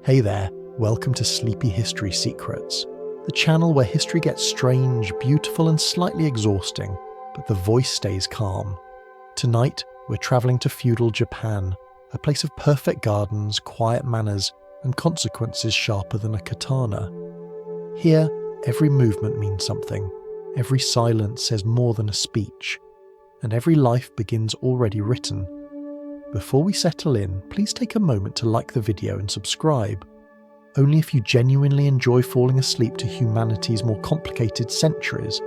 Hey there, welcome to Sleepy History Secrets, the channel where history gets strange, beautiful and slightly exhausting, but the voice stays calm. Tonight, we're travelling to feudal Japan, a place of perfect gardens, quiet manners and consequences sharper than a katana. Here, every movement means something, every silence says more than a speech, and every life begins already written. Before we settle in, please take a moment to like the video and subscribe. Only if you genuinely enjoy falling asleep to humanity's more complicated centuries.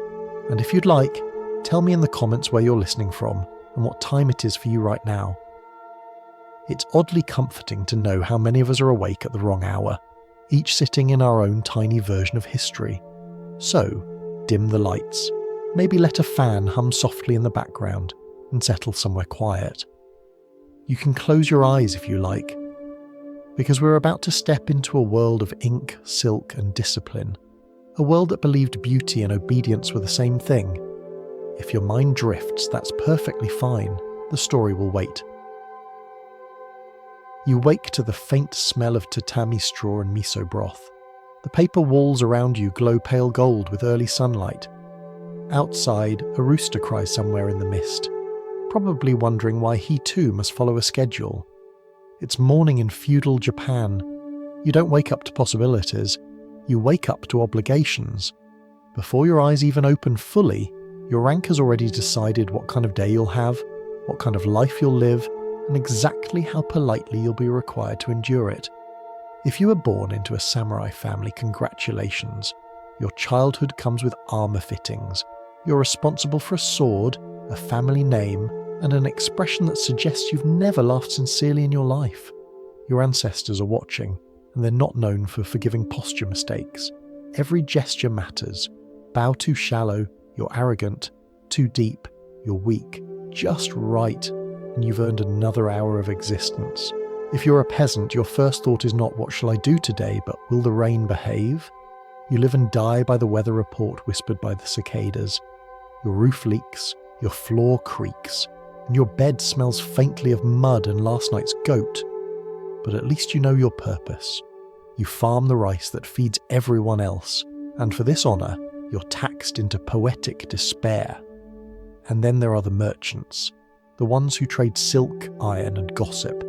And if you'd like, tell me in the comments where you're listening from and what time it is for you right now. It's oddly comforting to know how many of us are awake at the wrong hour, each sitting in our own tiny version of history. So, dim the lights, maybe let a fan hum softly in the background and settle somewhere quiet. You can close your eyes if you like, because we're about to step into a world of ink, silk and discipline, a world that believed beauty and obedience were the same thing. If your mind drifts, that's perfectly fine, the story will wait. You wake to the faint smell of tatami straw and miso broth. The paper walls around you glow pale gold with early sunlight. Outside, a rooster cries somewhere in the mist, probably wondering why he too must follow a schedule. It's morning in feudal Japan. You don't wake up to possibilities, you wake up to obligations. Before your eyes even open fully, your rank has already decided what kind of day you'll have, what kind of life you'll live, and exactly how politely you'll be required to endure it. If you were born into a samurai family, congratulations. Your childhood comes with armor fittings. You're responsible for a sword, a family name, and an expression that suggests you've never laughed sincerely in your life. Your ancestors are watching, and they're not known for forgiving posture mistakes. Every gesture matters. Bow too shallow, you're arrogant. Too deep, you're weak. Just right, and you've earned another hour of existence. If you're a peasant, your first thought is not what shall I do today, but will the rain behave? You live and die by the weather report whispered by the cicadas. Your roof leaks, your floor creaks, and your bed smells faintly of mud and last night's goat. But at least you know your purpose. You farm the rice that feeds everyone else, and for this honour, you're taxed into poetic despair. And then there are the merchants, the ones who trade silk, iron and gossip.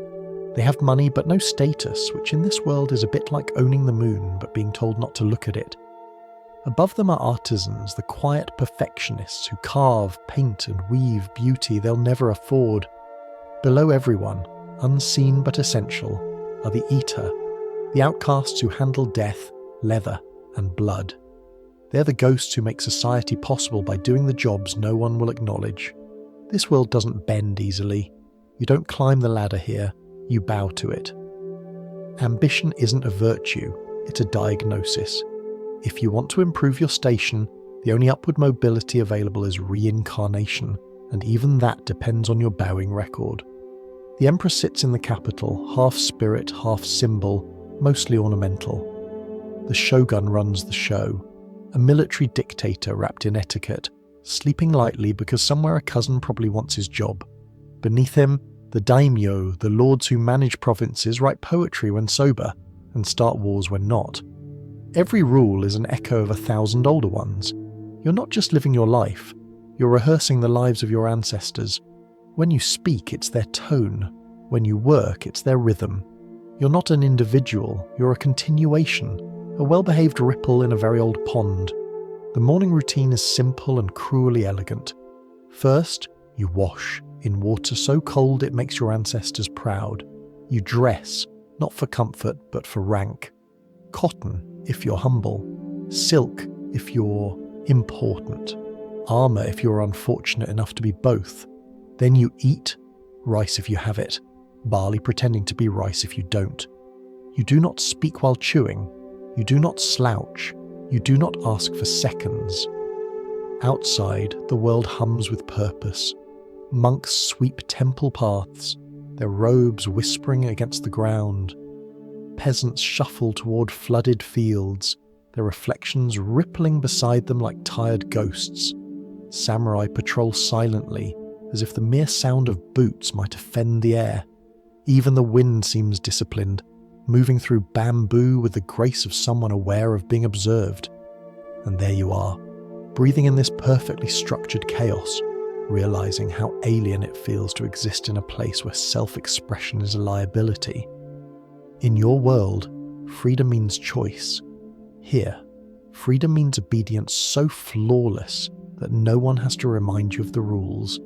They have money but no status, which in this world is a bit like owning the moon but being told not to look at it. Above them are artisans, the quiet perfectionists who carve, paint and weave beauty they'll never afford. Below everyone, unseen but essential, are the eater, the outcasts who handle death, leather and blood. They're the ghosts who make society possible by doing the jobs no one will acknowledge. This world doesn't bend easily. You don't climb the ladder here, you bow to it. Ambition isn't a virtue, it's a diagnosis. If you want to improve your station, the only upward mobility available is reincarnation, and even that depends on your bowing record. The Emperor sits in the capital, half spirit, half symbol, mostly ornamental. The shogun runs the show, a military dictator wrapped in etiquette, sleeping lightly because somewhere a cousin probably wants his job. Beneath him, the daimyo, the lords who manage provinces, write poetry when sober, and start wars when not. Every rule is an echo of 1,000 older ones. You're not just living your life, you're rehearsing the lives of your ancestors. When you speak, it's their tone. When you work, it's their rhythm. You're not an individual, you're a continuation, a well-behaved ripple in a very old pond. The morning routine is simple and cruelly elegant. First, you wash, in water so cold it makes your ancestors proud. You dress, not for comfort, but for rank. Cotton, if you're humble. Silk, if you're important. Armour, if you're unfortunate enough to be both. Then you eat, rice if you have it. Barley pretending to be rice if you don't. You do not speak while chewing. You do not slouch. You do not ask for seconds. Outside, the world hums with purpose. Monks sweep temple paths, their robes whispering against the ground. Peasants shuffle toward flooded fields, their reflections rippling beside them like tired ghosts. Samurai patrol silently, as if the mere sound of boots might offend the air. Even the wind seems disciplined, moving through bamboo with the grace of someone aware of being observed. And there you are, breathing in this perfectly structured chaos, realizing how alien it feels to exist in a place where self-expression is a liability. In your world, freedom means choice. Here, freedom means obedience so flawless that no one has to remind you of the rules.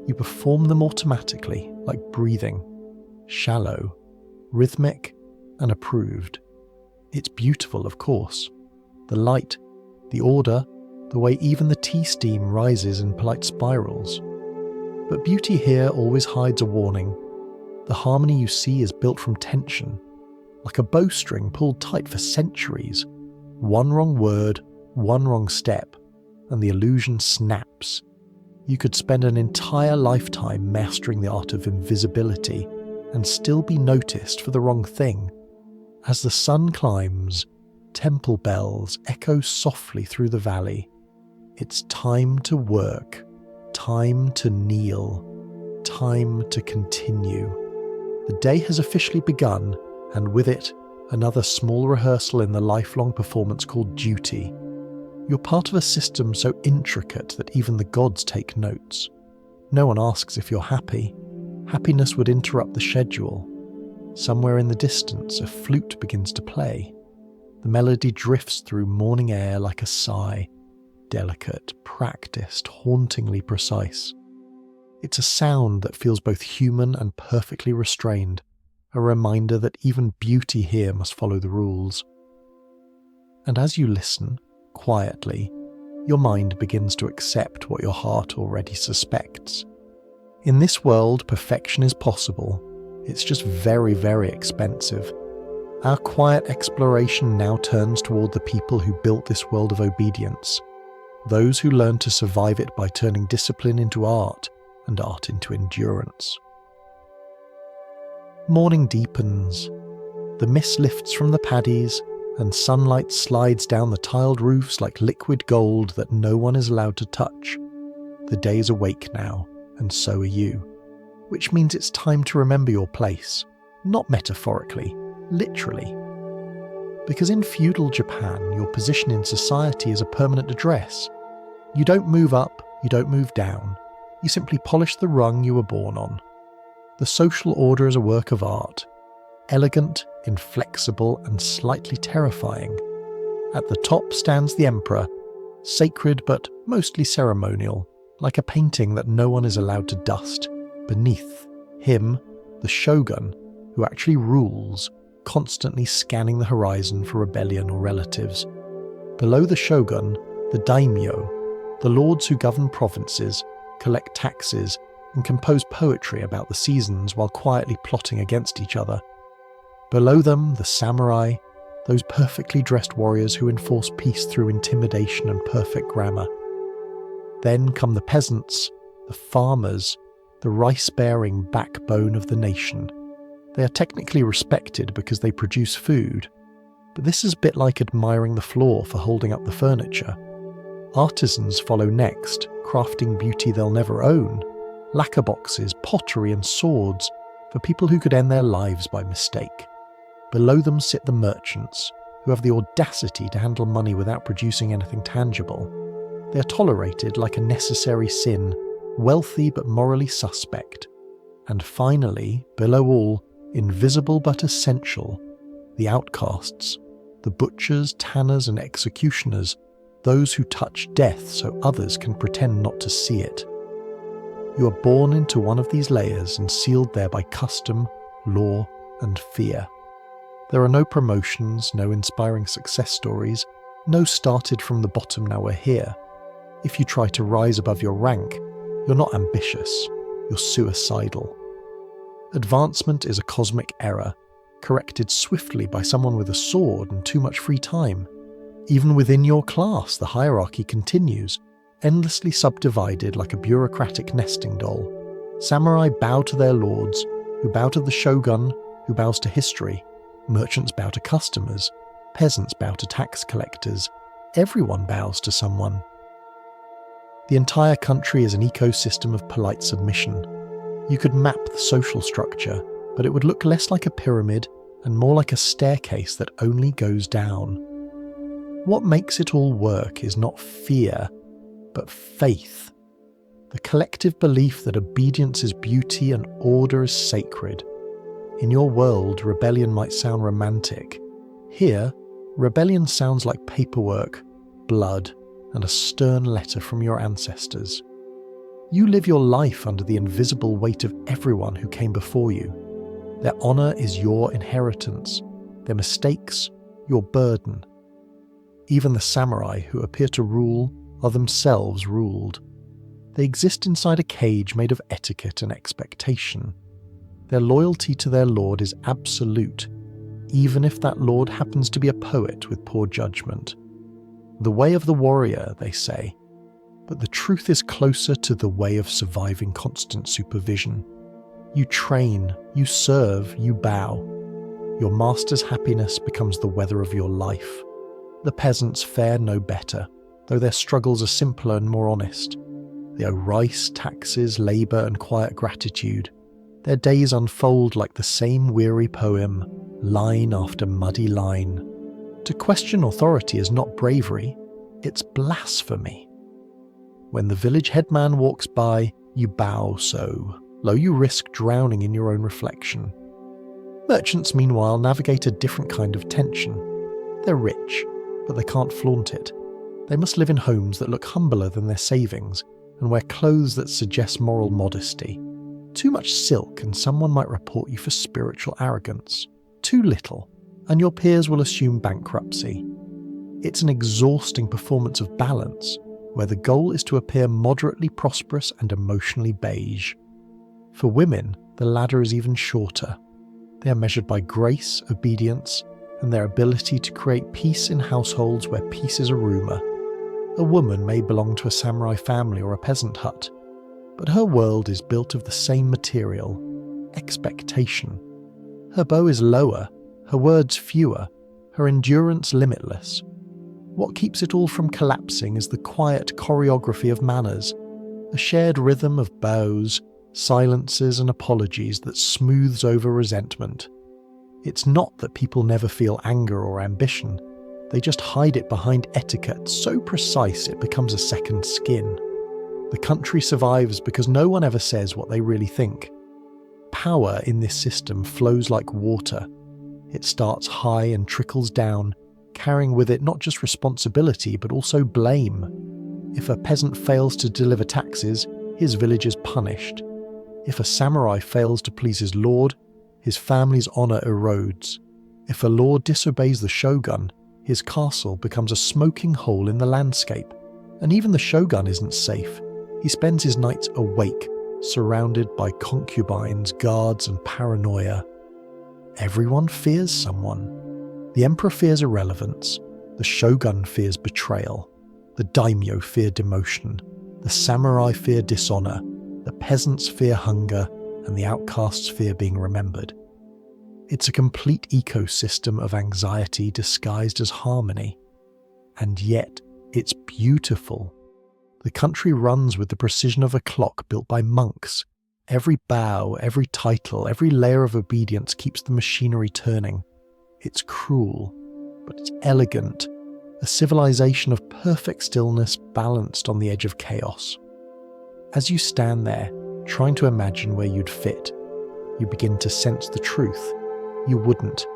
You perform them automatically, like breathing, shallow, rhythmic, and approved. It's beautiful, of course. The light, the order, the way even the tea steam rises in polite spirals. But beauty here always hides a warning. The harmony you see is built from tension, like a bowstring pulled tight for centuries. One wrong word, one wrong step, and the illusion snaps. You could spend an entire lifetime mastering the art of invisibility and still be noticed for the wrong thing. As the sun climbs, temple bells echo softly through the valley. It's time to work, time to kneel, time to continue. The day has officially begun, and with it, another small rehearsal in the lifelong performance called duty. You're part of a system so intricate that even the gods take notes. No one asks if you're happy. Happiness would interrupt the schedule. Somewhere in the distance, a flute begins to play. The melody drifts through morning air like a sigh, delicate, practiced, hauntingly precise. It's a sound that feels both human and perfectly restrained, a reminder that even beauty here must follow the rules. And as you listen, quietly, your mind begins to accept what your heart already suspects. In this world, perfection is possible. It's just very, very expensive. Our quiet exploration now turns toward the people who built this world of obedience, those who learn to survive it by turning discipline into art and art into endurance. Morning deepens. The mist lifts from the paddies, and sunlight slides down the tiled roofs like liquid gold that no one is allowed to touch. The day is awake now, and so are you, which means it's time to remember your place, not metaphorically, literally. Because in feudal Japan, your position in society is a permanent address. You don't move up, you don't move down, you simply polish the rung you were born on. The social order is a work of art, elegant, inflexible, and slightly terrifying. At the top stands the emperor, sacred but mostly ceremonial, like a painting that no one is allowed to dust. Beneath him, the shogun, who actually rules, constantly scanning the horizon for rebellion or relatives. Below the shogun, the daimyo, the lords who govern provinces, collect taxes, and compose poetry about the seasons while quietly plotting against each other. Below them, the samurai, those perfectly dressed warriors who enforce peace through intimidation and perfect grammar. Then come the peasants, the farmers, the rice-bearing backbone of the nation. They are technically respected because they produce food, but this is a bit like admiring the floor for holding up the furniture. Artisans follow next, crafting beauty they'll never own, lacquer boxes, pottery and swords for people who could end their lives by mistake. Below them sit the merchants, who have the audacity to handle money without producing anything tangible. They are tolerated like a necessary sin, wealthy but morally suspect. And finally, below all, invisible but essential, the outcasts, the butchers, tanners and executioners, those who touch death so others can pretend not to see it. You are born into one of these layers and sealed there by custom, law, and fear. There are no promotions, no inspiring success stories, no started from the bottom now we're here. If you try to rise above your rank, you're not ambitious, you're suicidal. Advancement is a cosmic error, corrected swiftly by someone with a sword and too much free time. Even within your class, the hierarchy continues, endlessly subdivided like a bureaucratic nesting doll. Samurai bow to their lords, who bow to the shogun, who bows to history. Merchants bow to customers. Peasants bow to tax collectors. Everyone bows to someone. The entire country is an ecosystem of polite submission. You could map the social structure, but it would look less like a pyramid and more like a staircase that only goes down. What makes it all work is not fear, but faith. The collective belief that obedience is beauty and order is sacred. In your world, rebellion might sound romantic. Here, rebellion sounds like paperwork, blood, and a stern letter from your ancestors. You live your life under the invisible weight of everyone who came before you. Their honour is your inheritance, their mistakes, your burden. Even the samurai who appear to rule are themselves ruled. They exist inside a cage made of etiquette and expectation. Their loyalty to their lord is absolute, even if that lord happens to be a poet with poor judgment. The way of the warrior, they say, but the truth is closer to the way of surviving constant supervision. You train, you serve, you bow. Your master's happiness becomes the weather of your life. The peasants fare no better, though their struggles are simpler and more honest. They owe rice, taxes, labour, and quiet gratitude. Their days unfold like the same weary poem, line after muddy line. To question authority is not bravery, it's blasphemy. When the village headman walks by, you bow so, lo you risk drowning in your own reflection. Merchants, meanwhile, navigate a different kind of tension. They're rich, but they can't flaunt it. They must live in homes that look humbler than their savings, and wear clothes that suggest moral modesty. Too much silk and someone might report you for spiritual arrogance. Too little, and your peers will assume bankruptcy. It's an exhausting performance of balance, where the goal is to appear moderately prosperous and emotionally beige. For women, the ladder is even shorter. They are measured by grace, obedience, and their ability to create peace in households where peace is a rumour. A woman may belong to a samurai family or a peasant hut, but her world is built of the same material, expectation. Her bow is lower, her words fewer, her endurance limitless. What keeps it all from collapsing is the quiet choreography of manners, a shared rhythm of bows, silences and apologies that smooths over resentment. It's not that people never feel anger or ambition. They just hide it behind etiquette so precise it becomes a second skin. The country survives because no one ever says what they really think. Power in this system flows like water. It starts high and trickles down, carrying with it not just responsibility but also blame. If a peasant fails to deliver taxes, his village is punished. If a samurai fails to please his lord, his family's honour erodes. If a lord disobeys the shogun, his castle becomes a smoking hole in the landscape. And even the shogun isn't safe. He spends his nights awake, surrounded by concubines, guards and paranoia. Everyone fears someone. The emperor fears irrelevance. The shogun fears betrayal. The daimyo fear demotion. The samurai fear dishonour. The peasants fear hunger. And the outcasts fear being remembered. It's a complete ecosystem of anxiety disguised as harmony. And yet, it's beautiful. The country runs with the precision of a clock built by monks. Every bow, every title, every layer of obedience keeps the machinery turning. It's cruel, but it's elegant, a civilization of perfect stillness balanced on the edge of chaos. As you stand there, trying to imagine where you'd fit, you begin to sense the truth. You wouldn't.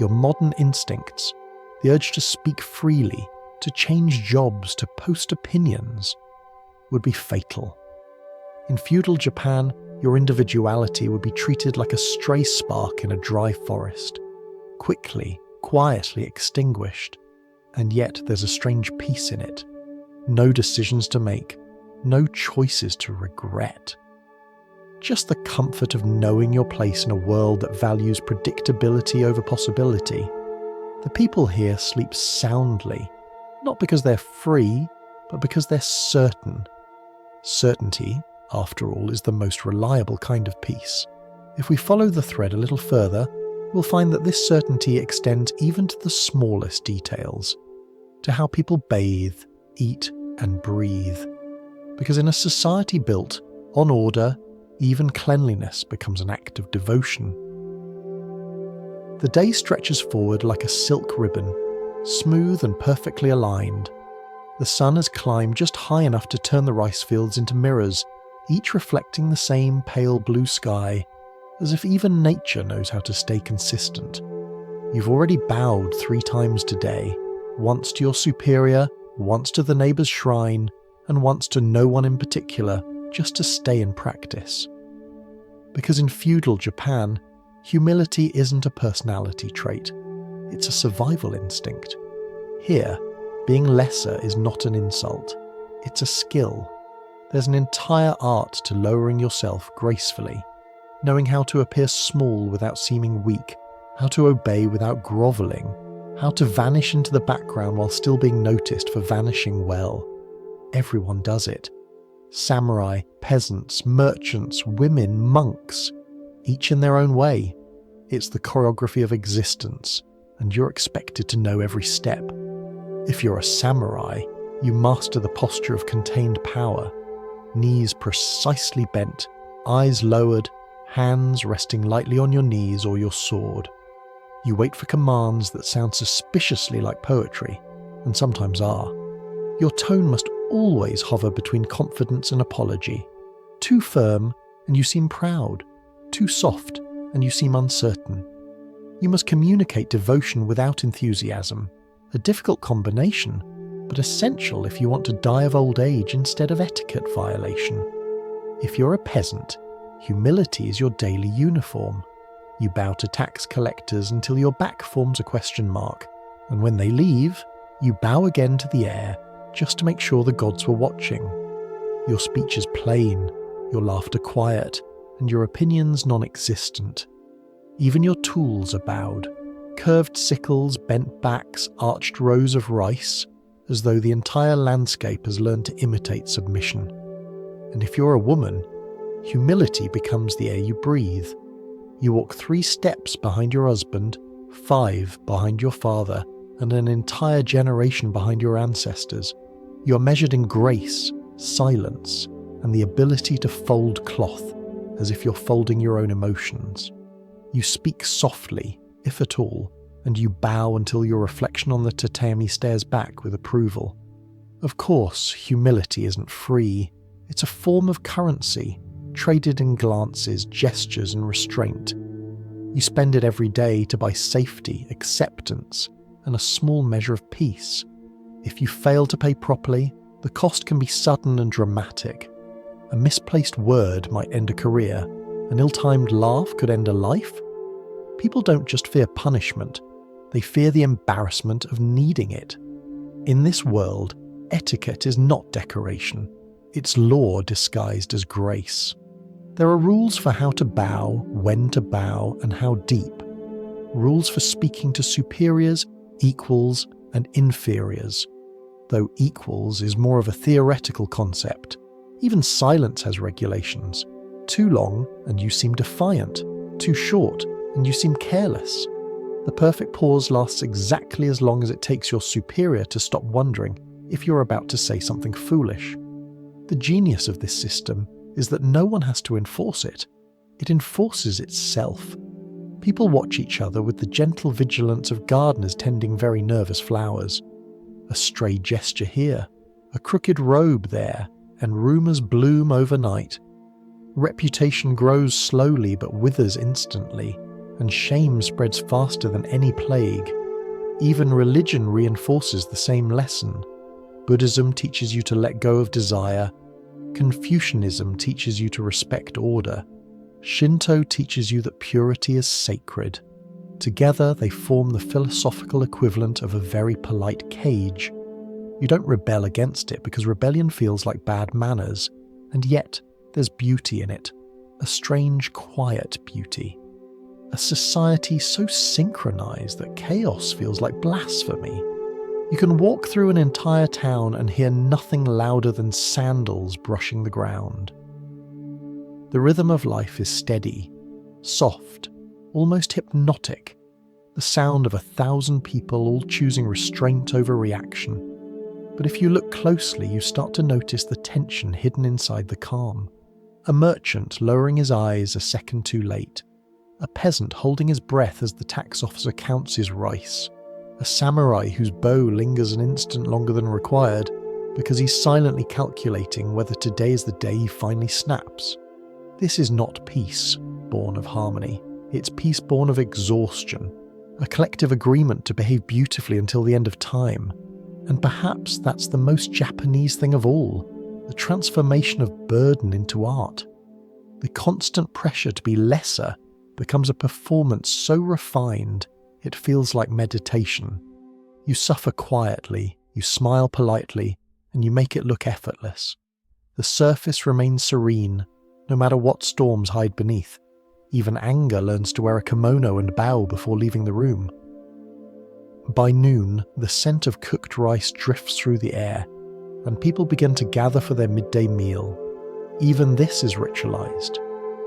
Your modern instincts, the urge to speak freely, to change jobs, to post opinions, would be fatal. In feudal Japan, your individuality would be treated like a stray spark in a dry forest, quickly, quietly extinguished. And yet there's a strange peace in it. No decisions to make, no choices to regret. Just the comfort of knowing your place in a world that values predictability over possibility. The people here sleep soundly, not because they're free, but because they're certain. Certainty, after all, is the most reliable kind of peace. If we follow the thread a little further, we'll find that this certainty extends even to the smallest details, to how people bathe, eat, and breathe. Because in a society built on order, even cleanliness becomes an act of devotion. The day stretches forward like a silk ribbon, smooth and perfectly aligned. The sun has climbed just high enough to turn the rice fields into mirrors, each reflecting the same pale blue sky, as if even nature knows how to stay consistent. You've already bowed 3 times today, once to your superior, once to the neighbour's shrine, and once to no one in particular, just to stay in practice. Because in feudal Japan, humility isn't a personality trait, it's a survival instinct. Here, being lesser is not an insult, it's a skill. There's an entire art to lowering yourself gracefully, knowing how to appear small without seeming weak, how to obey without grovelling, how to vanish into the background while still being noticed for vanishing well. Everyone does it. Samurai, peasants, merchants, women, monks, each in their own way. It's the choreography of existence, and you're expected to know every step. If you're a samurai, you master the posture of contained power, knees precisely bent, eyes lowered, hands resting lightly on your knees or your sword. You wait for commands that sound suspiciously like poetry, and sometimes are. Your tone must always hover between confidence and apology. Too firm, and you seem proud. Too soft, and you seem uncertain. You must communicate devotion without enthusiasm, a difficult combination, but essential if you want to die of old age instead of etiquette violation. If you're a peasant, humility is your daily uniform. You bow to tax collectors until your back forms a question mark, and when they leave, you bow again to the air, just to make sure the gods were watching. Your speech is plain, your laughter quiet, and your opinions non-existent. Even your tools are bowed, curved sickles, bent backs, arched rows of rice, as though the entire landscape has learned to imitate submission. And if you're a woman, humility becomes the air you breathe. You walk 3 steps behind your husband, 5 behind your father, and an entire generation behind your ancestors. You are measured in grace, silence, and the ability to fold cloth, as if you're folding your own emotions. You speak softly, if at all, and you bow until your reflection on the tatami stares back with approval. Of course, humility isn't free. It's a form of currency, traded in glances, gestures, and restraint. You spend it every day to buy safety, acceptance, and a small measure of peace. If you fail to pay properly, the cost can be sudden and dramatic. A misplaced word might end a career. An ill-timed laugh could end a life. People don't just fear punishment, they fear the embarrassment of needing it. In this world, etiquette is not decoration. It's law disguised as grace. There are rules for how to bow, when to bow, and how deep. Rules for speaking to superiors, equals, and inferiors. Though equals is more of a theoretical concept. Even silence has regulations. Too long, and you seem defiant. Too short, and you seem careless. The perfect pause lasts exactly as long as it takes your superior to stop wondering if you're about to say something foolish. The genius of this system is that no one has to enforce it. It enforces itself. People watch each other with the gentle vigilance of gardeners tending very nervous flowers. A stray gesture here, a crooked robe there, and rumours bloom overnight. Reputation grows slowly but withers instantly, and shame spreads faster than any plague. Even religion reinforces the same lesson. Buddhism teaches you to let go of desire. Confucianism teaches you to respect order. Shinto teaches you that purity is sacred. Together they form the philosophical equivalent of a very polite cage. You don't rebel against it because rebellion feels like bad manners, and yet there's beauty in it, a strange, quiet beauty. A society so synchronized that chaos feels like blasphemy. You can walk through an entire town and hear nothing louder than sandals brushing the ground. The rhythm of life is steady, soft, almost hypnotic, the sound of 1,000 people all choosing restraint over reaction. But if you look closely, you start to notice the tension hidden inside the calm. A merchant lowering his eyes a second too late. a peasant holding his breath as the tax officer counts his rice, a samurai whose bow lingers an instant longer than required because he's silently calculating whether today is the day he finally snaps. This is not peace born of harmony, it's peace born of exhaustion, a collective agreement to behave beautifully until the end of time. And perhaps that's the most Japanese thing of all, the transformation of burden into art. The constant pressure to be lesser becomes a performance so refined it feels like meditation. You suffer quietly, you smile politely, and you make it look effortless. The surface remains serene, no matter what storms hide beneath. Even anger learns to wear a kimono and bow before leaving the room. By noon, the scent of cooked rice drifts through the air, and people begin to gather for their midday meal. Even this is ritualized.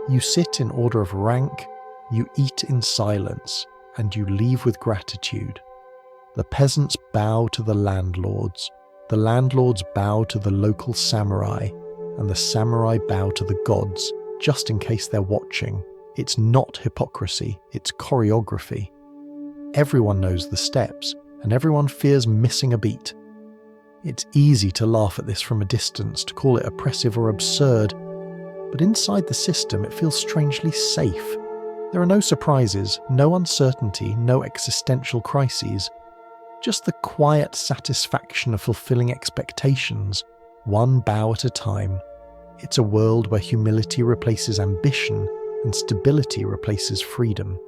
You sit in order of rank, you eat in silence, and you leave with gratitude. The peasants bow to the landlords bow to the local samurai, and the samurai bow to the gods, just in case they're watching. It's not hypocrisy, it's choreography. Everyone knows the steps, and everyone fears missing a beat. It's easy to laugh at this from a distance, to call it oppressive or absurd, but inside the system it feels strangely safe. There are no surprises, no uncertainty, no existential crises. Just the quiet satisfaction of fulfilling expectations, one bow at a time. It's a world where humility replaces ambition and stability replaces freedom.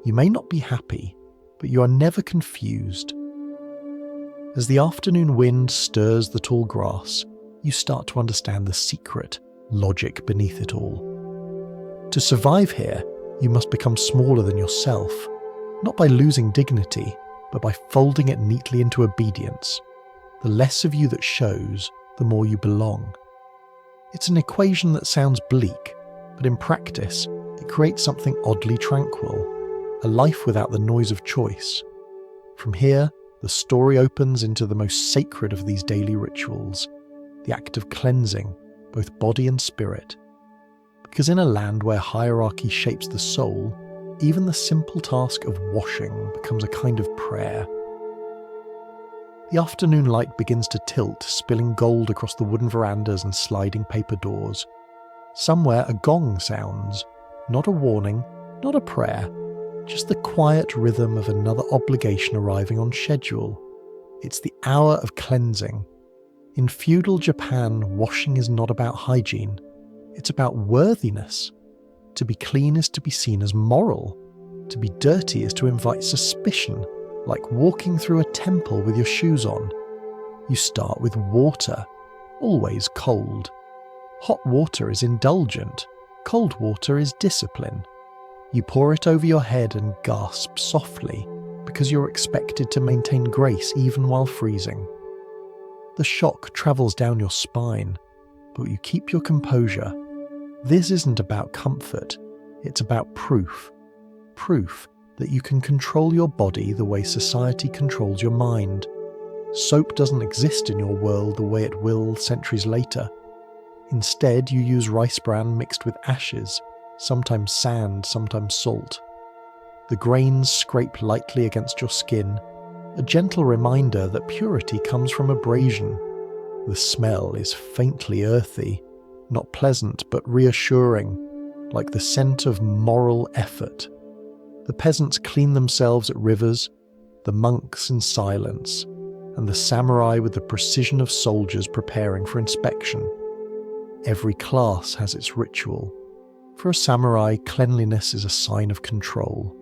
You may not be happy, but you are never confused. As the afternoon wind stirs the tall grass, you start to understand the secret, logic beneath it all. To survive here, you must become smaller than yourself, not by losing dignity, but by folding it neatly into obedience. The less of you that shows, the more you belong. It's an equation that sounds bleak, but in practice, it creates something oddly tranquil, a life without the noise of choice. From here, the story opens into the most sacred of these daily rituals, the act of cleansing, both body and spirit. Because in a land where hierarchy shapes the soul, even the simple task of washing becomes a kind of prayer. The afternoon light begins to tilt, spilling gold across the wooden verandas and sliding paper doors. Somewhere a gong sounds, not a warning, not a prayer, just the quiet rhythm of another obligation arriving on schedule. It's the hour of cleansing. In feudal Japan, washing is not about hygiene. It's about worthiness. To be clean is to be seen as moral. To be dirty is to invite suspicion, like walking through a temple with your shoes on. You start with water, always cold. Hot water is indulgent, cold water is discipline. You pour it over your head and gasp softly, because you're expected to maintain grace even while freezing. The shock travels down your spine, but you keep your composure. This isn't about comfort, it's about proof. Proof that you can control your body the way society controls your mind. Soap doesn't exist in your world the way it will centuries later. Instead, you use rice bran mixed with ashes, sometimes sand, sometimes salt. The grains scrape lightly against your skin, a gentle reminder that purity comes from abrasion. The smell is faintly earthy, not pleasant but reassuring, like the scent of moral effort. The peasants clean themselves at rivers, the monks in silence, and the samurai with the precision of soldiers preparing for inspection. Every class has its ritual. For a samurai, cleanliness is a sign of control.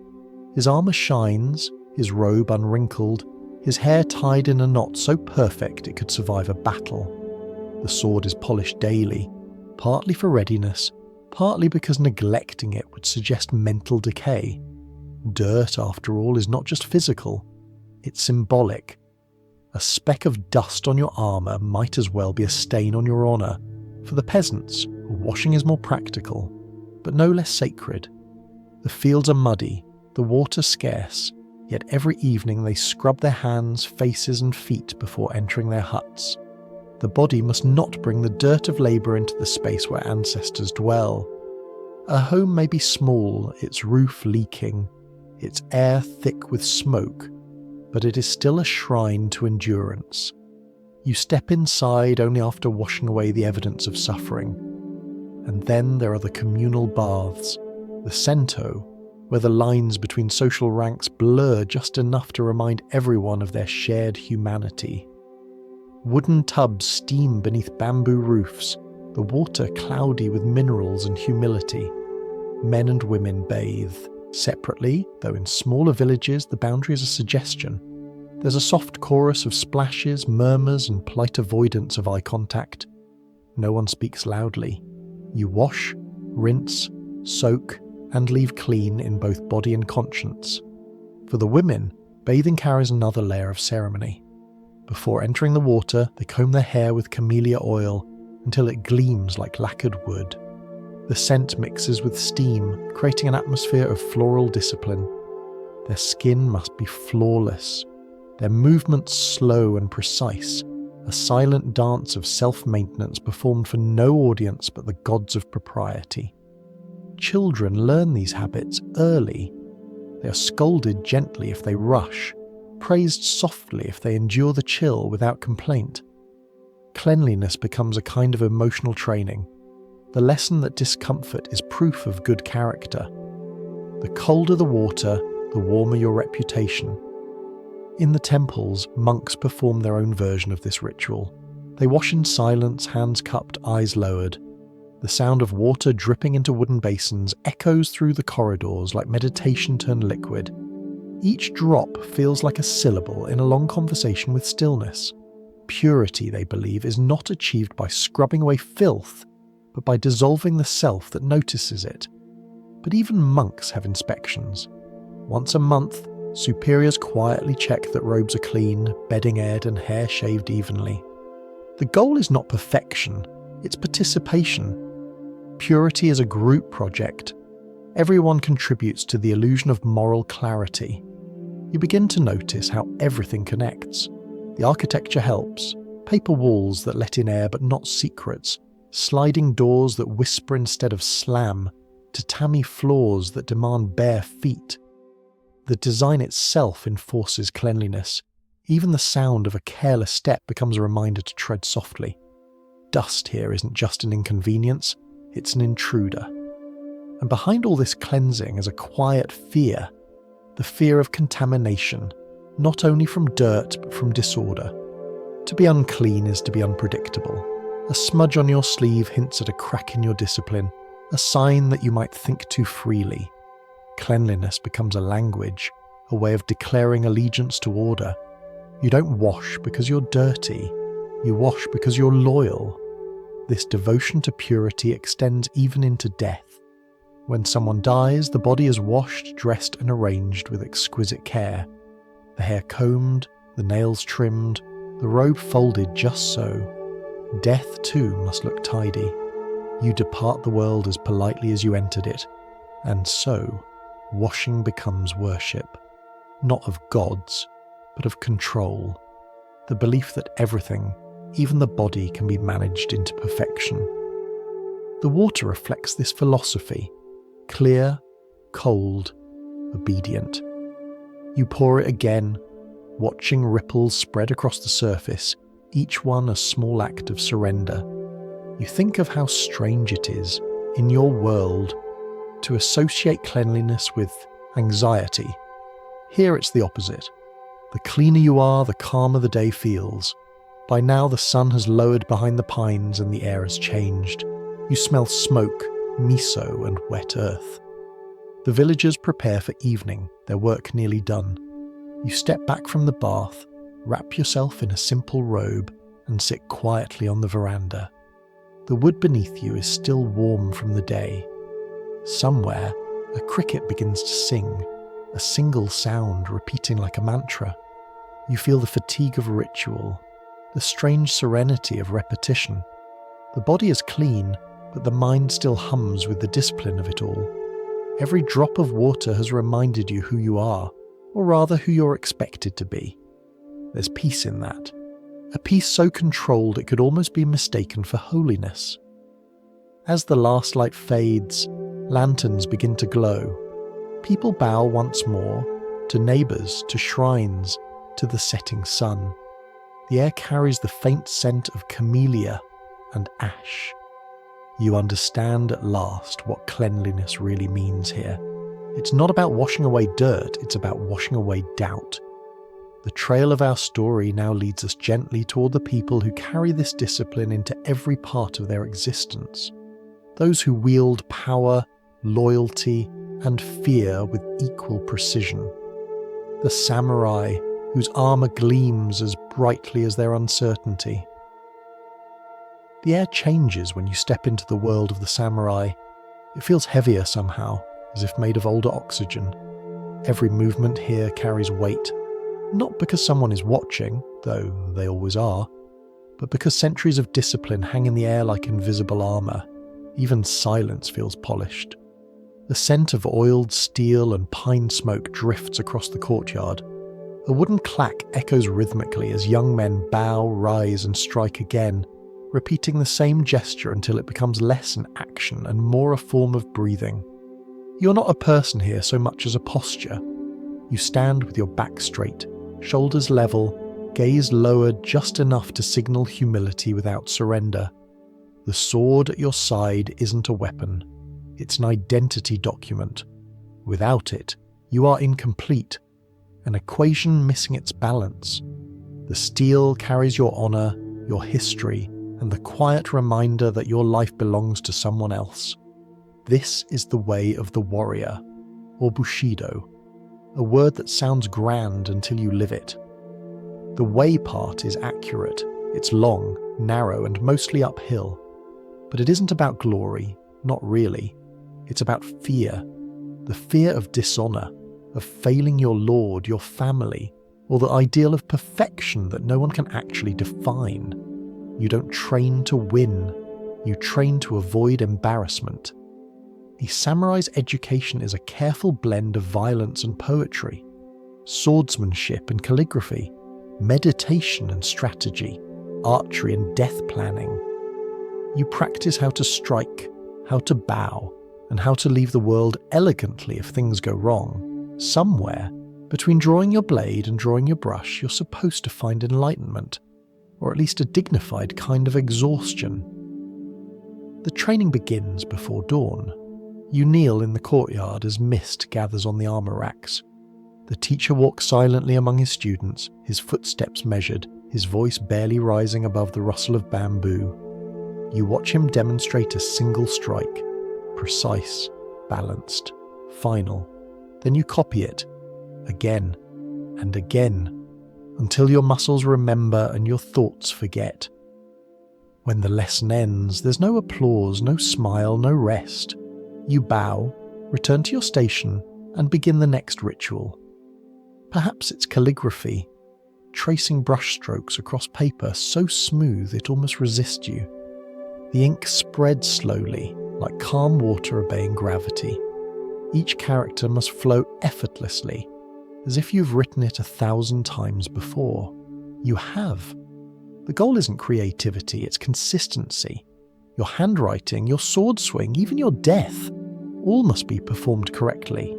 His armor shines, his robe unwrinkled, his hair tied in a knot so perfect it could survive a battle. The sword is polished daily, partly for readiness, partly because neglecting it would suggest mental decay. Dirt, after all, is not just physical, it's symbolic. A speck of dust on your armor might as well be a stain on your honor. For the peasants, washing is more practical, but no less sacred. The fields are muddy, the water scarce, yet every evening they scrub their hands, faces and feet before entering their huts. The body must not bring the dirt of labour into the space where ancestors dwell. A home may be small, its roof leaking, its air thick with smoke, but it is still a shrine to endurance. You step inside only after washing away the evidence of suffering. And then there are the communal baths, the sento, where the lines between social ranks blur just enough to remind everyone of their shared humanity. Wooden tubs steam beneath bamboo roofs, the water cloudy with minerals and humility. Men and women bathe, separately, though in smaller villages the boundary is a suggestion. There's a soft chorus of splashes, murmurs, and polite avoidance of eye contact. No one speaks loudly. You wash, rinse, soak, and leave clean in both body and conscience. For the women, bathing carries another layer of ceremony. Before entering the water, they comb their hair with camellia oil until it gleams like lacquered wood. The scent mixes with steam, creating an atmosphere of floral discipline. Their skin must be flawless, their movements slow and precise, a silent dance of self-maintenance performed for no audience but the gods of propriety. Children learn these habits early. They are scolded gently if they rush, praised softly if they endure the chill without complaint. Cleanliness becomes a kind of emotional training, the lesson that discomfort is proof of good character. The colder the water, the warmer your reputation. In the temples, monks perform their own version of this ritual. They wash in silence, hands cupped, eyes lowered. The sound of water dripping into wooden basins echoes through the corridors like meditation turned liquid. Each drop feels like a syllable in a long conversation with stillness. Purity, they believe, is not achieved by scrubbing away filth, but by dissolving the self that notices it. But even monks have inspections. Once a month, superiors quietly check that robes are clean, bedding aired, and hair shaved evenly. The goal is not perfection, it's participation. Purity is a group project. Everyone contributes to the illusion of moral clarity. You begin to notice how everything connects. The architecture helps, paper walls that let in air but not secrets, sliding doors that whisper instead of slam, tatami floors that demand bare feet. The design itself enforces cleanliness. Even the sound of a careless step becomes a reminder to tread softly. Dust here isn't just an inconvenience, it's an intruder. And behind all this cleansing is a quiet fear, the fear of contamination, not only from dirt but from disorder. To be unclean is to be unpredictable. A smudge on your sleeve hints at a crack in your discipline, a sign that you might think too freely. Cleanliness becomes a language, a way of declaring allegiance to order. You don't wash because you're dirty, you wash because you're loyal. This devotion to purity extends even into death. When someone dies, the body is washed, dressed, and arranged with exquisite care. The hair combed, the nails trimmed, the robe folded just so. Death, too, must look tidy. You depart the world as politely as you entered it, and so, washing becomes worship, not of gods, but of control, the belief that everything, even the body, can be managed into perfection. The water reflects this philosophy, clear, cold, obedient. You pour it again, watching ripples spread across the surface, each one a small act of surrender. You think of how strange it is, in your world, to associate cleanliness with anxiety. Here it's the opposite. The cleaner you are, the calmer the day feels. By now the sun has lowered behind the pines and the air has changed. You smell smoke, miso, and wet earth. The villagers prepare for evening, their work nearly done. You step back from the bath, wrap yourself in a simple robe, and sit quietly on the veranda. The wood beneath you is still warm from the day. Somewhere, a cricket begins to sing, a single sound repeating like a mantra. You feel the fatigue of ritual, the strange serenity of repetition. The body is clean, but the mind still hums with the discipline of it all. Every drop of water has reminded you who you are, or rather who you're expected to be. There's peace in that. A peace so controlled it could almost be mistaken for holiness. As the last light fades, Lanterns begin to glow. People bow once more, to neighbours, to shrines, to the setting sun. The air carries the faint scent of camellia and ash. You understand at last what cleanliness really means here. It's not about washing away dirt, it's about washing away doubt. The trail of our story now leads us gently toward the people who carry this discipline into every part of their existence. Those who wield power, loyalty, and fear with equal precision. The samurai, whose armour gleams as brightly as their uncertainty. The air changes when you step into the world of the samurai. It feels heavier somehow, as if made of older oxygen. Every movement here carries weight, not because someone is watching, though they always are, but because centuries of discipline hang in the air like invisible armour. Even silence feels polished. The scent of oiled steel and pine smoke drifts across the courtyard. A wooden clack echoes rhythmically as young men bow, rise, and strike again, repeating the same gesture until it becomes less an action and more a form of breathing. You're not a person here so much as a posture. You stand with your back straight, shoulders level, gaze lowered just enough to signal humility without surrender. The sword at your side isn't a weapon. It's an identity document. Without it, you are incomplete, an equation missing its balance. The steel carries your honour, your history, and the quiet reminder that your life belongs to someone else. This is the way of the warrior, or Bushidō, a word that sounds grand until you live it. The way part is accurate. It's long, narrow, and mostly uphill. But it isn't about glory, not really. It's about fear. The fear of dishonour, of failing your lord, your family, or the ideal of perfection that no one can actually define. You don't train to win. You train to avoid embarrassment. A samurai's education is a careful blend of violence and poetry, swordsmanship and calligraphy, meditation and strategy, archery and death planning. You practice how to strike, how to bow, and how to leave the world elegantly if things go wrong. Somewhere, between drawing your blade and drawing your brush, you're supposed to find enlightenment, or at least a dignified kind of exhaustion. The training begins before dawn. You kneel in the courtyard as mist gathers on the armour racks. The teacher walks silently among his students, his footsteps measured, his voice barely rising above the rustle of bamboo. You watch him demonstrate a single strike, precise, balanced, final. Then you copy it, again and again, until your muscles remember and your thoughts forget. When the lesson ends, there's no applause, no smile, no rest. You bow, return to your station, and begin the next ritual. Perhaps it's calligraphy, tracing brushstrokes across paper so smooth it almost resists you. The ink spreads slowly, like calm water obeying gravity. Each character must flow effortlessly, as if you've written it 1,000 times before. You have. The goal isn't creativity, it's consistency. Your handwriting, your sword swing, even your death, all must be performed correctly.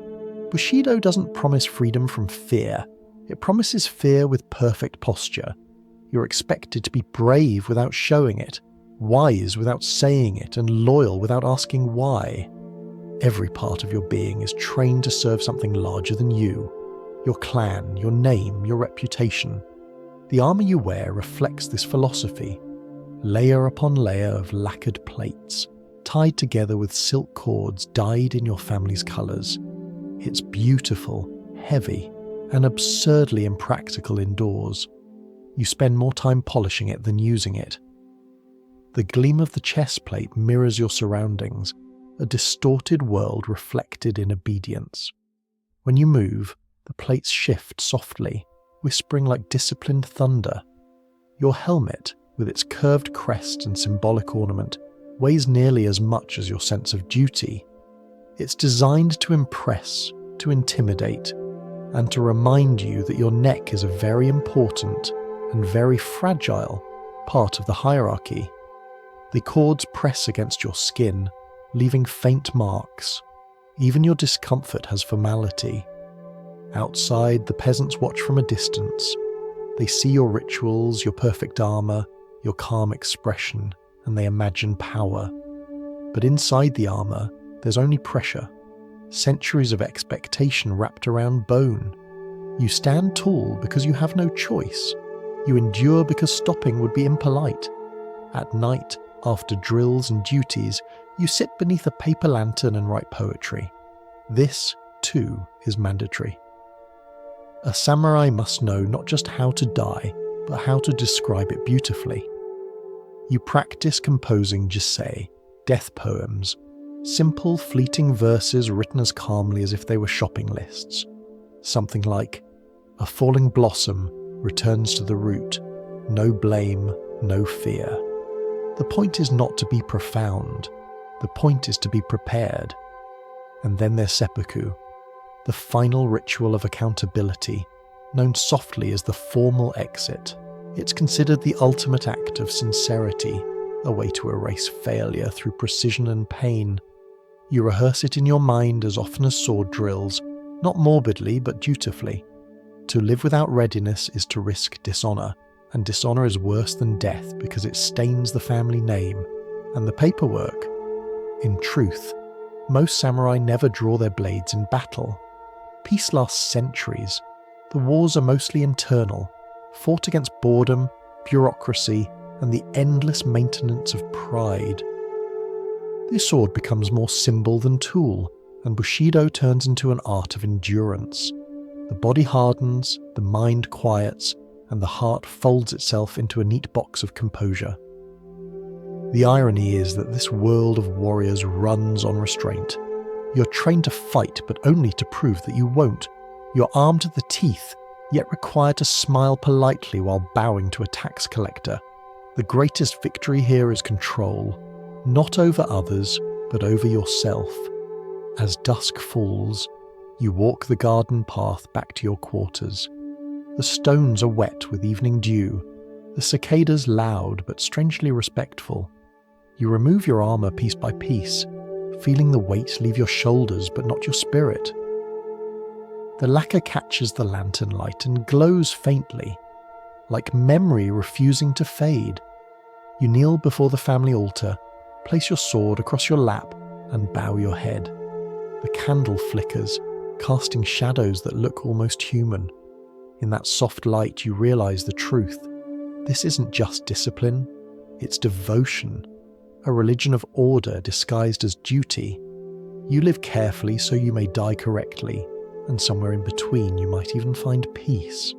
Bushidō doesn't promise freedom from fear. It promises fear with perfect posture. You're expected to be brave without showing it, wise without saying it, and loyal without asking why. Every part of your being is trained to serve something larger than you. Your clan, your name, your reputation. The armour you wear reflects this philosophy. Layer upon layer of lacquered plates, tied together with silk cords dyed in your family's colours. It's beautiful, heavy, and absurdly impractical indoors. You spend more time polishing it than using it. The gleam of the chest plate mirrors your surroundings, a distorted world reflected in obedience. When you move, the plates shift softly, whispering like disciplined thunder. Your helmet, with its curved crest and symbolic ornament, weighs nearly as much as your sense of duty. It's designed to impress, to intimidate, and to remind you that your neck is a very important and very fragile part of the hierarchy. The cords press against your skin, leaving faint marks. Even your discomfort has formality. Outside, the peasants watch from a distance. They see your rituals, your perfect armor, your calm expression, and they imagine power. But inside the armor, there's only pressure. Centuries of expectation wrapped around bone. You stand tall because you have no choice. You endure because stopping would be impolite. At night, after drills and duties, you sit beneath a paper lantern and write poetry. This, too, is mandatory. A samurai must know not just how to die, but how to describe it beautifully. You practice composing jisei, death poems, simple, fleeting verses written as calmly as if they were shopping lists. Something like, "A falling blossom returns to the root, no blame, no fear." The point is not to be profound. The point is to be prepared. And then there's seppuku, the final ritual of accountability, known softly as the formal exit. It's considered the ultimate act of sincerity, a way to erase failure through precision and pain. You rehearse it in your mind as often as sword drills, not morbidly but dutifully. To live without readiness is to risk dishonor, and dishonor is worse than death because it stains the family name and the paperwork. In truth, most samurai never draw their blades in battle. Peace lasts centuries. The wars are mostly internal, fought against boredom, bureaucracy, and the endless maintenance of pride. This sword becomes more symbol than tool, and Bushidō turns into an art of endurance. The body hardens, the mind quiets, and the heart folds itself into a neat box of composure. The irony is that this world of warriors runs on restraint. You're trained to fight, but only to prove that you won't. You're armed to the teeth, yet required to smile politely while bowing to a tax collector. The greatest victory here is control, not over others, but over yourself. As dusk falls, you walk the garden path back to your quarters. The stones are wet with evening dew, the cicadas loud but strangely respectful. You remove your armor piece by piece, feeling the weight leave your shoulders but not your spirit. The lacquer catches the lantern light and glows faintly, like memory refusing to fade. You kneel before the family altar, place your sword across your lap, and bow your head. The candle flickers, casting shadows that look almost human. In that soft light, you realize the truth. This isn't just discipline, it's devotion, a religion of order disguised as duty. You live carefully so you may die correctly, and somewhere in between you might even find peace.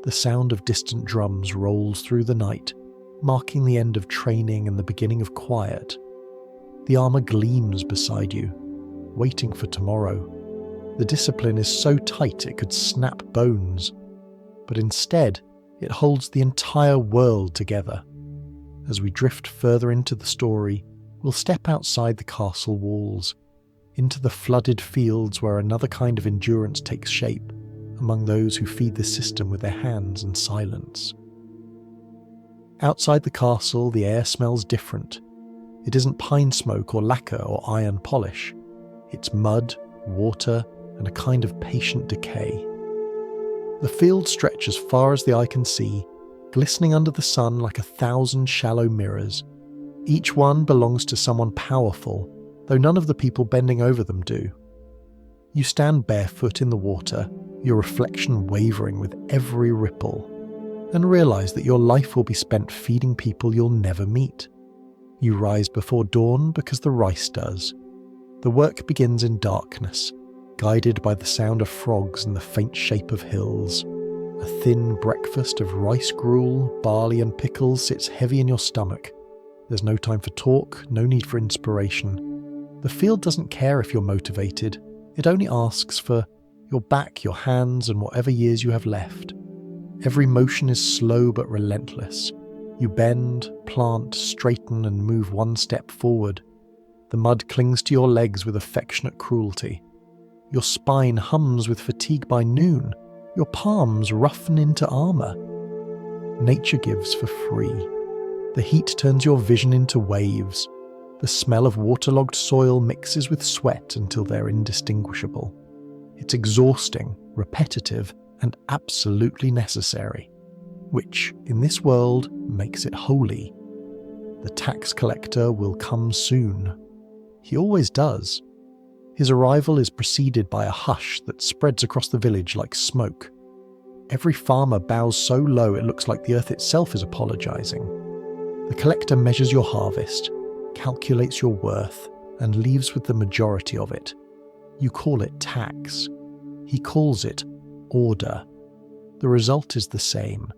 The sound of distant drums rolls through the night, marking the end of training and the beginning of quiet. The armor gleams beside you, waiting for tomorrow. The discipline is so tight it could snap bones, but instead it holds the entire world together. As we drift further into the story, we'll step outside the castle walls, into the flooded fields where another kind of endurance takes shape among those who feed the system with their hands and silence. Outside the castle, the air smells different. It isn't pine smoke or lacquer or iron polish. It's mud, water, and a kind of patient decay. The field stretches far as the eye can see, glistening under the sun like 1,000 shallow mirrors. Each one belongs to someone powerful, though none of the people bending over them do. You stand barefoot in the water, your reflection wavering with every ripple, and realize that your life will be spent feeding people you'll never meet. You rise before dawn because the rice does. The work begins in darkness, guided by the sound of frogs and the faint shape of hills. A thin breakfast of rice gruel, barley and pickles sits heavy in your stomach. There's no time for talk, no need for inspiration. The field doesn't care if you're motivated. It only asks for your back, your hands, and whatever years you have left. Every motion is slow but relentless. You bend, plant, straighten, and move one step forward. The mud clings to your legs with affectionate cruelty. Your spine hums with fatigue by noon. Your palms roughen into armor. Nature gives for free. The heat turns your vision into waves. The smell of waterlogged soil mixes with sweat until they're indistinguishable. It's exhausting, repetitive, and absolutely necessary, which, in this world, makes it holy. The tax collector will come soon. He always does. His arrival is preceded by a hush that spreads across the village like smoke. Every farmer bows so low it looks like the earth itself is apologizing. The collector measures your harvest, calculates your worth, and leaves with the majority of it. You call it tax. He calls it order. The result is the same.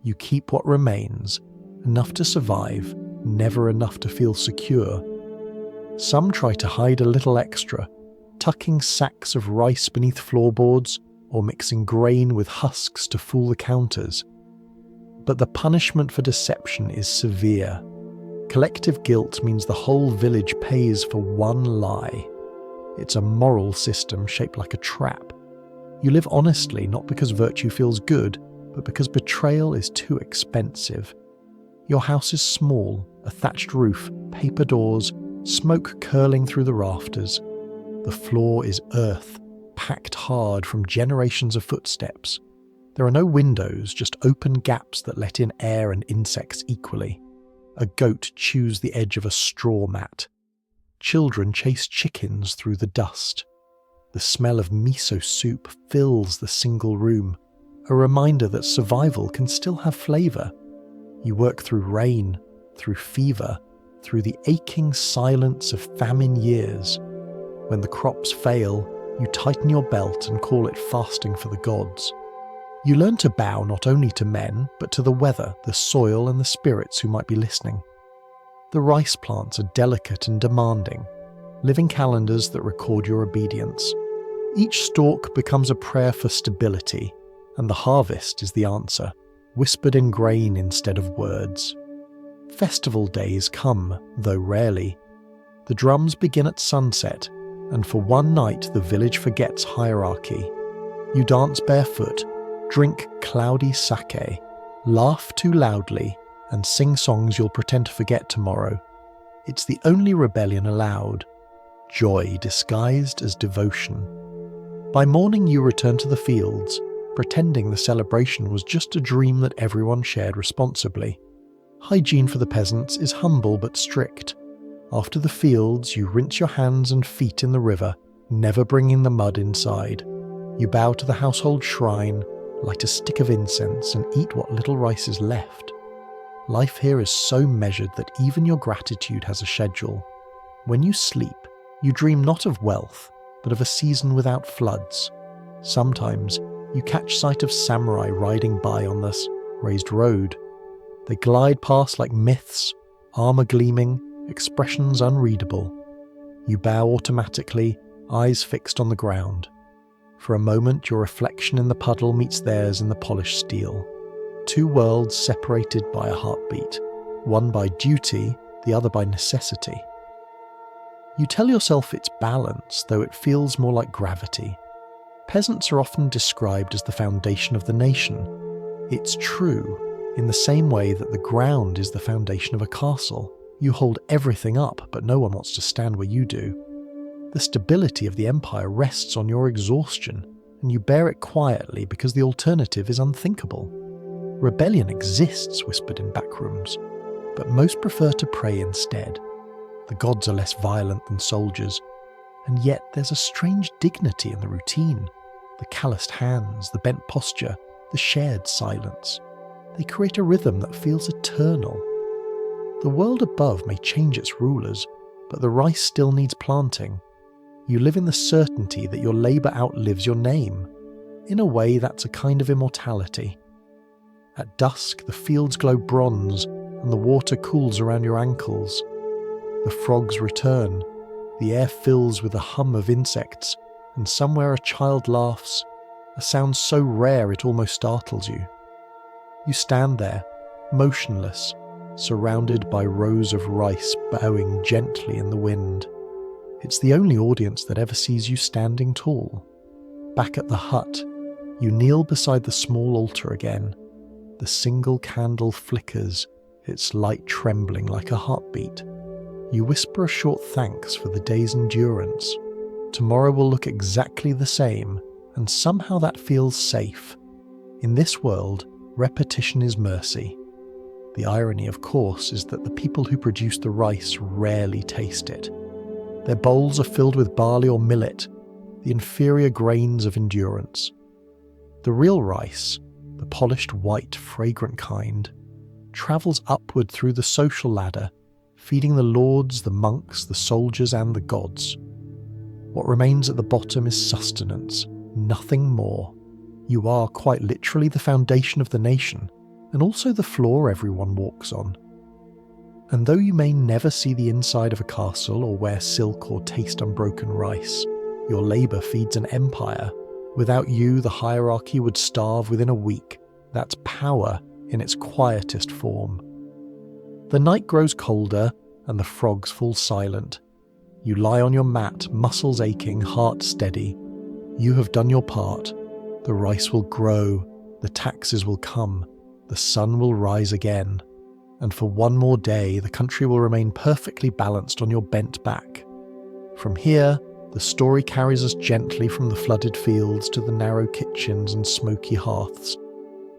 You keep what remains, enough to survive, never enough to feel secure. Some try to hide a little extra, tucking sacks of rice beneath floorboards or mixing grain with husks to fool the counters. But the punishment for deception is severe. Collective guilt means the whole village pays for one lie. It's a moral system shaped like a trap. You live honestly not because virtue feels good, but because betrayal is too expensive. Your house is small, a thatched roof, paper doors, smoke curling through the rafters. The floor is earth, packed hard from generations of footsteps. There are no windows, just open gaps that let in air and insects equally. A goat chews the edge of a straw mat. Children chase chickens through the dust. The smell of miso soup fills the single room, a reminder that survival can still have flavour. You work through rain, through fever, through the aching silence of famine years. When the crops fail, you tighten your belt and call it fasting for the gods. You learn to bow not only to men, but to the weather, the soil, and the spirits who might be listening. The rice plants are delicate and demanding, living calendars that record your obedience. Each stalk becomes a prayer for stability, and the harvest is the answer, whispered in grain instead of words. Festival days come, though rarely. The drums begin at sunset, and for one night the village forgets hierarchy. You dance barefoot, drink cloudy sake, laugh too loudly, and sing songs you'll pretend to forget tomorrow. It's the only rebellion allowed, joy disguised as devotion. By morning you return to the fields, pretending the celebration was just a dream that everyone shared responsibly. Hygiene for the peasants is humble but strict. After the fields, you rinse your hands and feet in the river, never bringing the mud inside. You bow to the household shrine, light a stick of incense, and eat what little rice is left. Life here is so measured that even your gratitude has a schedule. When you sleep, you dream not of wealth, but of a season without floods. Sometimes, you catch sight of samurai riding by on this raised road. They glide past like myths, armour gleaming, expressions unreadable. You bow automatically, eyes fixed on the ground. For a moment, your reflection in the puddle meets theirs in the polished steel. Two worlds separated by a heartbeat, one by duty, the other by necessity. You tell yourself it's balance, though it feels more like gravity. Peasants are often described as the foundation of the nation. It's true, in the same way that the ground is the foundation of a castle. You hold everything up, but no one wants to stand where you do. The stability of the empire rests on your exhaustion, and you bear it quietly because the alternative is unthinkable. Rebellion exists, whispered in backrooms, but most prefer to pray instead. The gods are less violent than soldiers, and yet there's a strange dignity in the routine. The calloused hands, the bent posture, the shared silence. They create a rhythm that feels eternal. The world above may change its rulers, but the rice still needs planting. You live in the certainty that your labour outlives your name. In a way, that's a kind of immortality. At dusk, the fields glow bronze, and the water cools around your ankles. The frogs return. The air fills with a hum of insects, and somewhere a child laughs, a sound so rare it almost startles you. You stand there, motionless, surrounded by rows of rice bowing gently in the wind. It's the only audience that ever sees you standing tall. Back at the hut, you kneel beside the small altar again. The single candle flickers, its light trembling like a heartbeat. You whisper a short thanks for the day's endurance. Tomorrow will look exactly the same, and somehow that feels safe. In this world, repetition is mercy. The irony, of course, is that the people who produce the rice rarely taste it. Their bowls are filled with barley or millet, the inferior grains of endurance. The real rice, the polished white, fragrant kind, travels upward through the social ladder, feeding the lords, the monks, the soldiers, and the gods. What remains at the bottom is sustenance, nothing more. You are quite literally the foundation of the nation, and also the floor everyone walks on. And though you may never see the inside of a castle or wear silk or taste unbroken rice, your labour feeds an empire. Without you, the hierarchy would starve within a week. That's power in its quietest form. The night grows colder, and the frogs fall silent. You lie on your mat, muscles aching, heart steady. You have done your part. The rice will grow, the taxes will come, the sun will rise again. And for one more day, the country will remain perfectly balanced on your bent back. From here, the story carries us gently from the flooded fields to the narrow kitchens and smoky hearths,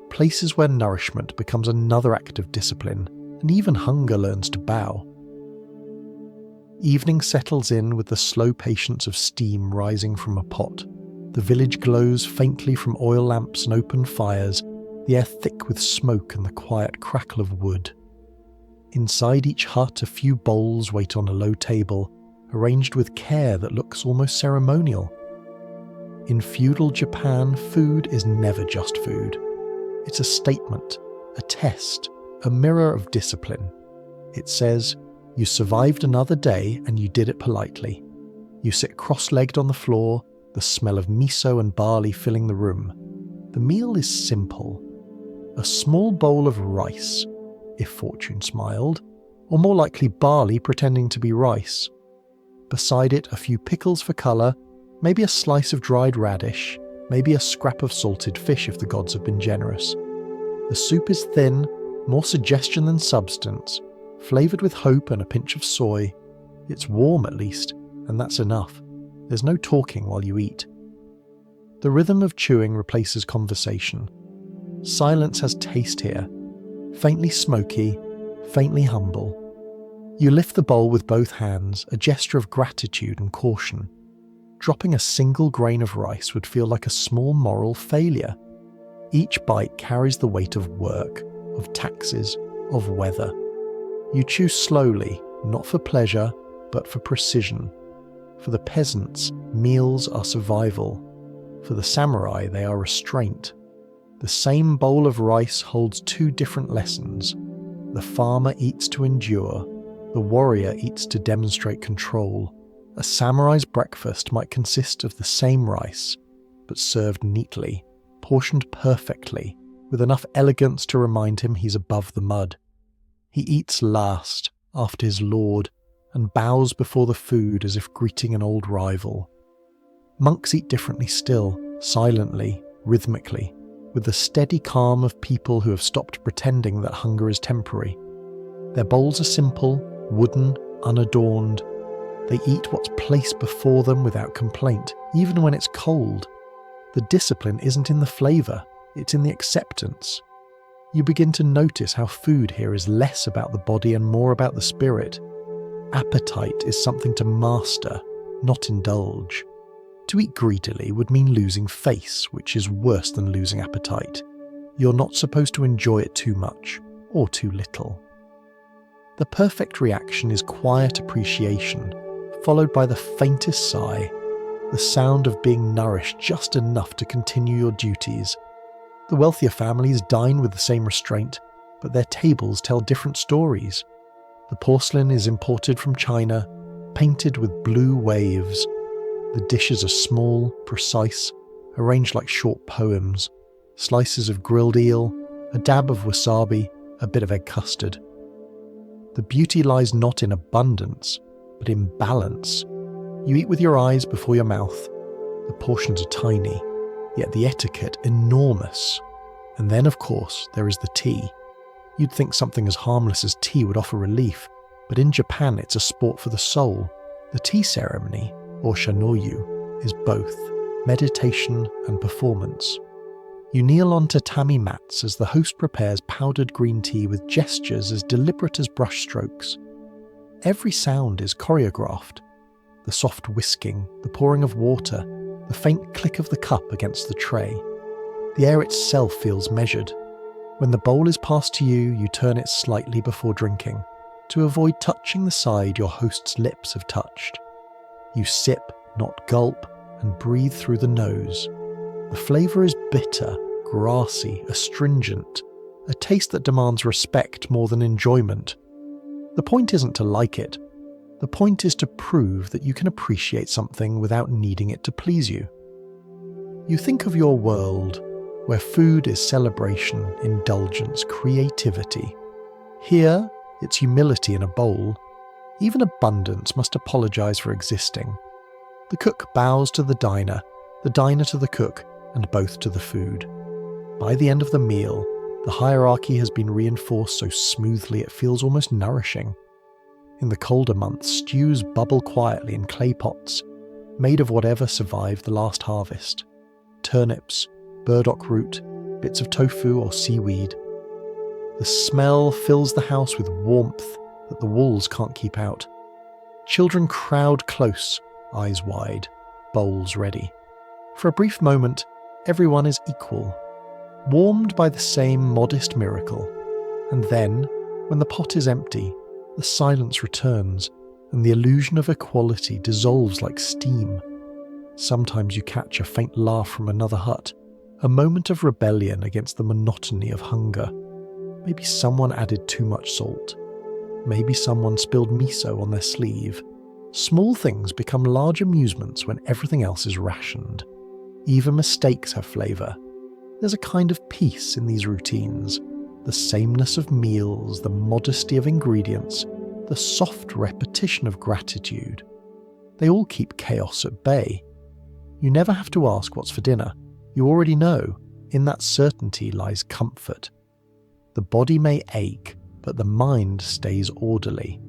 places where nourishment becomes another act of discipline, and even hunger learns to bow. Evening settles in with the slow patience of steam rising from a pot. The village glows faintly from oil lamps and open fires, the air thick with smoke and the quiet crackle of wood. Inside each hut, a few bowls wait on a low table, arranged with care that looks almost ceremonial. In feudal Japan, food is never just food. It's a statement, a test, a mirror of discipline. It says, you survived another day and you did it politely. You sit cross-legged on the floor, the smell of miso and barley filling the room. The meal is simple. A small bowl of rice, if fortune smiled, or more likely barley pretending to be rice. Beside it, a few pickles for colour, maybe a slice of dried radish, maybe a scrap of salted fish if the gods have been generous. The soup is thin, more suggestion than substance, flavoured with hope and a pinch of soy. It's warm at least, and that's enough. There's no talking while you eat. The rhythm of chewing replaces conversation. Silence has taste here, faintly smoky, faintly humble. You lift the bowl with both hands, a gesture of gratitude and caution. Dropping a single grain of rice would feel like a small moral failure. Each bite carries the weight of work, of taxes, of weather. You chew slowly, not for pleasure, but for precision. For the peasants, meals are survival. For the samurai, they are restraint. The same bowl of rice holds two different lessons. The farmer eats to endure. The warrior eats to demonstrate control. A samurai's breakfast might consist of the same rice, but served neatly, portioned perfectly, with enough elegance to remind him he's above the mud. He eats last, after his lord, and bows before the food as if greeting an old rival. Monks eat differently still, silently, rhythmically, with the steady calm of people who have stopped pretending that hunger is temporary. Their bowls are simple, wooden, unadorned. They eat what's placed before them without complaint, even when it's cold. The discipline isn't in the flavour, it's in the acceptance. You begin to notice how food here is less about the body and more about the spirit. Appetite is something to master, not indulge. To eat greedily would mean losing face, which is worse than losing appetite. You're not supposed to enjoy it too much, or too little. The perfect reaction is quiet appreciation, followed by the faintest sigh, the sound of being nourished just enough to continue your duties. The wealthier families dine with the same restraint, but their tables tell different stories. The porcelain is imported from China, painted with blue waves. The dishes are small, precise, arranged like short poems. Slices of grilled eel, a dab of wasabi, a bit of egg custard. The beauty lies not in abundance, but in balance. You eat with your eyes before your mouth. The portions are tiny, yet the etiquette enormous. And then, of course, there is the tea. You'd think something as harmless as tea would offer relief, but in Japan it's a sport for the soul. The tea ceremony, or shanoyu, is both meditation and performance. You kneel on tatami mats as the host prepares powdered green tea with gestures as deliberate as brushstrokes. Every sound is choreographed. The soft whisking, the pouring of water, the faint click of the cup against the tray. The air itself feels measured. When the bowl is passed to you, you turn it slightly before drinking, to avoid touching the side your host's lips have touched. You sip, not gulp, and breathe through the nose. The flavour is bitter, grassy, astringent, a taste that demands respect more than enjoyment. The point isn't to like it. The point is to prove that you can appreciate something without needing it to please you. You think of your world, where food is celebration, indulgence, creativity. Here, it's humility in a bowl. Even abundance must apologise for existing. The cook bows to the diner to the cook, and both to the food. By the end of the meal, the hierarchy has been reinforced so smoothly it feels almost nourishing. In the colder months, stews bubble quietly in clay pots, made of whatever survived the last harvest. Turnips, burdock root, bits of tofu or seaweed. The smell fills the house with warmth that the walls can't keep out. Children crowd close, eyes wide, bowls ready. For a brief moment, everyone is equal, warmed by the same modest miracle. And then, when the pot is empty, the silence returns, and the illusion of equality dissolves like steam. Sometimes you catch a faint laugh from another hut, a moment of rebellion against the monotony of hunger. Maybe someone added too much salt. Maybe someone spilled miso on their sleeve. Small things become large amusements when everything else is rationed. Even mistakes have flavour. There's a kind of peace in these routines. The sameness of meals, the modesty of ingredients, the soft repetition of gratitude. They all keep chaos at bay. You never have to ask what's for dinner. You already know. In that certainty lies comfort. The body may ache, but the mind stays orderly.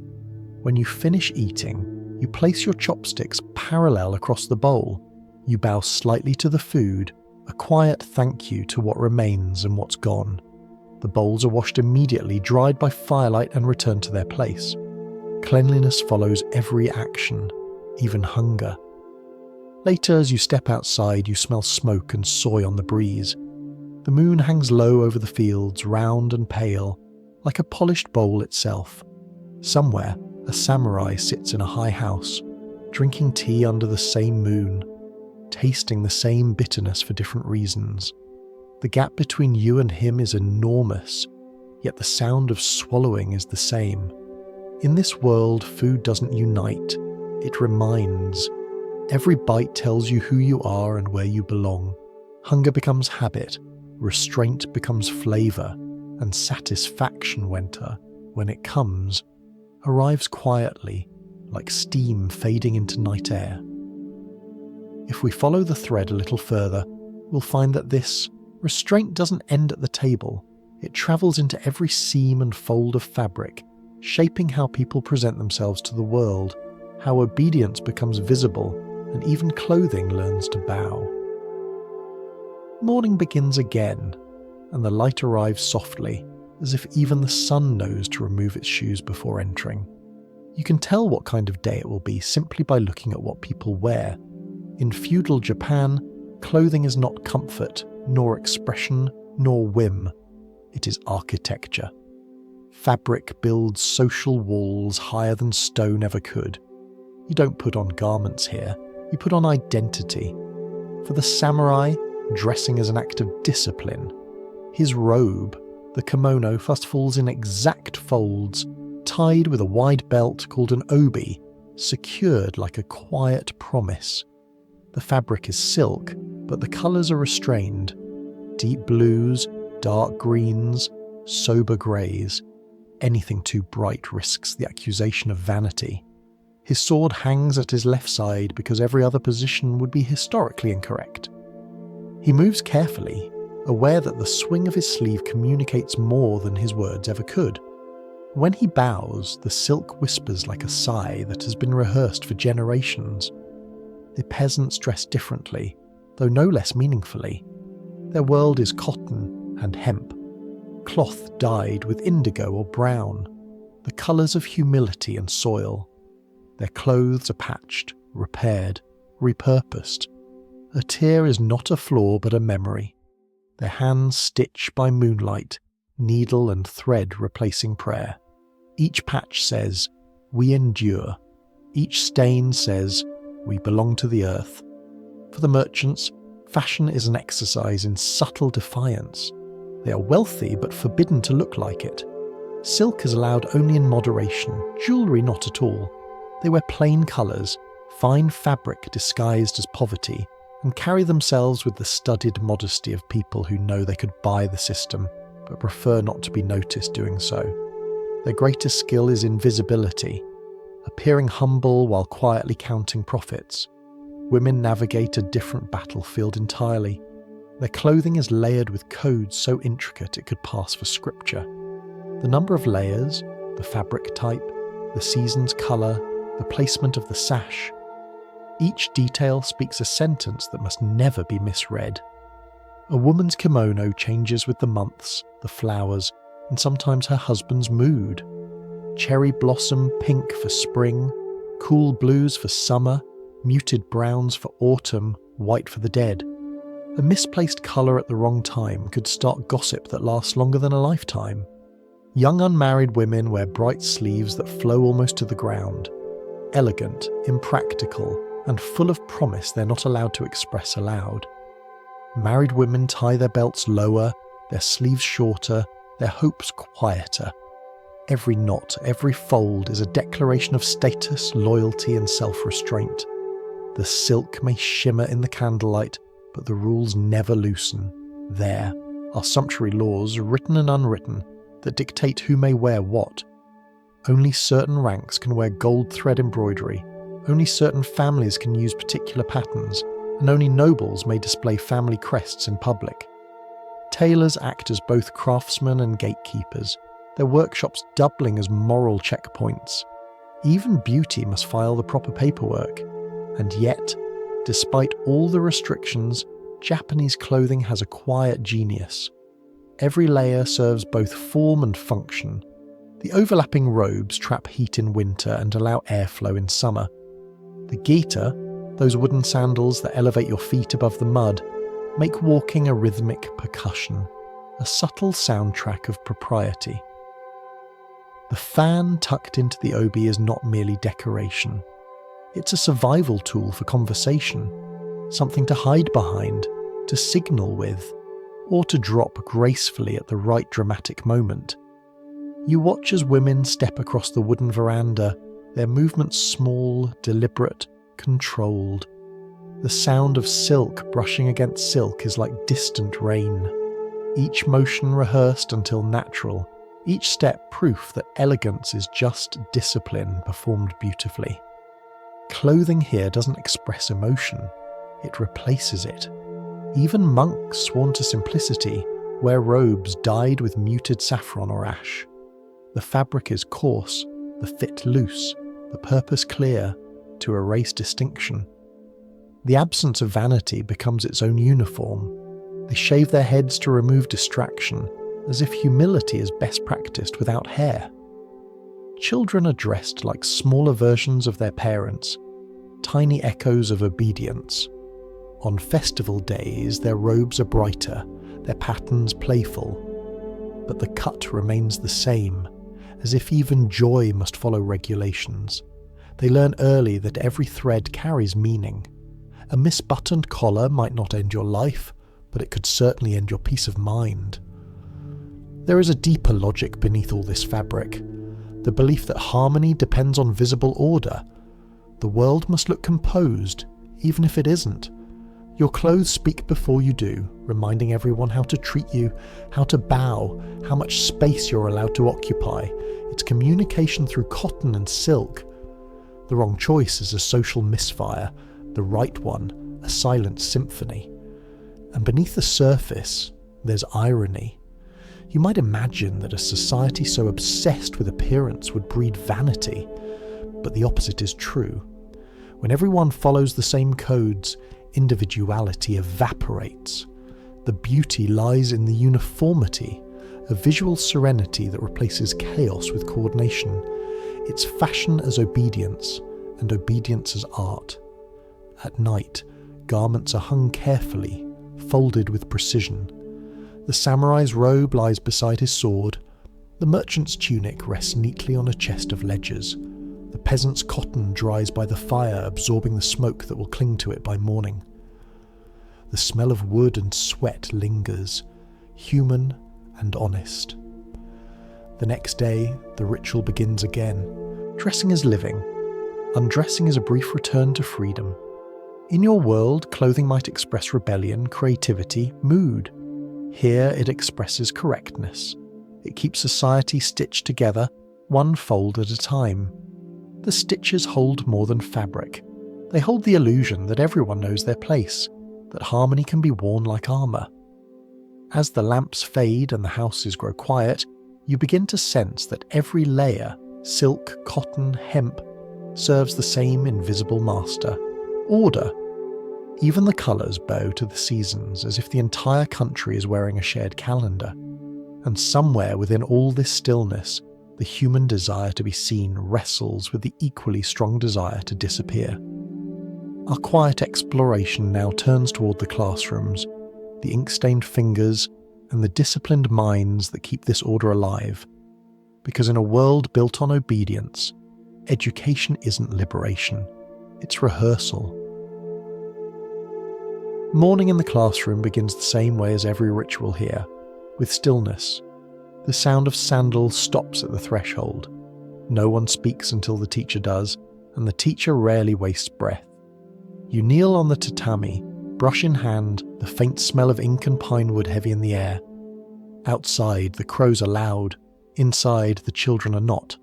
When you finish eating, you place your chopsticks parallel across the bowl. You bow slightly to the food, a quiet thank you to what remains and what's gone. The bowls are washed immediately, dried by firelight, and returned to their place. Cleanliness follows every action, even hunger. Later, as you step outside, you smell smoke and soy on the breeze. The moon hangs low over the fields, round and pale, like a polished bowl itself. Somewhere, a samurai sits in a high house, drinking tea under the same moon, tasting the same bitterness for different reasons. The gap between you and him is enormous, yet the sound of swallowing is the same. In this world, food doesn't unite, it reminds. Every bite tells you who you are and where you belong. Hunger becomes habit, restraint becomes flavour, and satisfaction, when it comes, arrives quietly, like steam fading into night air. If we follow the thread a little further, we'll find that this restraint doesn't end at the table. It travels into every seam and fold of fabric, shaping how people present themselves to the world, how obedience becomes visible, and even clothing learns to bow. Morning begins again, and the light arrives softly, as if even the sun knows to remove its shoes before entering. You can tell what kind of day it will be simply by looking at what people wear. In feudal Japan, clothing is not comfort, nor expression, nor whim. It is architecture. Fabric builds social walls higher than stone ever could. You don't put on garments here, you put on identity. For the samurai, dressing is an act of discipline. His robe, the kimono, first falls in exact folds, tied with a wide belt called an obi, secured like a quiet promise. The fabric is silk, but the colours are restrained. Deep blues, dark greens, sober greys. Anything too bright risks the accusation of vanity. His sword hangs at his left side because every other position would be historically incorrect. He moves carefully, aware that the swing of his sleeve communicates more than his words ever could. When he bows, the silk whispers like a sigh that has been rehearsed for generations. The peasants dress differently, though no less meaningfully. Their world is cotton and hemp, cloth dyed with indigo or brown, the colours of humility and soil. Their clothes are patched, repaired, repurposed. A tear is not a flaw but a memory. Their hands stitch by moonlight, needle and thread replacing prayer. Each patch says, "We endure." Each stain says, "We belong to the earth." For the merchants, fashion is an exercise in subtle defiance. They are wealthy but forbidden to look like it. Silk is allowed only in moderation, jewellery not at all. They wear plain colours, fine fabric disguised as poverty, and carry themselves with the studied modesty of people who know they could buy the system, but prefer not to be noticed doing so. Their greatest skill is invisibility, appearing humble while quietly counting profits. Women navigate a different battlefield entirely. Their clothing is layered with codes so intricate it could pass for scripture. The number of layers, the fabric type, the season's colour, the placement of the sash. Each detail speaks a sentence that must never be misread. A woman's kimono changes with the months, the flowers, and sometimes her husband's mood. Cherry blossom pink for spring, cool blues for summer, muted browns for autumn, white for the dead. A misplaced colour at the wrong time could start gossip that lasts longer than a lifetime. Young unmarried women wear bright sleeves that flow almost to the ground. Elegant, impractical, and full of promise they're not allowed to express aloud. Married women tie their belts lower, their sleeves shorter, their hopes quieter. Every knot, every fold is a declaration of status, loyalty, and self-restraint. The silk may shimmer in the candlelight, but the rules never loosen. There are sumptuary laws, written and unwritten, that dictate who may wear what. Only certain ranks can wear gold thread embroidery, only certain families can use particular patterns, and only nobles may display family crests in public. Tailors act as both craftsmen and gatekeepers, their workshops doubling as moral checkpoints. Even beauty must file the proper paperwork. And yet, despite all the restrictions, Japanese clothing has a quiet genius. Every layer serves both form and function. The overlapping robes trap heat in winter and allow airflow in summer. The gita, those wooden sandals that elevate your feet above the mud, make walking a rhythmic percussion, a subtle soundtrack of propriety. The fan tucked into the obi is not merely decoration. It's a survival tool for conversation, something to hide behind, to signal with, or to drop gracefully at the right dramatic moment. You watch as women step across the wooden veranda, their movements small, deliberate, controlled. The sound of silk brushing against silk is like distant rain. Each motion rehearsed until natural, each step proof that elegance is just discipline performed beautifully. Clothing here doesn't express emotion, it replaces it. Even monks sworn to simplicity wear robes dyed with muted saffron or ash. The fabric is coarse, the fit loose, the purpose clear, to erase distinction. The absence of vanity becomes its own uniform. They shave their heads to remove distraction, as if humility is best practiced without hair. Children are dressed like smaller versions of their parents, tiny echoes of obedience. On festival days, their robes are brighter, their patterns playful, but the cut remains the same, as if even joy must follow regulations. They learn early that every thread carries meaning. A misbuttoned collar might not end your life, but it could certainly end your peace of mind. There is a deeper logic beneath all this fabric, the belief that harmony depends on visible order. The world must look composed, even if it isn't. Your clothes speak before you do, reminding everyone how to treat you, how to bow, how much space you're allowed to occupy. It's communication through cotton and silk. The wrong choice is a social misfire, the right one, a silent symphony. And beneath the surface, there's irony. You might imagine that a society so obsessed with appearance would breed vanity, but the opposite is true. When everyone follows the same codes, individuality evaporates. The beauty lies in the uniformity, a visual serenity that replaces chaos with coordination. It's fashion as obedience, and obedience as art. At night, garments are hung carefully, folded with precision. The samurai's robe lies beside his sword. The merchant's tunic rests neatly on a chest of ledgers. The peasant's cotton dries by the fire, absorbing the smoke that will cling to it by morning. The smell of wood and sweat lingers, human and honest. The next day, the ritual begins again. Dressing is living. Undressing is a brief return to freedom. In your world, clothing might express rebellion, creativity, mood. Here it expresses correctness. It keeps society stitched together, one fold at a time. The stitches hold more than fabric. They hold the illusion that everyone knows their place, that harmony can be worn like armour. As the lamps fade and the houses grow quiet, you begin to sense that every layer, silk, cotton, hemp, serves the same invisible master, order. Even the colours bow to the seasons, as if the entire country is wearing a shared calendar. And somewhere within all this stillness, the human desire to be seen wrestles with the equally strong desire to disappear. Our quiet exploration now turns toward the classrooms, the ink-stained fingers, and the disciplined minds that keep this order alive. Because in a world built on obedience, education isn't liberation, it's rehearsal. Morning in the classroom begins the same way as every ritual here, with stillness. The sound of sandals stops at the threshold. No one speaks until the teacher does, and the teacher rarely wastes breath. You kneel on the tatami, brush in hand, the faint smell of ink and pine wood heavy in the air. Outside, the crows are loud. Inside, the children are not.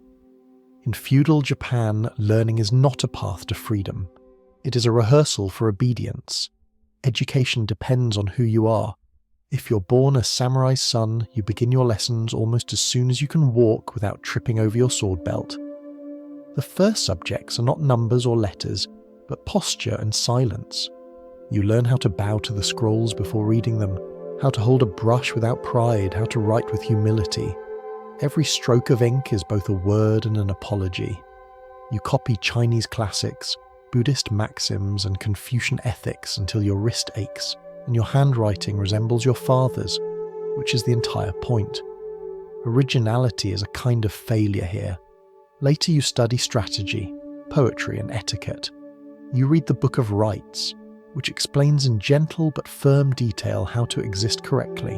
In feudal Japan, learning is not a path to freedom. It is a rehearsal for obedience. Education depends on who you are. If you're born a samurai's son, you begin your lessons almost as soon as you can walk without tripping over your sword belt. The first subjects are not numbers or letters, but posture and silence. You learn how to bow to the scrolls before reading them, how to hold a brush without pride, how to write with humility. Every stroke of ink is both a word and an apology. You copy Chinese classics, Buddhist maxims and Confucian ethics until your wrist aches, and your handwriting resembles your father's, which is the entire point. Originality is a kind of failure here. Later you study strategy, poetry and etiquette. You read the Book of Rites, which explains in gentle but firm detail how to exist correctly.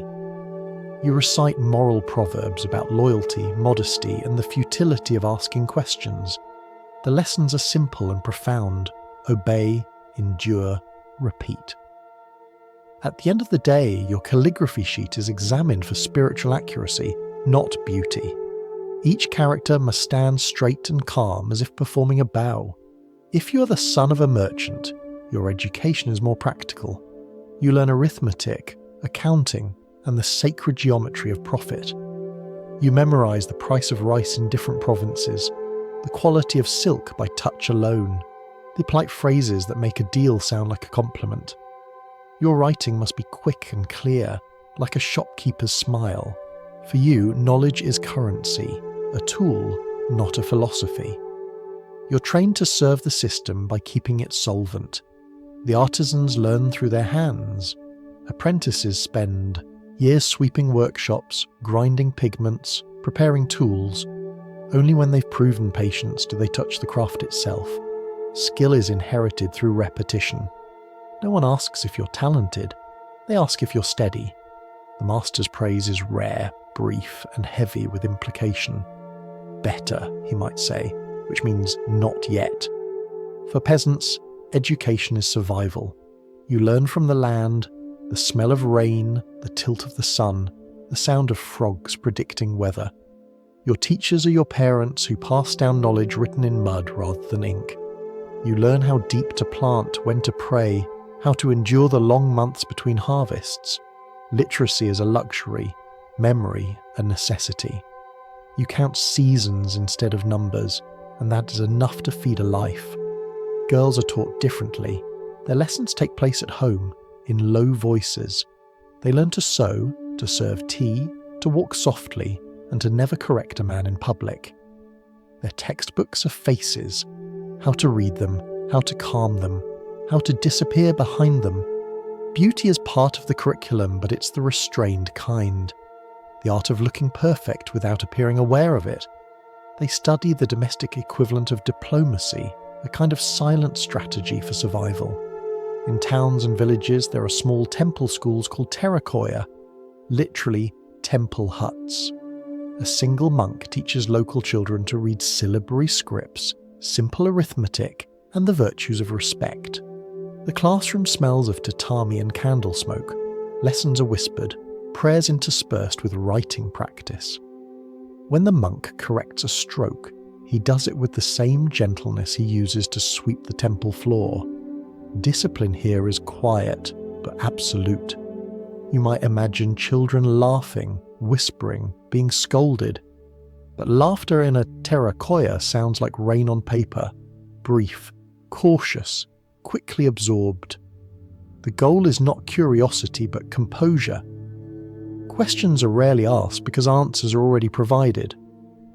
You recite moral proverbs about loyalty, modesty, and the futility of asking questions. The lessons are simple and profound. Obey, endure, repeat. At the end of the day, your calligraphy sheet is examined for spiritual accuracy, not beauty. Each character must stand straight and calm as if performing a bow. If you are the son of a merchant, your education is more practical. You learn arithmetic, accounting, and the sacred geometry of profit. You memorize the price of rice in different provinces, the quality of silk by touch alone, the polite phrases that make a deal sound like a compliment. Your writing must be quick and clear, like a shopkeeper's smile. For you, knowledge is currency, a tool, not a philosophy. You're trained to serve the system by keeping it solvent. The artisans learn through their hands. Apprentices spend years sweeping workshops, grinding pigments, preparing tools. Only when they've proven patience do they touch the craft itself. Skill is inherited through repetition. No one asks if you're talented, they ask if you're steady. The master's praise is rare, brief, and heavy with implication. Better, he might say, which means not yet. For peasants, education is survival. You learn from the land, the smell of rain, the tilt of the sun, the sound of frogs predicting weather. Your teachers are your parents who pass down knowledge written in mud rather than ink. You learn how deep to plant, when to pray, how to endure the long months between harvests. Literacy is a luxury. memory a necessity. You count seasons instead of numbers, and that is enough to feed a life. Girls are taught differently. Their lessons take place at home, in low voices. They learn to sew, to serve tea, to walk softly, and to never correct a man in public. Their textbooks are faces, how to read them, how to calm them, how to disappear behind them. Beauty is part of the curriculum, but it's the restrained kind. The art of looking perfect without appearing aware of it. They study the domestic equivalent of diplomacy, a kind of silent strategy for survival. In towns and villages, there are small temple schools called terracotta, literally temple huts. A single monk teaches local children to read syllabary scripts, simple arithmetic, and the virtues of respect. The classroom smells of tatami and candle smoke. Lessons are whispered, prayers interspersed with writing practice. When the monk corrects a stroke, he does it with the same gentleness he uses to sweep the temple floor. Discipline here is quiet, but absolute. You might imagine children laughing, whispering, being scolded. But laughter in a terracotta sounds like rain on paper, brief, cautious, quickly absorbed. The goal is not curiosity but composure. Questions are rarely asked because answers are already provided.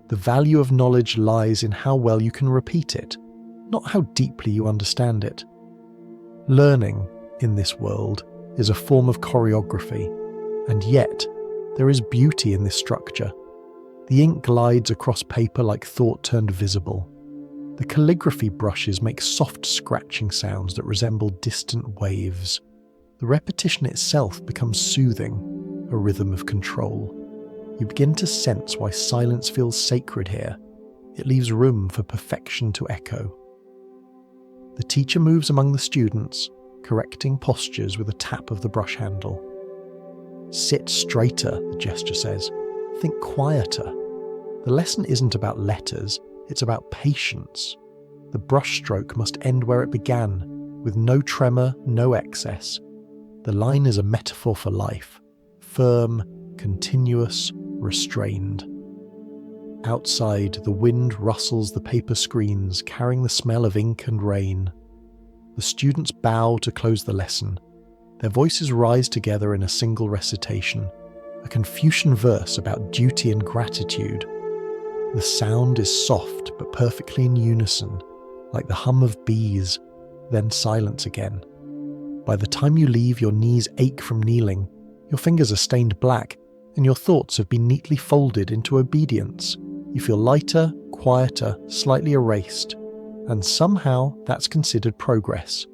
The value of knowledge lies in how well you can repeat it, not how deeply you understand it. Learning, in this world, is a form of choreography, and yet there is beauty in this structure. The ink glides across paper like thought turned visible. The calligraphy brushes make soft scratching sounds that resemble distant waves. The repetition itself becomes soothing, a rhythm of control. You begin to sense why silence feels sacred here. It leaves room for perfection to echo. The teacher moves among the students, correcting postures with a tap of the brush handle. Sit straighter, the gesture says. Think quieter. The lesson isn't about letters, it's about patience. The brushstroke must end where it began, with no tremor, no excess. The line is a metaphor for life, firm, continuous, restrained. Outside, the wind rustles the paper screens, carrying the smell of ink and rain. The students bow to close the lesson. Their voices rise together in a single recitation, a Confucian verse about duty and gratitude. The sound is soft but perfectly in unison, like the hum of bees, then silence again. By the time you leave, your knees ache from kneeling, your fingers are stained black, and your thoughts have been neatly folded into obedience. You feel lighter, quieter, slightly erased, and somehow that's considered progress.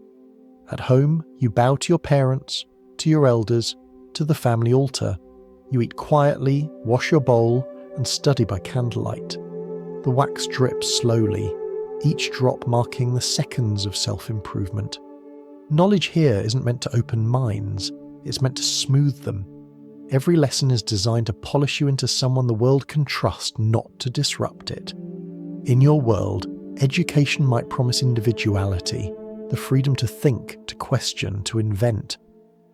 At home, you bow to your parents, to your elders, to the family altar. You eat quietly, wash your bowl, and study by candlelight. The wax drips slowly, each drop marking the seconds of self-improvement. Knowledge here isn't meant to open minds, it's meant to smooth them. Every lesson is designed to polish you into someone the world can trust, not to disrupt it. In your world, education might promise individuality, the freedom to think, to question, to invent.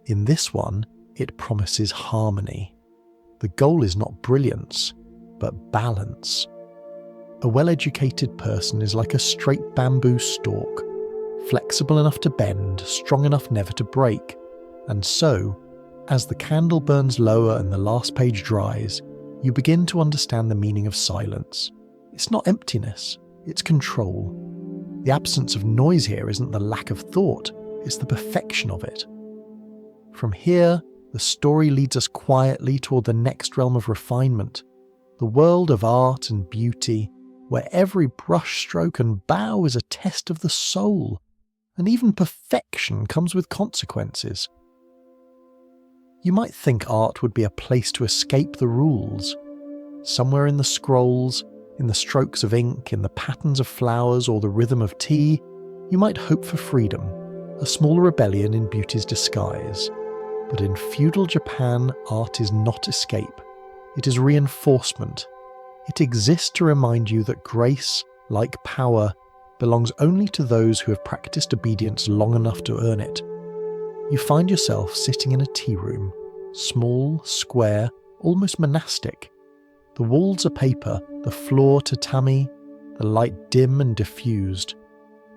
In this one, it promises harmony. The goal is not brilliance, but balance. A well-educated person is like a straight bamboo stalk, flexible enough to bend, strong enough never to break. And so, as the candle burns lower and the last page dries, you begin to understand the meaning of silence. It's not emptiness, it's control. The absence of noise here isn't the lack of thought, it's the perfection of it. From here, the story leads us quietly toward the next realm of refinement, the world of art and beauty, where every brushstroke and bow is a test of the soul, and even perfection comes with consequences. You might think art would be a place to escape the rules. Somewhere in the scrolls, in the strokes of ink, in the patterns of flowers or the rhythm of tea, you might hope for freedom, a small rebellion in beauty's disguise. But in feudal Japan, art is not escape. It is reinforcement. It exists to remind you that grace, like power, belongs only to those who have practiced obedience long enough to earn it. You find yourself sitting in a tea room, small, square, almost monastic. The walls are paper, the floor tatami, the light dim and diffused.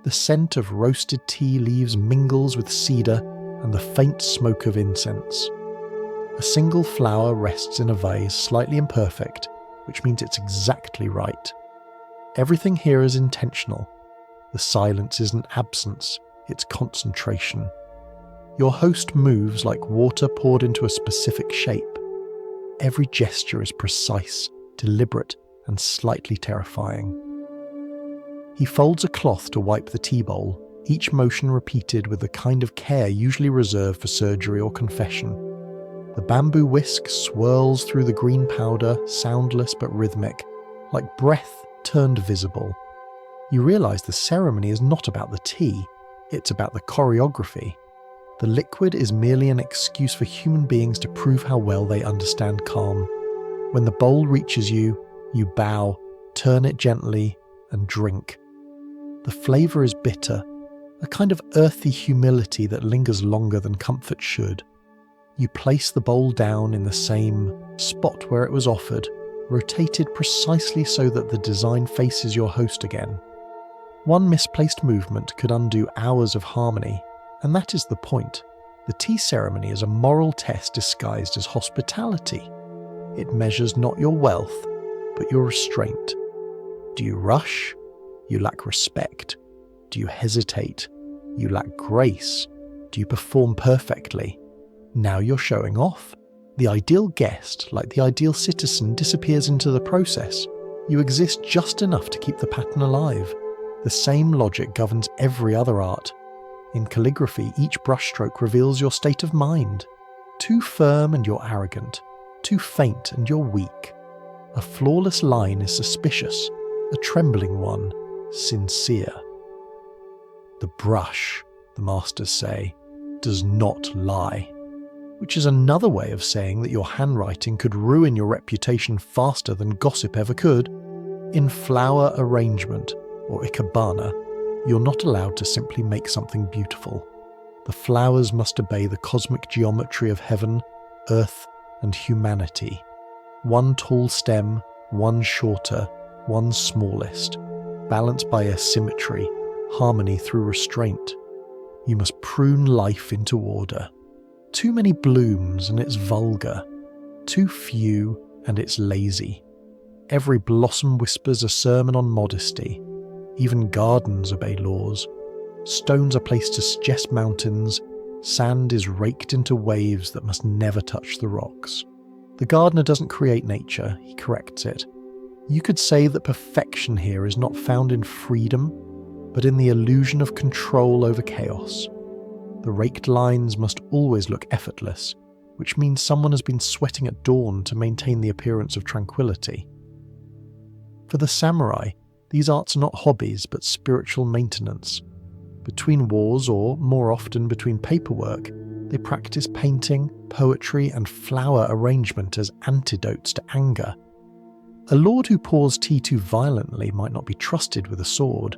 The scent of roasted tea leaves mingles with cedar and the faint smoke of incense. A single flower rests in a vase, slightly imperfect, which means it's exactly right. Everything here is intentional. The silence isn't absence, it's concentration. Your host moves like water poured into a specific shape. Every gesture is precise, deliberate, and slightly terrifying. He folds a cloth to wipe the tea bowl, each motion repeated with the kind of care usually reserved for surgery or confession. The bamboo whisk swirls through the green powder, soundless but rhythmic, like breath turned visible. You realise the ceremony is not about the tea, it's about the choreography. The liquid is merely an excuse for human beings to prove how well they understand calm. When the bowl reaches you, you bow, turn it gently, and drink. The flavour is bitter, a kind of earthy humility that lingers longer than comfort should. You place the bowl down in the same spot where it was offered, rotated precisely so that the design faces your host again. One misplaced movement could undo hours of harmony, and that is the point. The tea ceremony is a moral test disguised as hospitality. It measures not your wealth, but your restraint. Do you rush? You lack respect. Do you hesitate? You lack grace. Do you perform perfectly? Now you're showing off. The ideal guest, like the ideal citizen, disappears into the process. You exist just enough to keep the pattern alive. The same logic governs every other art. In calligraphy, each brushstroke reveals your state of mind. Too firm and you're arrogant. Too faint and you're weak. A flawless line is suspicious. A trembling one, sincere. The brush, the masters say, does not lie. Which is another way of saying that your handwriting could ruin your reputation faster than gossip ever could. In flower arrangement, or ikebana, you're not allowed to simply make something beautiful. The flowers must obey the cosmic geometry of heaven, earth, and humanity. One tall stem, one shorter, one smallest, balanced by asymmetry, harmony through restraint. You must prune life into order. Too many blooms and it's vulgar. Too few and it's lazy. Every blossom whispers a sermon on modesty. Even gardens obey laws. Stones are placed to suggest mountains. Sand is raked into waves that must never touch the rocks. The gardener doesn't create nature, he corrects it. You could say that perfection here is not found in freedom, but in the illusion of control over chaos. The raked lines must always look effortless, which means someone has been sweating at dawn to maintain the appearance of tranquility. For the samurai, these arts are not hobbies but spiritual maintenance. Between wars, or more often between paperwork, they practice painting, poetry, and flower arrangement as antidotes to anger. A lord who pours tea too violently might not be trusted with a sword.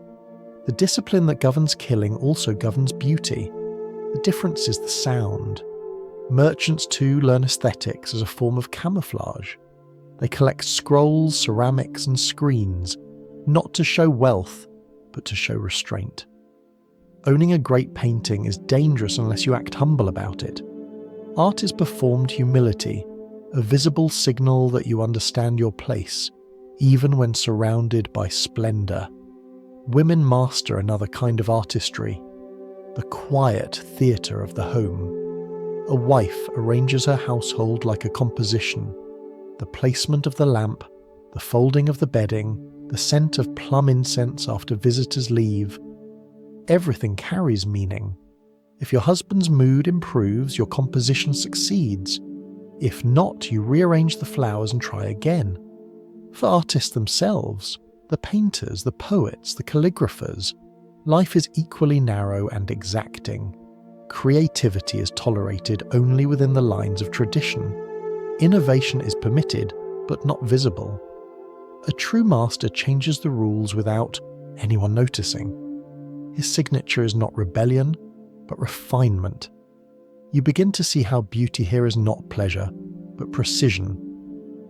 The discipline that governs killing also governs beauty. The difference is the sound. Merchants too learn aesthetics as a form of camouflage. They collect scrolls, ceramics, and screens, not to show wealth, but to show restraint. Owning a great painting is dangerous unless you act humble about it. Art is performed humility, a visible signal that you understand your place, even when surrounded by splendour. Women master another kind of artistry, the quiet theatre of the home. A wife arranges her household like a composition. The placement of the lamp, the folding of the bedding, the scent of plum incense after visitors leave. Everything carries meaning. If your husband's mood improves, your composition succeeds. If not, you rearrange the flowers and try again. For artists themselves, the painters, the poets, the calligraphers, life is equally narrow and exacting. Creativity is tolerated only within the lines of tradition. Innovation is permitted, but not visible. A true master changes the rules without anyone noticing. His signature is not rebellion, but refinement. You begin to see how beauty here is not pleasure, but precision,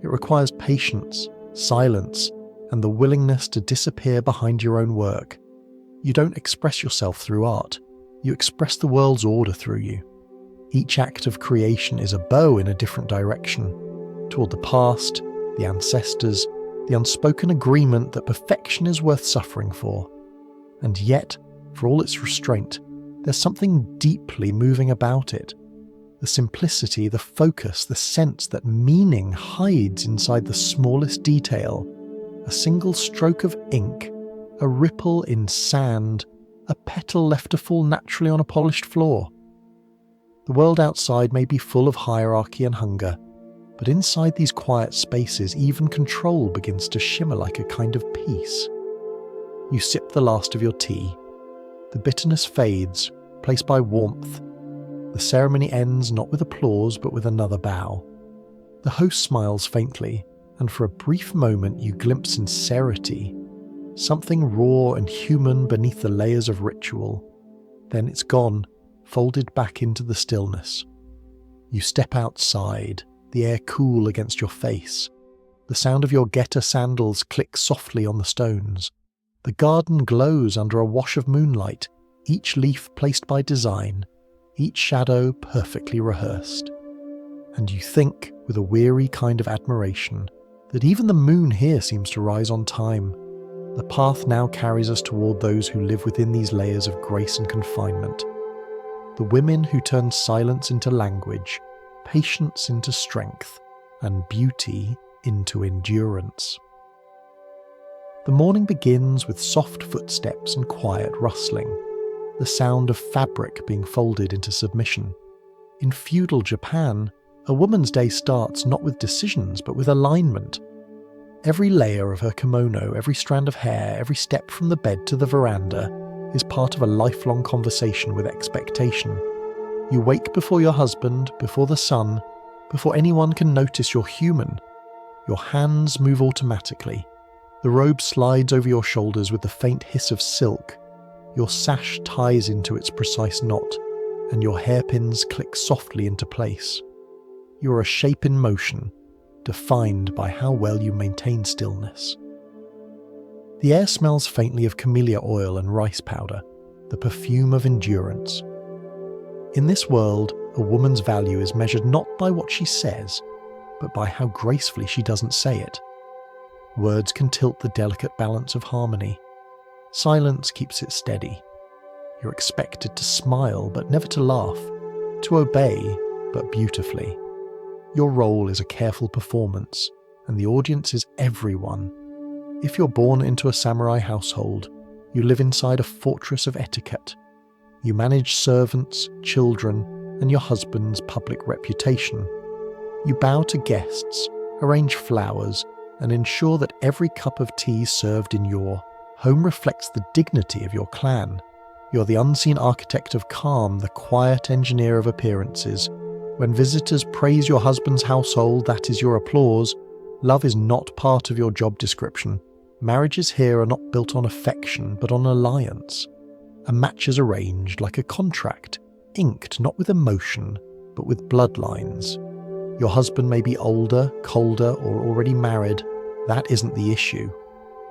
It requires patience, silence, and the willingness to disappear behind your own work. You don't express yourself through art. You express the world's order through you. Each act of creation is a bow in a different direction, toward the past, the ancestors, the unspoken agreement that perfection is worth suffering for. And yet, for all its restraint, there's something deeply moving about it. The simplicity, the focus, the sense that meaning hides inside the smallest detail. A single stroke of ink, a ripple in sand, a petal left to fall naturally on a polished floor. The world outside may be full of hierarchy and hunger, but inside these quiet spaces even control begins to shimmer like a kind of peace. You sip the last of your tea. The bitterness fades, replaced by warmth. The ceremony ends not with applause but with another bow. The host smiles faintly, and for a brief moment you glimpse sincerity, something raw and human beneath the layers of ritual. Then it's gone, folded back into the stillness. You step outside, the air cool against your face. The sound of your getter sandals clicks softly on the stones. The garden glows under a wash of moonlight, each leaf placed by design, each shadow perfectly rehearsed. And you think, with a weary kind of admiration, that even the moon here seems to rise on time. The path now carries us toward those who live within these layers of grace and confinement. The women who turn silence into language, patience into strength, and beauty into endurance. The morning begins with soft footsteps and quiet rustling, the sound of fabric being folded into submission. In feudal Japan, a woman's day starts not with decisions but with alignment. Every layer of her kimono, every strand of hair, every step from the bed to the veranda is part of a lifelong conversation with expectation. You wake before your husband, before the sun, before anyone can notice you're human. Your hands move automatically. The robe slides over your shoulders with the faint hiss of silk. Your sash ties into its precise knot, and your hairpins click softly into place. You are a shape in motion, defined by how well you maintain stillness. The air smells faintly of camellia oil and rice powder, the perfume of endurance. In this world, a woman's value is measured not by what she says, but by how gracefully she doesn't say it. Words can tilt the delicate balance of harmony. Silence keeps it steady. You're expected to smile, but never to laugh, to obey, but beautifully. Your role is a careful performance, and the audience is everyone. If you're born into a samurai household, you live inside a fortress of etiquette. You manage servants, children, and your husband's public reputation. You bow to guests, arrange flowers, and ensure that every cup of tea served in your home reflects the dignity of your clan. You're the unseen architect of calm, the quiet engineer of appearances. When visitors praise your husband's household, that is your applause. Love is not part of your job description. Marriages here are not built on affection, but on alliance. A match is arranged like a contract, inked not with emotion, but with bloodlines. Your husband may be older, colder, or already married. That isn't the issue.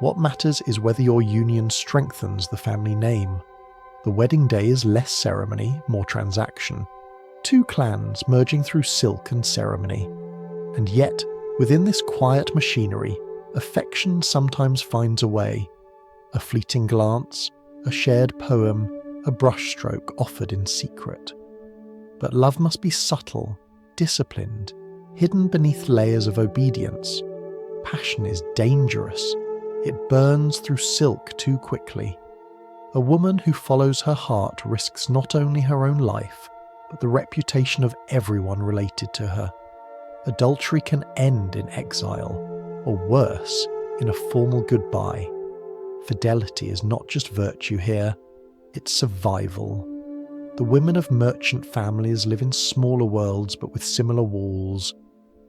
What matters is whether your union strengthens the family name. The wedding day is less ceremony, more transaction. Two clans merging through silk and ceremony. And yet, within this quiet machinery, affection sometimes finds a way. A fleeting glance, a shared poem, a brushstroke offered in secret. But love must be subtle, disciplined, hidden beneath layers of obedience. Passion is dangerous. It burns through silk too quickly. A woman who follows her heart risks not only her own life, but the reputation of everyone related to her. Adultery can end in exile, or worse, in a formal goodbye. Fidelity is not just virtue here, it's survival. The women of merchant families live in smaller worlds but with similar walls.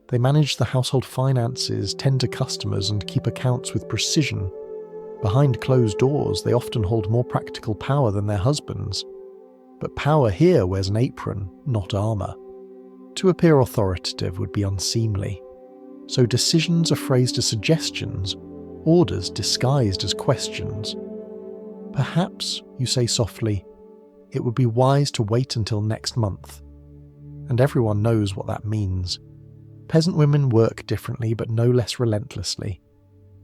They manage the household finances, tend to customers, and keep accounts with precision. Behind closed doors, they often hold more practical power than their husbands. But power here wears an apron, not armour. To appear authoritative would be unseemly. so decisions are phrased as suggestions, orders disguised as questions. Perhaps, you say softly, it would be wise to wait until next month. And everyone knows what that means. Peasant women work differently but no less relentlessly.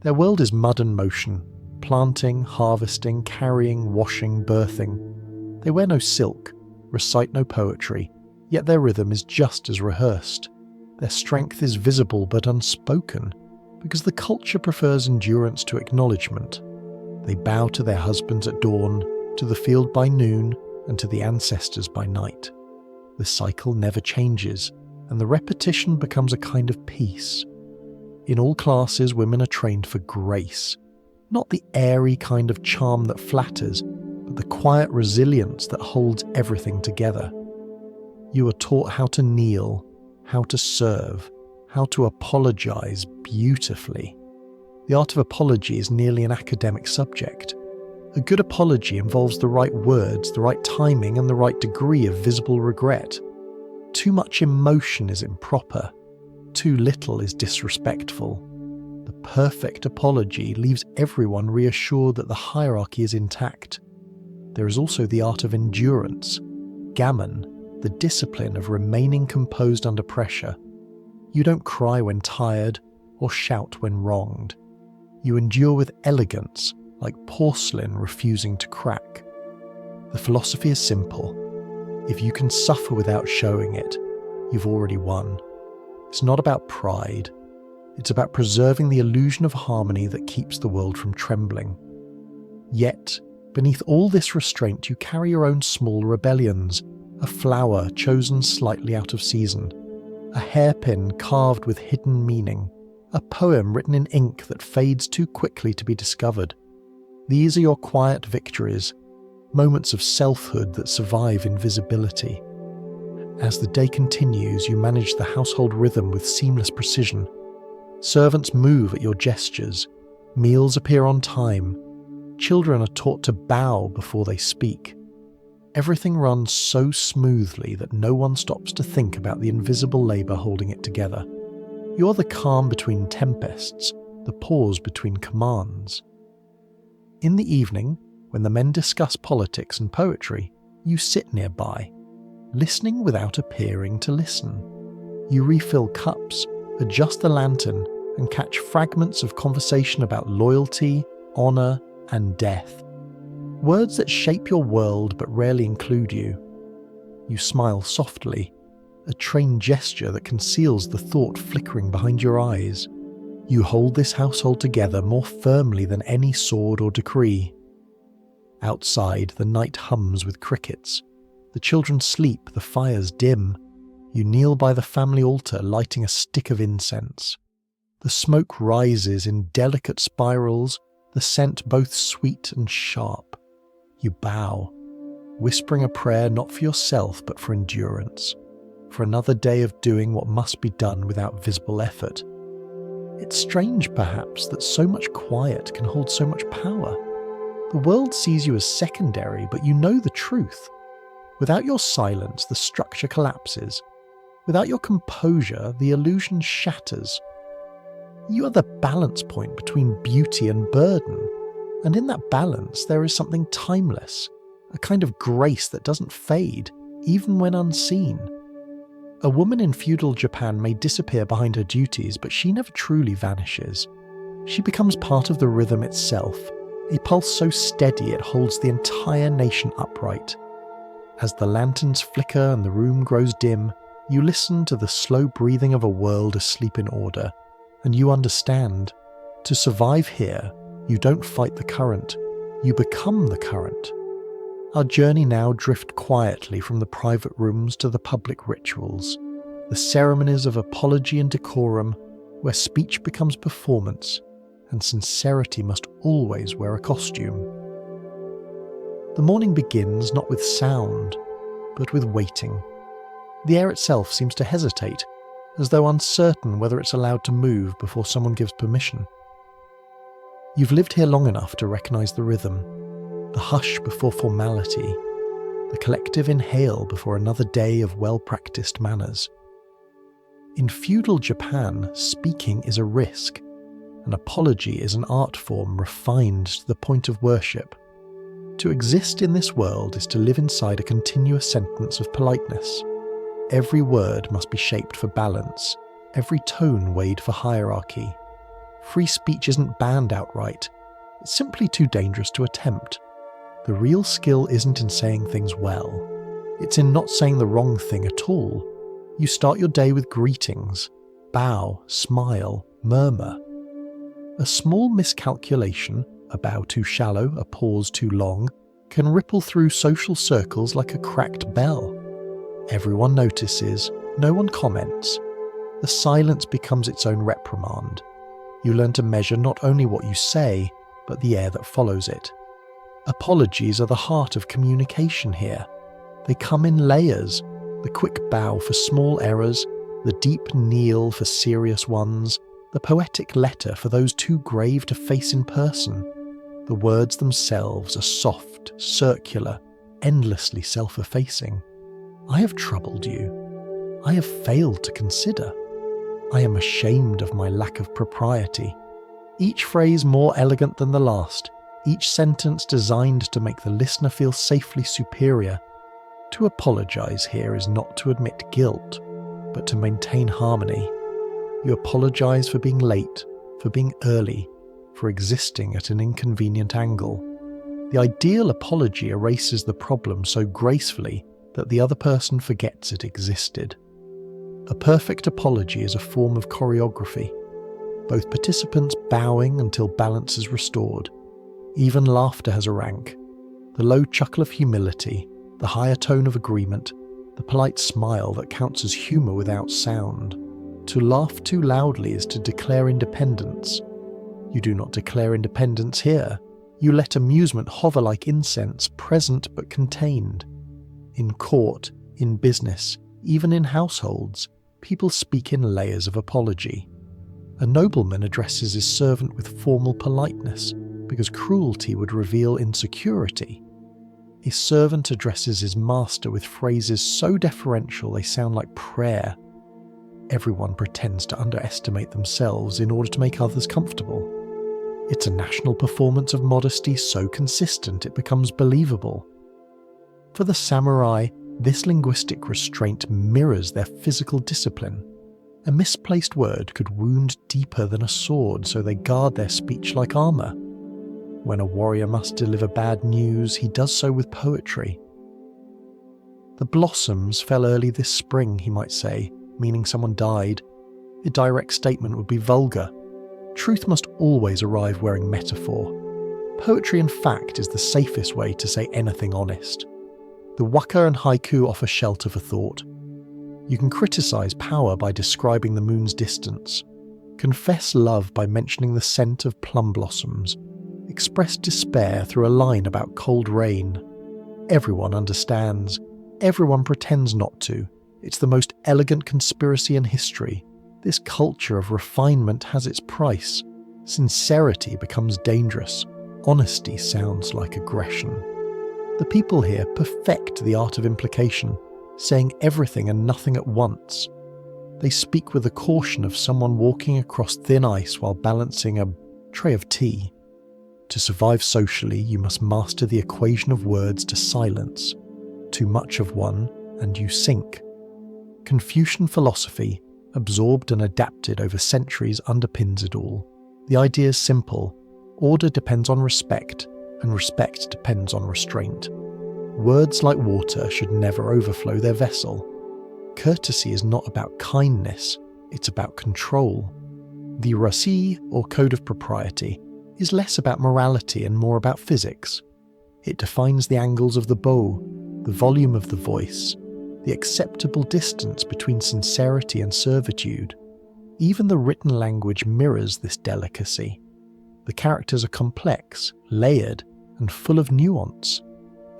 Their world is mud and motion, planting, harvesting, carrying, washing, birthing. They wear no silk, recite no poetry, yet their rhythm is just as rehearsed. Their strength is visible but unspoken, because the culture prefers endurance to acknowledgement. They bow to their husbands at dawn, to the field by noon, and to the ancestors by night. The cycle never changes, and the repetition becomes a kind of peace. In all classes, women are trained for grace, not the airy kind of charm that flatters, but the quiet resilience that holds everything together. You are taught how to kneel, how to serve, how to apologize beautifully. The art of apology is nearly an academic subject. A good apology involves the right words, the right timing, and the right degree of visible regret. Too much emotion is improper. Too little is disrespectful. The perfect apology leaves everyone reassured that the hierarchy is intact. There is also the art of endurance, gammon, the discipline of remaining composed under pressure. You don't cry when tired or shout when wronged. You endure with elegance, like porcelain refusing to crack. The philosophy is simple. If you can suffer without showing it, you've already won. It's not about pride. It's about preserving the illusion of harmony that keeps the world from trembling. Yet, beneath all this restraint, you carry your own small rebellions, a flower chosen slightly out of season, a hairpin carved with hidden meaning, a poem written in ink that fades too quickly to be discovered. These are your quiet victories, moments of selfhood that survive invisibility. As the day continues, you manage the household rhythm with seamless precision. Servants move at your gestures, meals appear on time, children are taught to bow before they speak. Everything runs so smoothly that no one stops to think about the invisible labour holding it together. You're the calm between tempests, the pause between commands. In the evening, when the men discuss politics and poetry, you sit nearby, listening without appearing to listen. You refill cups, adjust the lantern, and catch fragments of conversation about loyalty, honour, and death. Words that shape your world but rarely include you. You smile softly, a trained gesture that conceals the thought flickering behind your eyes. You hold this household together more firmly than any sword or decree. Outside, the night hums with crickets. The children sleep, the fires dim. You kneel by the family altar, lighting a stick of incense. The smoke rises in delicate spirals, the scent both sweet and sharp. You bow, whispering a prayer not for yourself but for endurance, for another day of doing what must be done without visible effort. It's strange, perhaps, that so much quiet can hold so much power. The world sees you as secondary, but you know the truth. Without your silence, the structure collapses. Without your composure, the illusion shatters. You are the balance point between beauty and burden, and in that balance there is something timeless, a kind of grace that doesn't fade, even when unseen. A woman in feudal Japan may disappear behind her duties, but she never truly vanishes. She becomes part of the rhythm itself, a pulse so steady it holds the entire nation upright. As the lanterns flicker and the room grows dim, you listen to the slow breathing of a world asleep in order, and you understand. To survive here, you don't fight the current, you become the current. Our journey now drifts quietly from the private rooms to the public rituals, the ceremonies of apology and decorum, where speech becomes performance, and sincerity must always wear a costume. The morning begins not with sound, but with waiting. The air itself seems to hesitate, as though uncertain whether it's allowed to move before someone gives permission. You've lived here long enough to recognise the rhythm, the hush before formality, the collective inhale before another day of well-practiced manners. In feudal Japan, speaking is a risk. An apology is an art form refined to the point of worship. To exist in this world is to live inside a continuous sentence of politeness. Every word must be shaped for balance, every tone weighed for hierarchy. Free speech isn't banned outright, it's simply too dangerous to attempt. The real skill isn't in saying things well, it's in not saying the wrong thing at all. You start your day with greetings, bow, smile, murmur. A small miscalculation, a bow too shallow, a pause too long, can ripple through social circles like a cracked bell. Everyone notices, no one comments. The silence becomes its own reprimand. You learn to measure not only what you say, but the air that follows it. Apologies are the heart of communication here. They come in layers, the quick bow for small errors, the deep kneel for serious ones, the poetic letter for those too grave to face in person. The words themselves are soft, circular, endlessly self-effacing. I have troubled you. I have failed to consider. I am ashamed of my lack of propriety. Each phrase more elegant than the last, each sentence designed to make the listener feel safely superior. To apologize here is not to admit guilt, but to maintain harmony. You apologize for being late, for being early, for existing at an inconvenient angle. The ideal apology erases the problem so gracefully that the other person forgets it existed. A perfect apology is a form of choreography, both participants bowing until balance is restored. Even laughter has a rank. The low chuckle of humility, the higher tone of agreement, the polite smile that counts as humour without sound. To laugh too loudly is to declare independence. You do not declare independence here. You let amusement hover like incense, present but contained. In court, in business, even in households, people speak in layers of apology. A nobleman addresses his servant with formal politeness, because cruelty would reveal insecurity. A servant addresses his master with phrases so deferential they sound like prayer. Everyone pretends to underestimate themselves in order to make others comfortable. It's a national performance of modesty so consistent it becomes believable. For the samurai, this linguistic restraint mirrors their physical discipline. A misplaced word could wound deeper than a sword, so they guard their speech like armour. When a warrior must deliver bad news, he does so with poetry. The blossoms fell early this spring, he might say, meaning someone died. A direct statement would be vulgar. Truth must always arrive wearing metaphor. Poetry and fact is the safest way to say anything honest. The waka and haiku offer shelter for thought. You can criticize power by describing the moon's distance. Confess love by mentioning the scent of plum blossoms. Express despair through a line about cold rain. Everyone understands. Everyone pretends not to. It's the most elegant conspiracy in history. This culture of refinement has its price. Sincerity becomes dangerous. Honesty sounds like aggression. The people here perfect the art of implication, saying everything and nothing at once. They speak with the caution of someone walking across thin ice while balancing a tray of tea. To survive socially, you must master the equation of words to silence. Too much of one, and you sink. Confucian philosophy, absorbed and adapted over centuries, underpins it all. The idea is simple. Order depends on respect, and respect depends on restraint. Words like water should never overflow their vessel. Courtesy is not about kindness, it's about control. The rasi, or code of propriety, is less about morality and more about physics. It defines the angles of the bow, the volume of the voice, the acceptable distance between sincerity and servitude. Even the written language mirrors this delicacy. The characters are complex, layered, and full of nuance.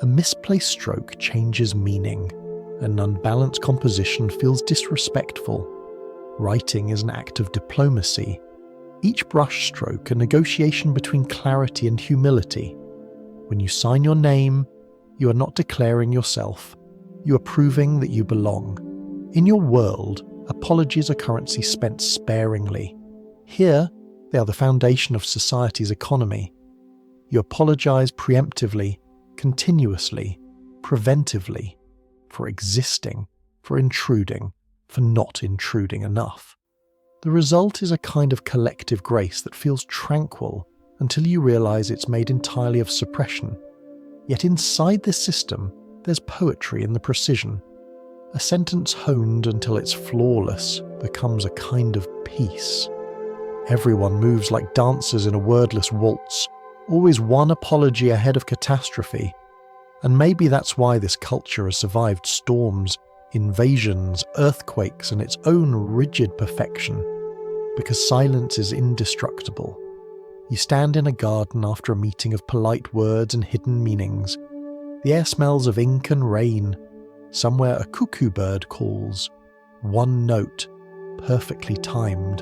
A misplaced stroke changes meaning. An unbalanced composition feels disrespectful. Writing is an act of diplomacy. Each brushstroke a negotiation between clarity and humility. When you sign your name, you are not declaring yourself. You are proving that you belong. In your world, apologies are currency spent sparingly. Here, they are the foundation of society's economy. You apologize preemptively, continuously, preventively, for existing, for intruding, for not intruding enough. The result is a kind of collective grace that feels tranquil until you realize it's made entirely of suppression. Yet inside this system, there's poetry in the precision. A sentence honed until it's flawless becomes a kind of peace. Everyone moves like dancers in a wordless waltz, always one apology ahead of catastrophe. And maybe that's why this culture has survived storms, invasions, earthquakes, and its own rigid perfection. Because silence is indestructible. You stand in a garden after a meeting of polite words and hidden meanings. The air smells of ink and rain. Somewhere a cuckoo bird calls. One note, perfectly timed.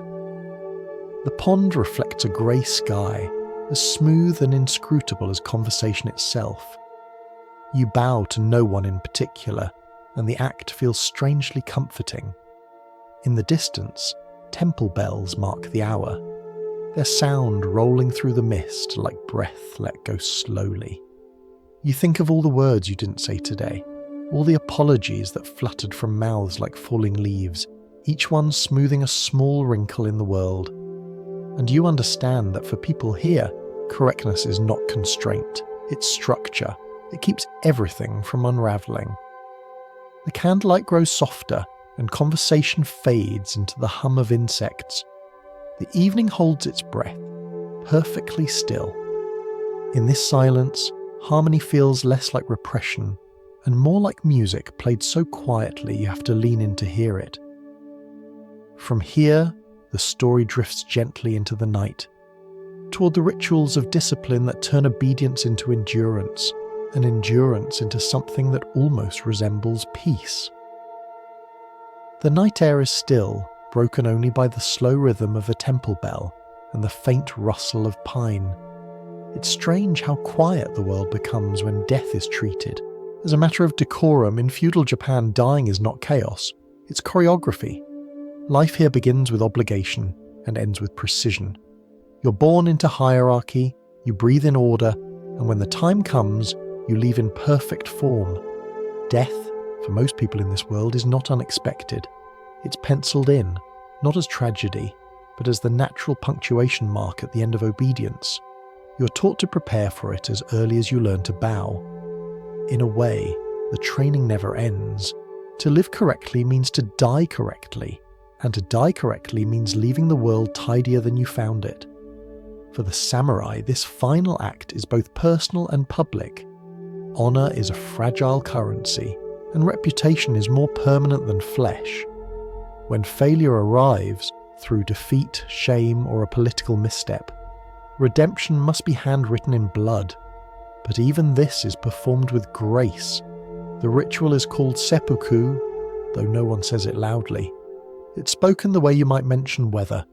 The pond reflects a grey sky, as smooth and inscrutable as conversation itself. You bow to no one in particular, and the act feels strangely comforting. In the distance, temple bells mark the hour, their sound rolling through the mist like breath let go slowly. You think of all the words you didn't say today, all the apologies that fluttered from mouths like falling leaves, each one smoothing a small wrinkle in the world. And you understand that for people here, correctness is not constraint, it's structure. It keeps everything from unravelling. The candlelight grows softer, and conversation fades into the hum of insects. The evening holds its breath, perfectly still. In this silence, harmony feels less like repression, and more like music played so quietly you have to lean in to hear it. From here, the story drifts gently into the night, toward the rituals of discipline that turn obedience into endurance, and endurance into something that almost resembles peace. The night air is still, broken only by the slow rhythm of a temple bell and the faint rustle of pine. It's strange how quiet the world becomes when death is treated. As a matter of decorum, in feudal Japan, dying is not chaos, it's choreography. Life here begins with obligation and ends with precision. You're born into hierarchy, you breathe in order, and when the time comes, you leave in perfect form. Death, for most people in this world, is not unexpected. It's penciled in, not as tragedy, but as the natural punctuation mark at the end of obedience. You're taught to prepare for it as early as you learn to bow. In a way, the training never ends. To live correctly means to die correctly, and to die correctly means leaving the world tidier than you found it. For the samurai, this final act is both personal and public. Honour is a fragile currency, and reputation is more permanent than flesh. When failure arrives, through defeat, shame, or a political misstep, redemption must be handwritten in blood. But even this is performed with grace. The ritual is called seppuku, though no one says it loudly. It's spoken the way you might mention weather,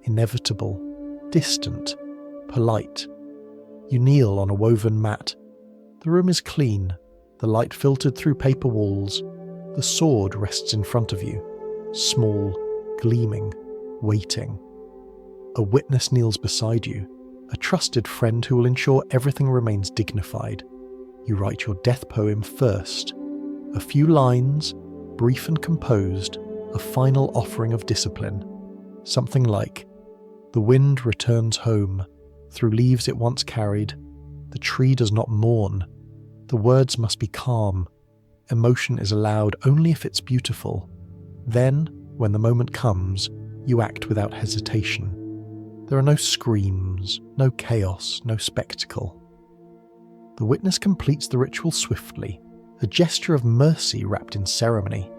inevitable, distant, polite. You kneel on a woven mat. The room is clean, the light filtered through paper walls. The sword rests in front of you, small, gleaming, waiting. A witness kneels beside you, a trusted friend who will ensure everything remains dignified. You write your death poem first. A few lines, brief and composed, a final offering of discipline. Something like, "The wind returns home, through leaves it once carried. The tree does not mourn. The words must be calm. Emotion is allowed only if it's beautiful. Then, when the moment comes, you act without hesitation. There are no screams, no chaos, no spectacle." The witness completes the ritual swiftly, a gesture of mercy wrapped in ceremony.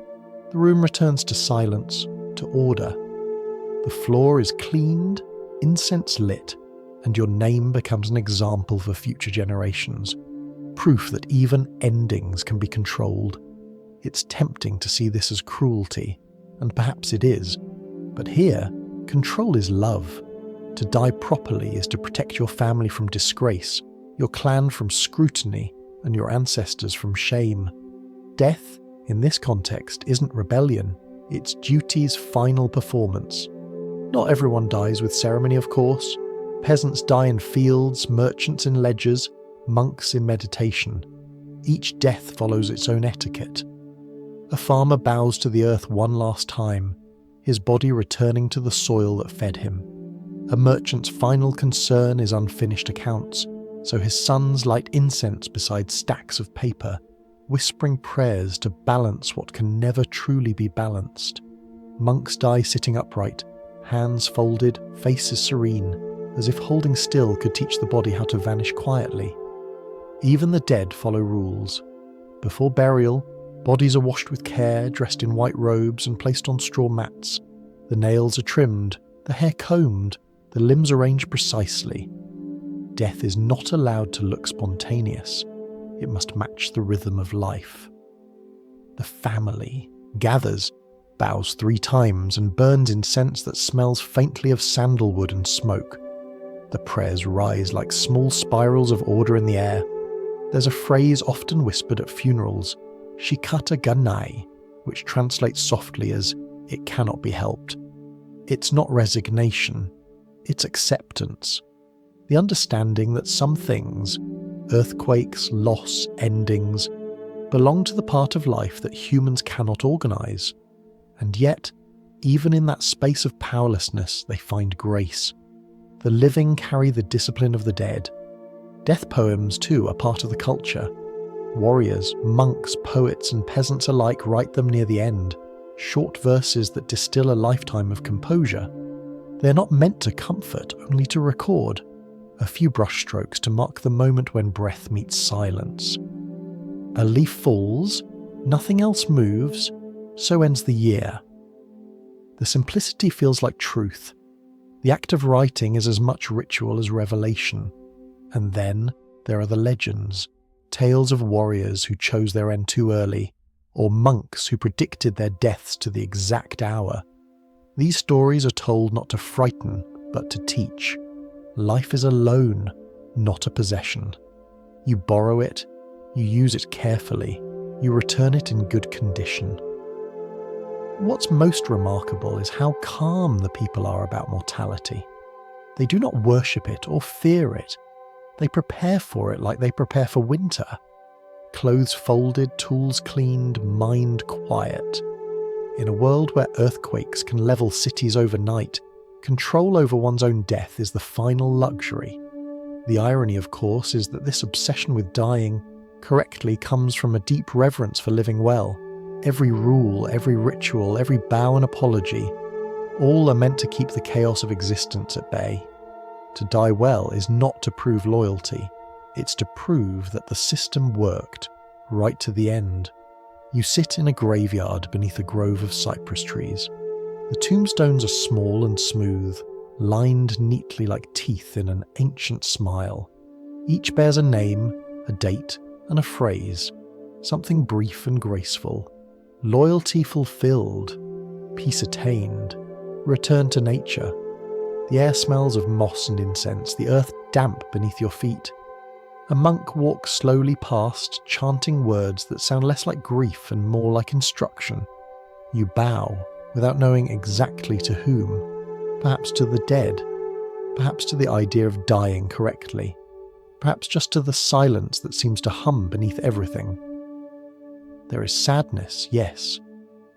The room returns to silence, to order. The floor is cleaned, incense lit, and your name becomes an example for future generations. Proof that even endings can be controlled. It's tempting to see this as cruelty, and perhaps it is. But here, control is love. To die properly is to protect your family from disgrace, your clan from scrutiny, and your ancestors from shame. Death, in this context, isn't rebellion, It's duty's final performance. Not everyone dies with ceremony, of course. Peasants die in fields, merchants in ledgers, monks in meditation. Each death follows its own etiquette. A farmer bows to the earth one last time, his body returning to the soil that fed him. A merchant's final concern is unfinished accounts, so his sons light incense beside stacks of paper, whispering prayers to balance what can never truly be balanced. Monks die sitting upright, hands folded, faces serene, as if holding still could teach the body how to vanish quietly. Even the dead follow rules. Before burial, bodies are washed with care, dressed in white robes and placed on straw mats. The nails are trimmed, the hair combed, the limbs arranged precisely. Death is not allowed to look spontaneous. It must match the rhythm of life. The family gathers, bows 3 times and burns incense that smells faintly of sandalwood and smoke. The prayers rise like small spirals of order in the air. There's a phrase often whispered at funerals, shikata ga nai, which translates softly as, "It cannot be helped." It's not resignation, it's acceptance. The understanding that some things, earthquakes, loss, endings, belong to the part of life that humans cannot organise. And yet, even in that space of powerlessness, they find grace. The living carry the discipline of the dead. Death poems, too, are part of the culture. Warriors, monks, poets and peasants alike write them near the end, short verses that distill a lifetime of composure. They're not meant to comfort, only to record. A few brushstrokes to mark the moment when breath meets silence. A leaf falls, nothing else moves, so ends the year. The simplicity feels like truth. The act of writing is as much ritual as revelation. And then there are the legends, tales of warriors who chose their end too early, or monks who predicted their deaths to the exact hour. These stories are told not to frighten, but to teach. Life is a loan, not a possession. You borrow it, you use it carefully, you return it in good condition. What's most remarkable is how calm the people are about mortality. They do not worship it or fear it. They prepare for it like they prepare for winter. Clothes folded, tools cleaned, mind quiet. In a world where earthquakes can level cities overnight, control over one's own death is the final luxury. The irony, of course, is that this obsession with dying correctly comes from a deep reverence for living well. Every rule, every ritual, every bow and apology, all are meant to keep the chaos of existence at bay. To die well is not to prove loyalty, it's to prove that the system worked, right to the end. You sit in a graveyard beneath a grove of cypress trees. The tombstones are small and smooth, lined neatly like teeth in an ancient smile. Each bears a name, a date, and a phrase, something brief and graceful. Loyalty fulfilled, peace attained, return to nature. The air smells of moss and incense, the earth damp beneath your feet. A monk walks slowly past, chanting words that sound less like grief and more like instruction. You bow, without knowing exactly to whom. Perhaps to the dead, perhaps to the idea of dying correctly, perhaps just to the silence that seems to hum beneath everything. There is sadness, yes,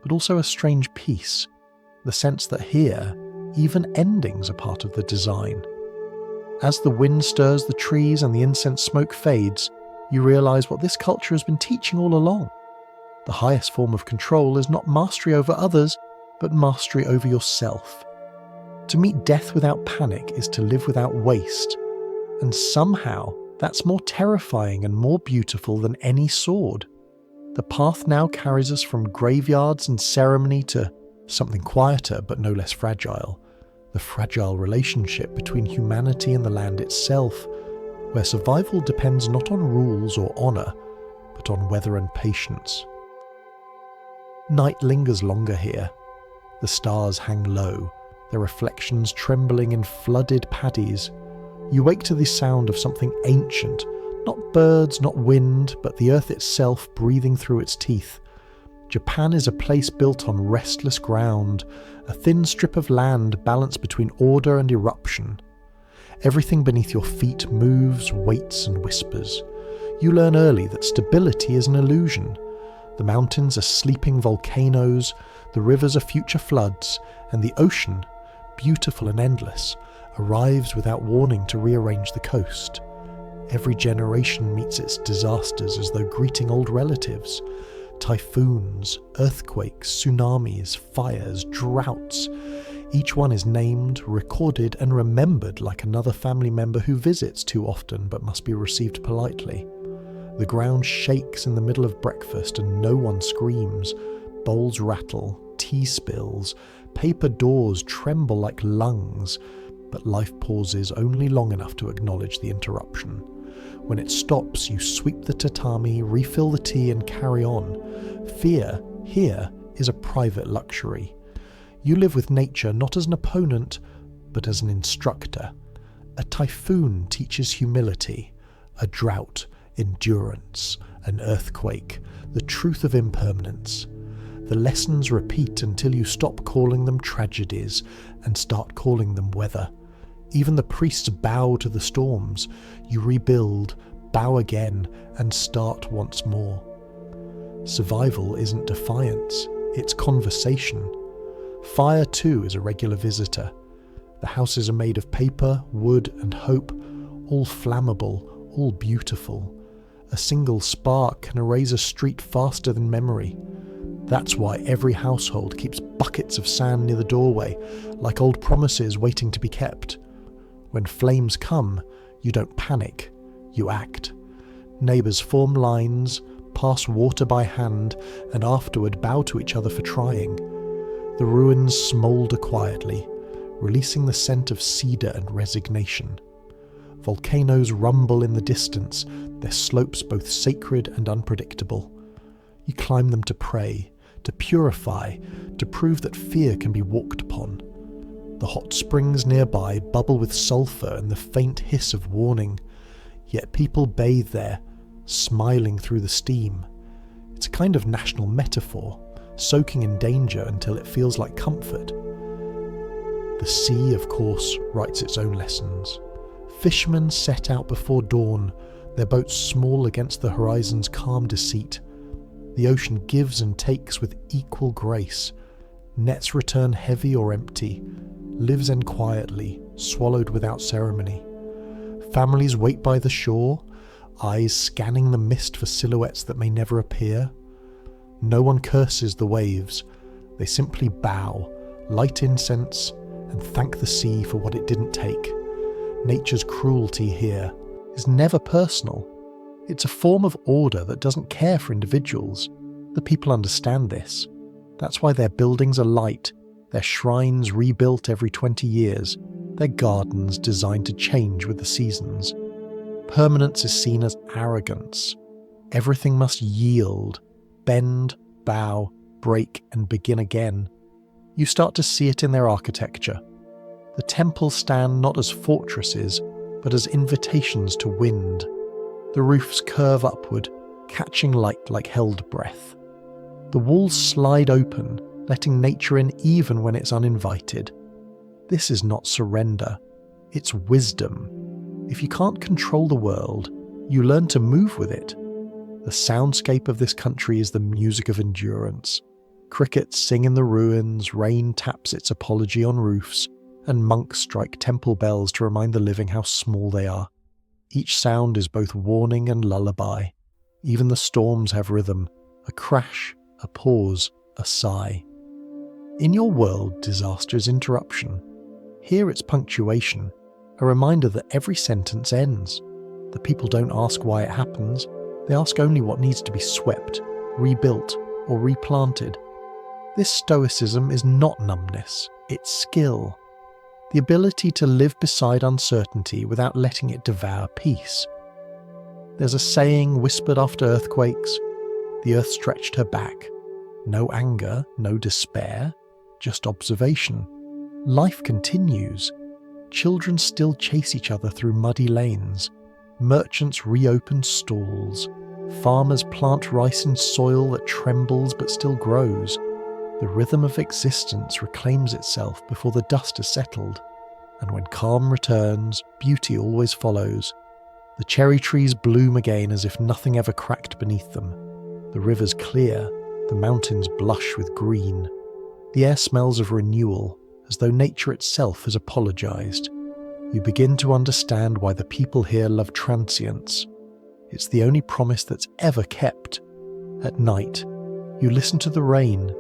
but also a strange peace, the sense that here, even endings are part of the design. As the wind stirs the trees and the incense smoke fades, you realise what this culture has been teaching all along. The highest form of control is not mastery over others, but mastery over yourself. To meet death without panic is to live without waste, and somehow that's more terrifying and more beautiful than any sword. The path now carries us from graveyards and ceremony to something quieter but no less fragile, the fragile relationship between humanity and the land itself, where survival depends not on rules or honour, but on weather and patience. Night lingers longer here. The stars hang low, their reflections trembling in flooded paddies. You wake to the sound of something ancient, not birds, not wind, but the earth itself breathing through its teeth. Japan is a place built on restless ground, a thin strip of land balanced between order and eruption. Everything beneath your feet moves, waits, and whispers. You learn early that stability is an illusion. The mountains are sleeping volcanoes, the rivers are future floods, and the ocean, beautiful and endless, arrives without warning to rearrange the coast. Every generation meets its disasters as though greeting old relatives. Typhoons, earthquakes, tsunamis, fires, droughts. Each one is named, recorded, and remembered like another family member who visits too often but must be received politely. The ground shakes in the middle of breakfast and no one screams. Bowls rattle, tea spills, paper doors tremble like lungs, but life pauses only long enough to acknowledge the interruption. When it stops, you sweep the tatami, refill the tea, and carry on. Fear, here, is a private luxury. You live with nature not as an opponent, but as an instructor. A typhoon teaches humility, a drought, endurance, an earthquake, the truth of impermanence. The lessons repeat until you stop calling them tragedies and start calling them weather. Even the priests bow to the storms. You rebuild, bow again, and start once more. Survival isn't defiance, it's conversation. Fire, too, is a regular visitor. The houses are made of paper, wood, and hope, all flammable, all beautiful. A single spark can erase a street faster than memory. That's why every household keeps buckets of sand near the doorway, like old promises waiting to be kept. When flames come, you don't panic, you act. Neighbours form lines, pass water by hand, and afterward bow to each other for trying. The ruins smoulder quietly, releasing the scent of cedar and resignation. Volcanoes rumble in the distance, their slopes both sacred and unpredictable. You climb them to pray, to purify, to prove that fear can be walked upon. The hot springs nearby bubble with sulphur and the faint hiss of warning, yet people bathe there, smiling through the steam. It's a kind of national metaphor, soaking in danger until it feels like comfort. The sea, of course, writes its own lessons. Fishermen set out before dawn, their boats small against the horizon's calm deceit. The ocean gives and takes with equal grace. Nets return heavy or empty, lives end quietly, swallowed without ceremony. Families wait by the shore, eyes scanning the mist for silhouettes that may never appear. No one curses the waves, they simply bow, light incense, and thank the sea for what it didn't take. Nature's cruelty here is never personal. It's a form of order that doesn't care for individuals. The people understand this. That's why their buildings are light, their shrines rebuilt every 20 years, their gardens designed to change with the seasons. Permanence is seen as arrogance. Everything must yield, bend, bow, break, and begin again. You start to see it in their architecture. The temples stand not as fortresses, but as invitations to wind. The roofs curve upward, catching light like held breath. The walls slide open, letting nature in even when it's uninvited. This is not surrender, it's wisdom. If you can't control the world, you learn to move with it. The soundscape of this country is the music of endurance. Crickets sing in the ruins, rain taps its apology on roofs, and monks strike temple bells to remind the living how small they are. Each sound is both warning and lullaby. Even the storms have rhythm, a crash, a pause, a sigh. In your world, disaster is interruption. Here it's punctuation, a reminder that every sentence ends. The people don't ask why it happens, they ask only what needs to be swept, rebuilt, or replanted. This stoicism is not numbness, it's skill. The ability to live beside uncertainty without letting it devour peace. There's a saying whispered after earthquakes, the earth stretched her back. No anger, no despair, just observation. Life continues. Children still chase each other through muddy lanes. Merchants reopen stalls. Farmers plant rice in soil that trembles but still grows. The rhythm of existence reclaims itself before the dust has settled, and when calm returns, beauty always follows. The cherry trees bloom again as if nothing ever cracked beneath them. The rivers clear, the mountains blush with green. The air smells of renewal, as though nature itself has apologized. You begin to understand why the people here love transience. It's the only promise that's ever kept. At night, you listen to the rain.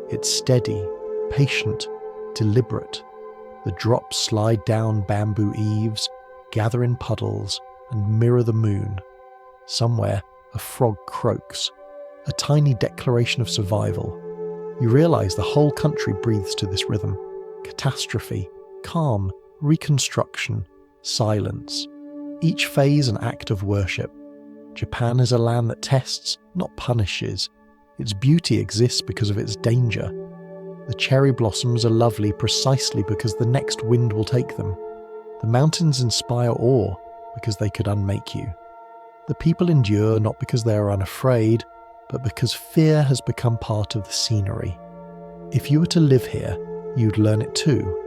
It's steady, patient, deliberate. The drops slide down bamboo eaves, gather in puddles, and mirror the moon. Somewhere, a frog croaks, a tiny declaration of survival. You realize the whole country breathes to this rhythm. Catastrophe, calm, reconstruction, silence. Each phase an act of worship. Japan is a land that tests, not punishes. Its beauty exists because of its danger. The cherry blossoms are lovely precisely because the next wind will take them. The mountains inspire awe because they could unmake you. The people endure not because they are unafraid, but because fear has become part of the scenery. If you were to live here, you'd learn it too.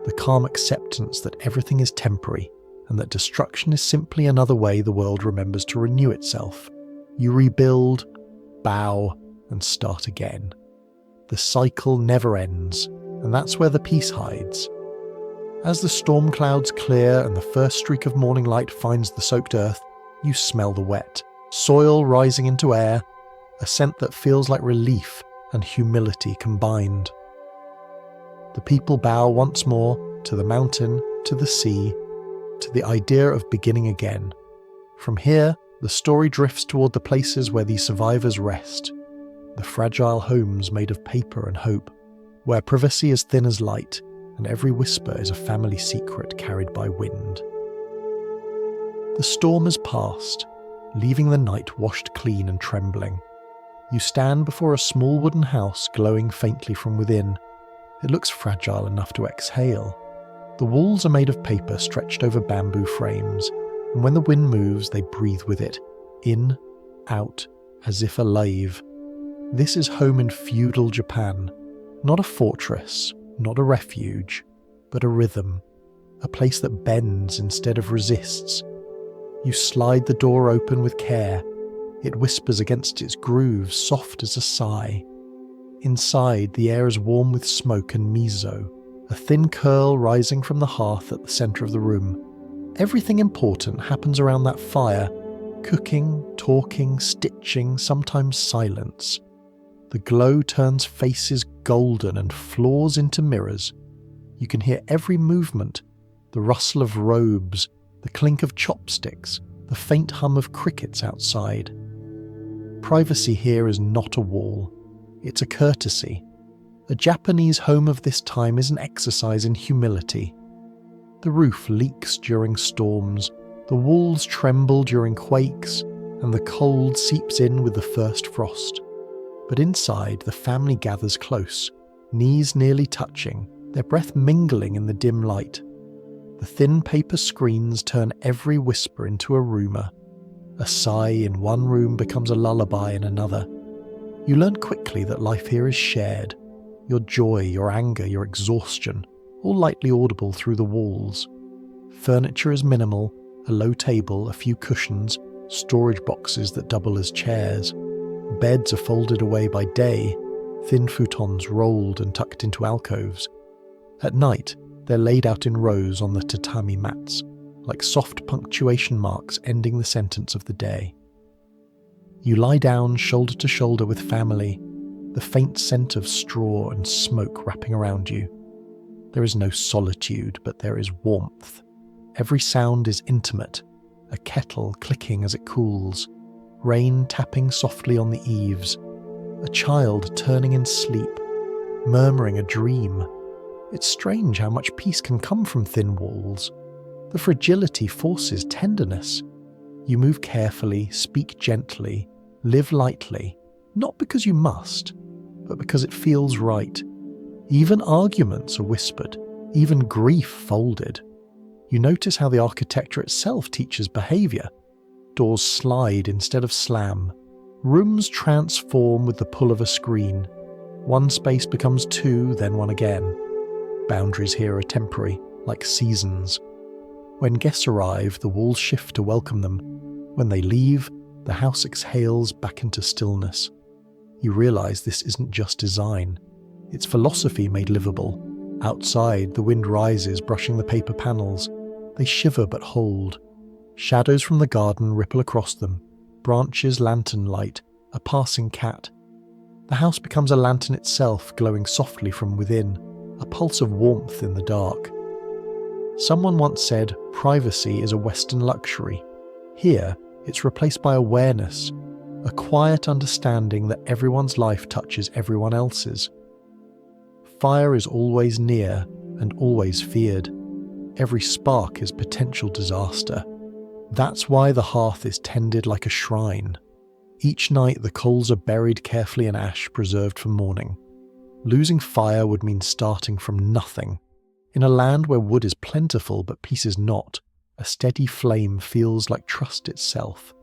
The calm acceptance that everything is temporary and that destruction is simply another way the world remembers to renew itself. You rebuild, bow, and start again. The cycle never ends, and that's where the peace hides. As the storm clouds clear and the first streak of morning light finds the soaked earth, you smell the wet, soil rising into air, a scent that feels like relief and humility combined. The people bow once more to the mountain, to the sea, to the idea of beginning again. From here, the story drifts toward the places where these survivors rest, the fragile homes made of paper and hope, where privacy is thin as light, and every whisper is a family secret carried by wind. The storm has passed, leaving the night washed clean and trembling. You stand before a small wooden house glowing faintly from within. It looks fragile enough to exhale. The walls are made of paper stretched over bamboo frames, and when the wind moves, they breathe with it, in, out, as if alive. This is home in feudal Japan, not a fortress, not a refuge, but a rhythm, a place that bends instead of resists. You slide the door open with care. It whispers against its grooves, soft as a sigh. Inside, the air is warm with smoke and miso, a thin curl rising from the hearth at the centre of the room. Everything important happens around that fire, cooking, talking, stitching, sometimes silence. The glow turns faces golden and floors into mirrors. You can hear every movement, the rustle of robes, the clink of chopsticks, the faint hum of crickets outside. Privacy here is not a wall. It's a courtesy. A Japanese home of this time is an exercise in humility. The roof leaks during storms, the walls tremble during quakes, and the cold seeps in with the first frost. But inside, the family gathers close, knees nearly touching, their breath mingling in the dim light. The thin paper screens turn every whisper into a rumour. A sigh in one room becomes a lullaby in another. You learn quickly that life here is shared. Your joy, your anger, your exhaustion, all lightly audible through the walls. Furniture is minimal, a low table, a few cushions, storage boxes that double as chairs. Beds are folded away by day, thin futons rolled and tucked into alcoves. At night, they're laid out in rows on the tatami mats, like soft punctuation marks ending the sentence of the day. You lie down shoulder to shoulder with family, the faint scent of straw and smoke wrapping around you. There is no solitude, but there is warmth. Every sound is intimate, a kettle clicking as it cools, rain tapping softly on the eaves, a child turning in sleep, murmuring a dream. It's strange how much peace can come from thin walls. The fragility forces tenderness. You move carefully, speak gently, live lightly, not because you must, but because it feels right. Even arguments are whispered, even grief folded. You notice how the architecture itself teaches behaviour. doors slide instead of slam. Rooms transform with the pull of a screen. One space becomes two, then one again. Boundaries here are temporary, like seasons. When guests arrive, the walls shift to welcome them. When they leave, the house exhales back into stillness. You realize this isn't just design. It's philosophy made livable. Outside, the wind rises, brushing the paper panels. They shiver but hold. Shadows from the garden ripple across them. Branches, lantern light, a passing cat. The house becomes a lantern itself, glowing softly from within, a pulse of warmth in the dark. Someone once said, privacy is a Western luxury. Here, it's replaced by awareness, a quiet understanding that everyone's life touches everyone else's. Fire is always near and always feared. Every spark is potential disaster. That's why the hearth is tended like a shrine. Each night the coals are buried carefully in ash preserved for morning. Losing fire would mean starting from nothing. In a land where wood is plentiful but peace is not, a steady flame feels like trust itself.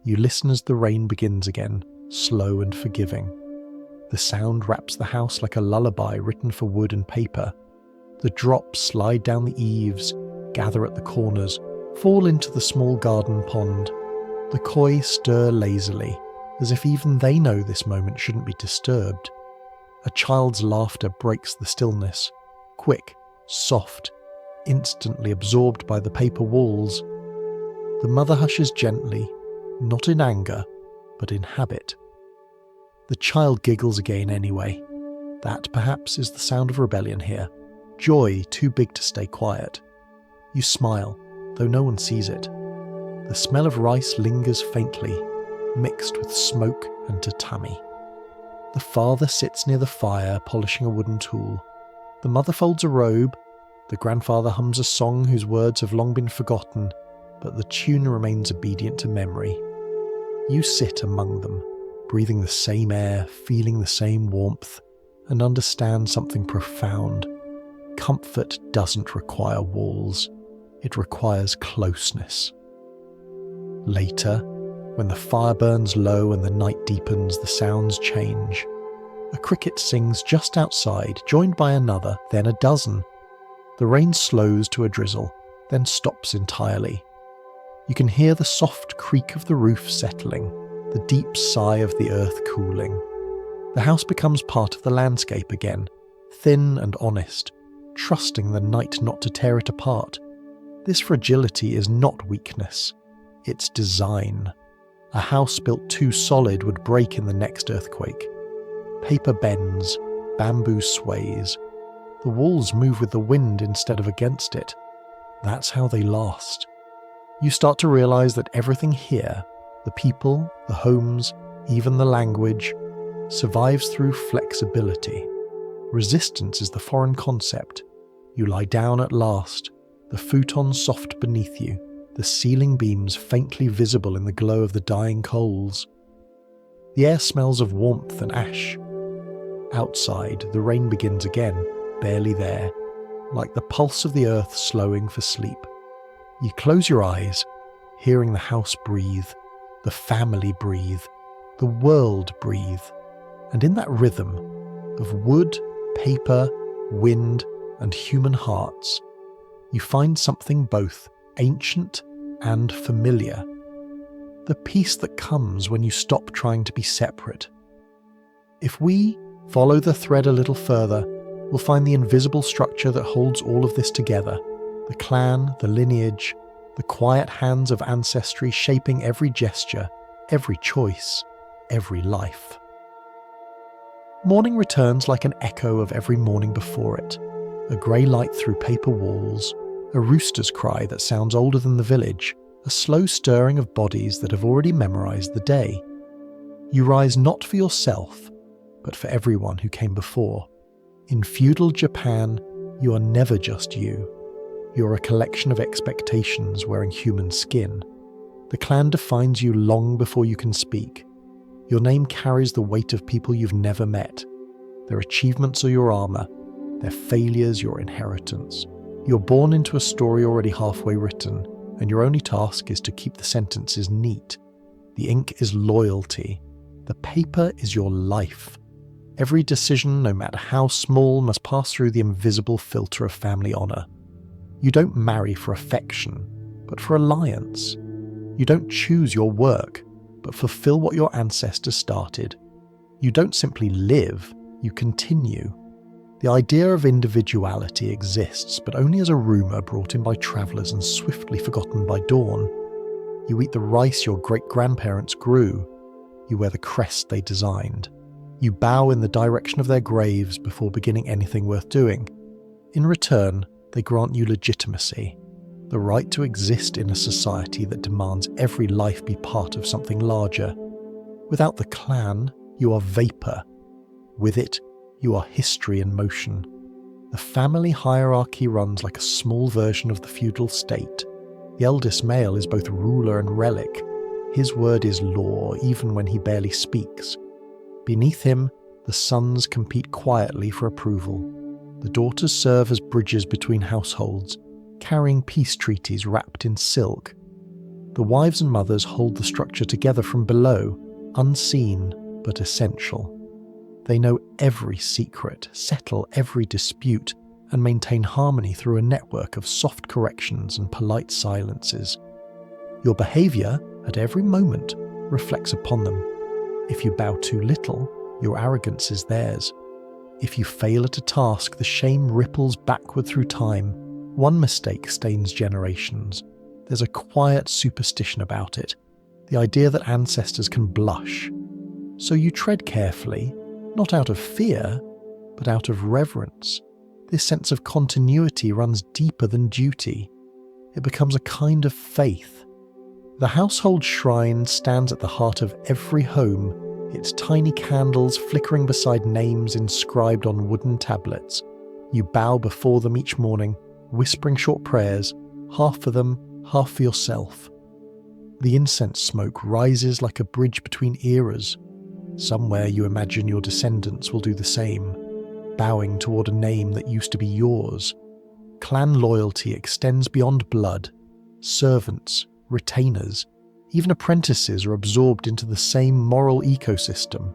You listen as the rain begins again, slow and forgiving. The sound wraps the house like a lullaby written for wood and paper. The drops slide down the eaves, gather at the corners, fall into the small garden pond. The koi stir lazily, as if even they know this moment shouldn't be disturbed. A child's laughter breaks the stillness, quick, soft, instantly absorbed by the paper walls. The mother hushes gently, not in anger, but in habit. The child giggles again anyway. That, perhaps, is the sound of rebellion here. Joy too big to stay quiet. You smile, though no one sees it. The smell of rice lingers faintly, mixed with smoke and tatami. The father sits near the fire, polishing a wooden tool. The mother folds a robe. The grandfather hums a song whose words have long been forgotten, but the tune remains obedient to memory. You sit among them, breathing the same air, feeling the same warmth, and understand something profound. Comfort doesn't require walls. It requires closeness. Later, when the fire burns low and the night deepens, the sounds change. A cricket sings just outside, joined by another, then a dozen. The rain slows to a drizzle, then stops entirely. You can hear the soft creak of the roof settling, the deep sigh of the earth cooling. The house becomes part of the landscape again, thin and honest, trusting the night not to tear it apart. This fragility is not weakness, it's design. A house built too solid would break in the next earthquake. Paper bends, bamboo sways. The walls move with the wind instead of against it. That's how they last. You start to realize that everything here, the people, the homes, even the language, survives through flexibility. Resistance is the foreign concept. You lie down at last, the futon soft beneath you, the ceiling beams faintly visible in the glow of the dying coals. The air smells of warmth and ash. Outside, the rain begins again, barely there, like the pulse of the earth slowing for sleep. You close your eyes, hearing the house breathe, the family breathe, the world breathe, and in that rhythm of wood, paper, wind, and human hearts, you find something both ancient and familiar. The peace that comes when you stop trying to be separate. If we follow the thread a little further, we'll find the invisible structure that holds all of this together. The clan, the lineage, the quiet hands of ancestry shaping every gesture, every choice, every life. Morning returns like an echo of every morning before it. A grey light through paper walls, a rooster's cry that sounds older than the village, a slow stirring of bodies that have already memorized the day. You rise not for yourself, but for everyone who came before. In feudal Japan, you are never just you. You're a collection of expectations wearing human skin. The clan defines you long before you can speak. Your name carries the weight of people you've never met. Their achievements are your armor, their failures your inheritance. You're born into a story already halfway written, and your only task is to keep the sentences neat. The ink is loyalty. The paper is your life. Every decision, no matter how small, must pass through the invisible filter of family honour. You don't marry for affection, but for alliance. You don't choose your work, but fulfill what your ancestors started. You don't simply live, you continue. The idea of individuality exists, but only as a rumour brought in by travellers and swiftly forgotten by dawn. You eat the rice your great-grandparents grew. You wear the crest they designed. You bow in the direction of their graves before beginning anything worth doing. In return, they grant you legitimacy, the right to exist in a society that demands every life be part of something larger. Without the clan, you are vapour. With it, you are history in motion. The family hierarchy runs like a small version of the feudal state. The eldest male is both ruler and relic. His word is law, even when he barely speaks. Beneath him, the sons compete quietly for approval. The daughters serve as bridges between households, carrying peace treaties wrapped in silk. The wives and mothers hold the structure together from below, unseen but essential. They know every secret, settle every dispute, and maintain harmony through a network of soft corrections and polite silences. Your behaviour, at every moment, reflects upon them. If you bow too little, your arrogance is theirs. If you fail at a task, the shame ripples backward through time. One mistake stains generations. There's a quiet superstition about it, the idea that ancestors can blush. So you tread carefully, not out of fear, but out of reverence. This sense of continuity runs deeper than duty. It becomes a kind of faith. The household shrine stands at the heart of every home, its tiny candles flickering beside names inscribed on wooden tablets. You bow before them each morning, whispering short prayers, half for them, half for yourself. The incense smoke rises like a bridge between eras. Somewhere you imagine your descendants will do the same, bowing toward a name that used to be yours. Clan loyalty extends beyond blood. Servants, retainers, even apprentices are absorbed into the same moral ecosystem.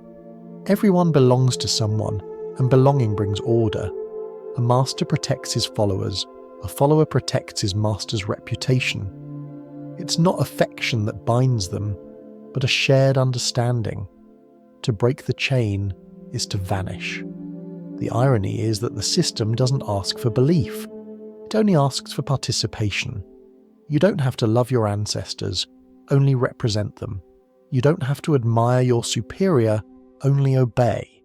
Everyone belongs to someone, and belonging brings order. A master protects his followers, a follower protects his master's reputation. It's not affection that binds them, but a shared understanding. To break the chain is to vanish. The irony is that the system doesn't ask for belief. It only asks for participation. You don't have to love your ancestors, only represent them. You don't have to admire your superior, only obey.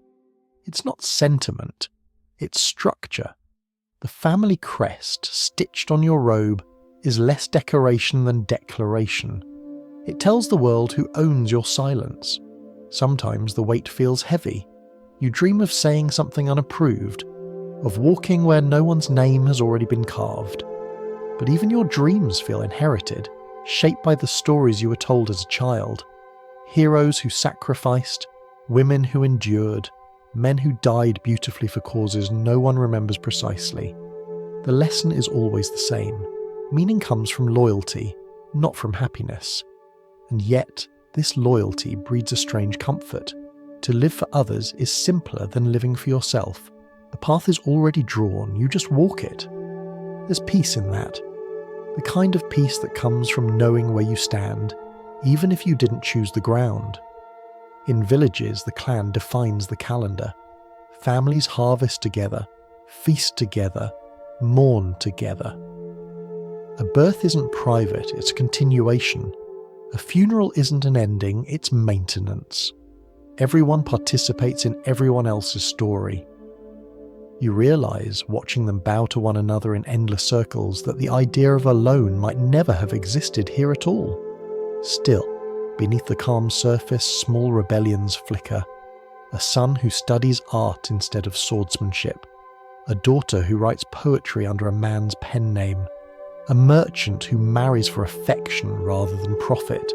It's not sentiment, it's structure. The family crest stitched on your robe is less decoration than declaration. It tells the world who owns your silence. Sometimes the weight feels heavy. You dream of saying something unapproved, of walking where no one's name has already been carved. But even your dreams feel inherited, shaped by the stories you were told as a child. Heroes who sacrificed, women who endured, men who died beautifully for causes no one remembers precisely. The lesson is always the same. Meaning comes from loyalty, not from happiness. And yet, this loyalty breeds a strange comfort. To live for others is simpler than living for yourself. The path is already drawn, you just walk it. There's peace in that. The kind of peace that comes from knowing where you stand, even if you didn't choose the ground. In villages, the clan defines the calendar. Families harvest together, feast together, mourn together. A birth isn't private, it's a continuation. A funeral isn't an ending, it's maintenance. Everyone participates in everyone else's story. You realise, watching them bow to one another in endless circles, that the idea of alone might never have existed here at all. Still, beneath the calm surface, small rebellions flicker. A son who studies art instead of swordsmanship. A daughter who writes poetry under a man's pen name. A merchant who marries for affection rather than profit.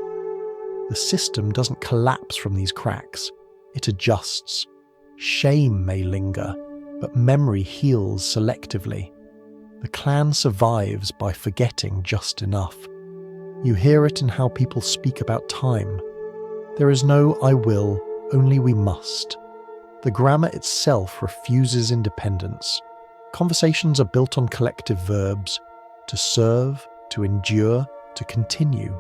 The system doesn't collapse from these cracks. It adjusts. Shame may linger, but memory heals selectively. The clan survives by forgetting just enough. You hear it in how people speak about time. There is no "I will," only "we must." The grammar itself refuses independence. Conversations are built on collective verbs: to serve, to endure, to continue.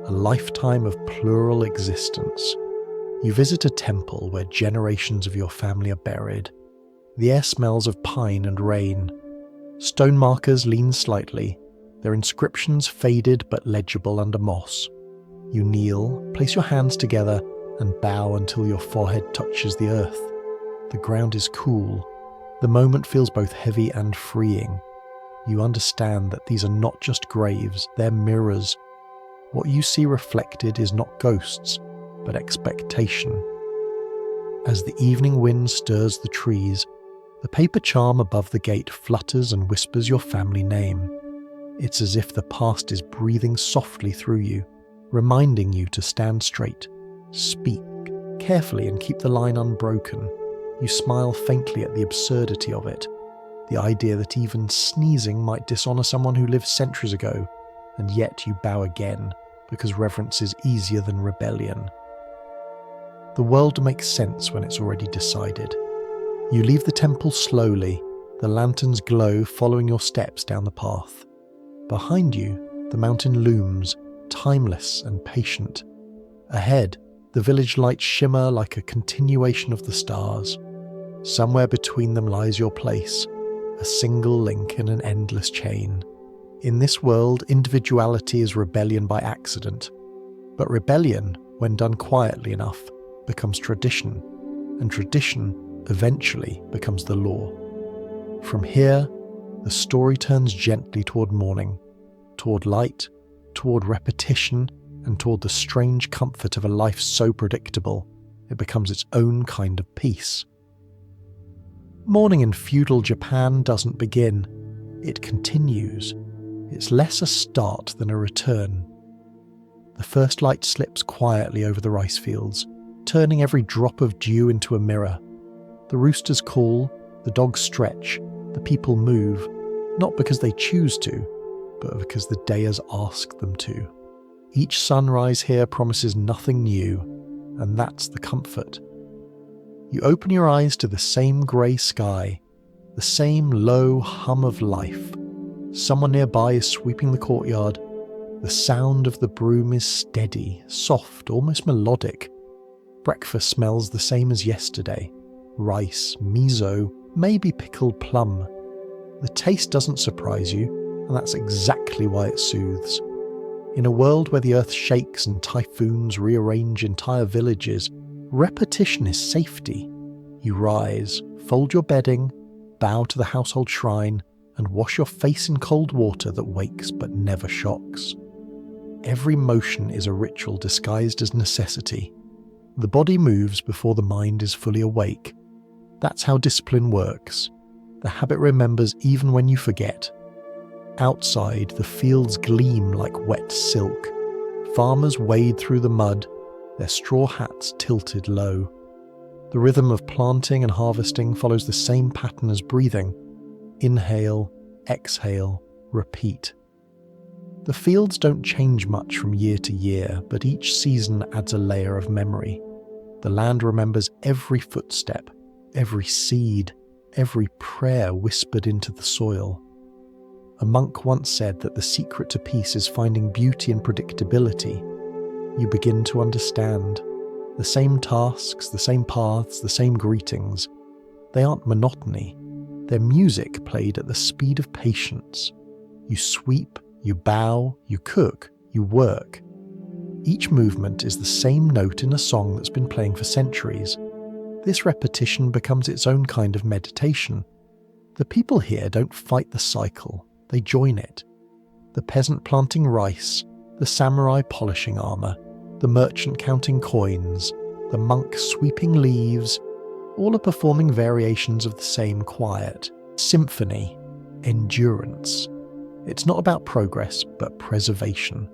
A lifetime of plural existence. You visit a temple where generations of your family are buried. The air smells of pine and rain. Stone markers lean slightly, their inscriptions faded but legible under moss. You kneel, place your hands together, and bow until your forehead touches the earth. The ground is cool. The moment feels both heavy and freeing. You understand that these are not just graves, they're mirrors. What you see reflected is not ghosts, but expectation. As the evening wind stirs the trees, the paper charm above the gate flutters and whispers your family name. It's as if the past is breathing softly through you, reminding you to stand straight, speak carefully and keep the line unbroken. You smile faintly at the absurdity of it, the idea that even sneezing might dishonor someone who lived centuries ago, and yet you bow again, because reverence is easier than rebellion. The world makes sense when it's already decided. You leave the temple slowly, the lanterns glow following your steps down the path. Behind you, the mountain looms, timeless and patient. Ahead, the village lights shimmer like a continuation of the stars. Somewhere between them lies your place, a single link in an endless chain. In this world, individuality is rebellion by accident. But rebellion, when done quietly enough, becomes tradition, and tradition eventually becomes the law. From here, the story turns gently toward morning, toward light, toward repetition, and toward the strange comfort of a life so predictable, it becomes its own kind of peace. Morning in feudal Japan doesn't begin, it continues. It's less a start than a return. The first light slips quietly over the rice fields, turning every drop of dew into a mirror. The roosters call, the dogs stretch, the people move, not because they choose to, but because the day has asked them to. Each sunrise here promises nothing new, and that's the comfort. You open your eyes to the same grey sky, the same low hum of life. Someone nearby is sweeping the courtyard. The sound of the broom is steady, soft, almost melodic. Breakfast smells the same as yesterday. Rice, miso, maybe pickled plum. The taste doesn't surprise you, and that's exactly why it soothes. In a world where the earth shakes and typhoons rearrange entire villages, repetition is safety. You rise, fold your bedding, bow to the household shrine, and wash your face in cold water that wakes but never shocks. Every motion is a ritual disguised as necessity. The body moves before the mind is fully awake. That's how discipline works. The habit remembers even when you forget. Outside, the fields gleam like wet silk. Farmers wade through the mud, their straw hats tilted low. The rhythm of planting and harvesting follows the same pattern as breathing. Inhale, exhale, repeat. The fields don't change much from year to year, but each season adds a layer of memory. The land remembers every footstep, every seed, every prayer whispered into the soil. A monk once said that the secret to peace is finding beauty in predictability. You begin to understand. The same tasks, the same paths, the same greetings. They aren't monotony. They're music played at the speed of patience. You sweep, you bow, you cook, you work. Each movement is the same note in a song that's been playing for centuries. This repetition becomes its own kind of meditation. The people here don't fight the cycle, they join it. The peasant planting rice, the samurai polishing armour, the merchant counting coins, the monk sweeping leaves, all are performing variations of the same quiet, symphony, endurance. It's not about progress, but preservation.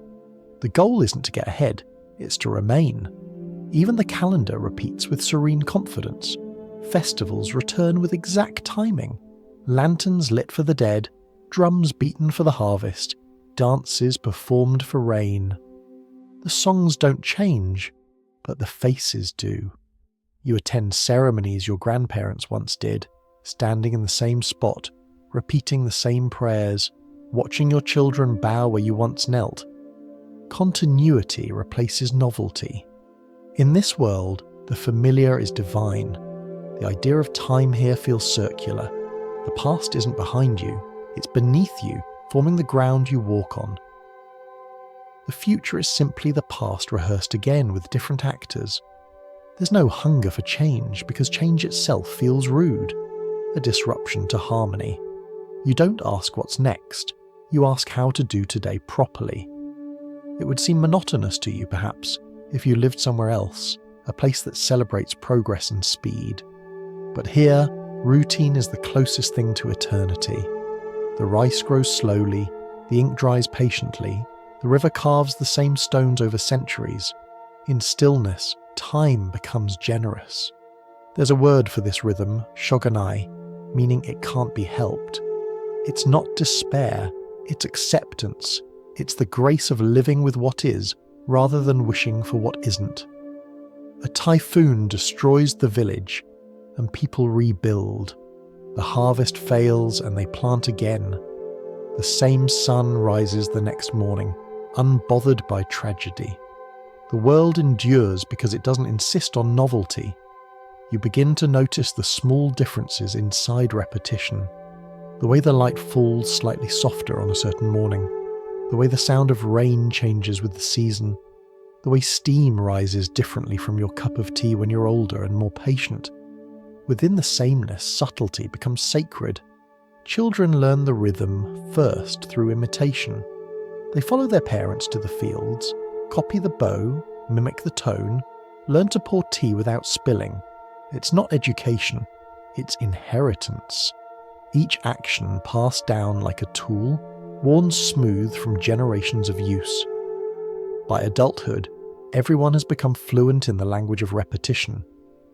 The goal isn't to get ahead, it's to remain. Even the calendar repeats with serene confidence. Festivals return with exact timing. Lanterns lit for the dead, drums beaten for the harvest. dances performed for rain. The songs don't change, but the faces do. You attend ceremonies your grandparents once did, standing in the same spot, repeating the same prayers, watching your children bow where you once knelt. Continuity replaces novelty. In this world, the familiar is divine. The idea of time here feels circular. The past isn't behind you, it's beneath you, forming the ground you walk on. The future is simply the past rehearsed again with different actors. There's no hunger for change because change itself feels rude, a disruption to harmony. You don't ask what's next, you ask how to do today properly. It would seem monotonous to you, perhaps, if you lived somewhere else, a place that celebrates progress and speed. But here, routine is the closest thing to eternity. The rice grows slowly, the ink dries patiently, the river carves the same stones over centuries. In stillness, time becomes generous. There's a word for this rhythm, shogunai, meaning it can't be helped. It's not despair, it's acceptance. It's the grace of living with what is, rather than wishing for what isn't. A typhoon destroys the village, and people rebuild. The harvest fails and they plant again. The same sun rises the next morning, unbothered by tragedy. The world endures because it doesn't insist on novelty. You begin to notice the small differences inside repetition. The way the light falls slightly softer on a certain morning. The way the sound of rain changes with the season. The way steam rises differently from your cup of tea when you're older and more patient. Within the sameness, subtlety becomes sacred. Children learn the rhythm first through imitation. They follow their parents to the fields, copy the bow, mimic the tone, learn to pour tea without spilling. It's not education, it's inheritance. Each action passed down like a tool, worn smooth from generations of use. By adulthood, everyone has become fluent in the language of repetition.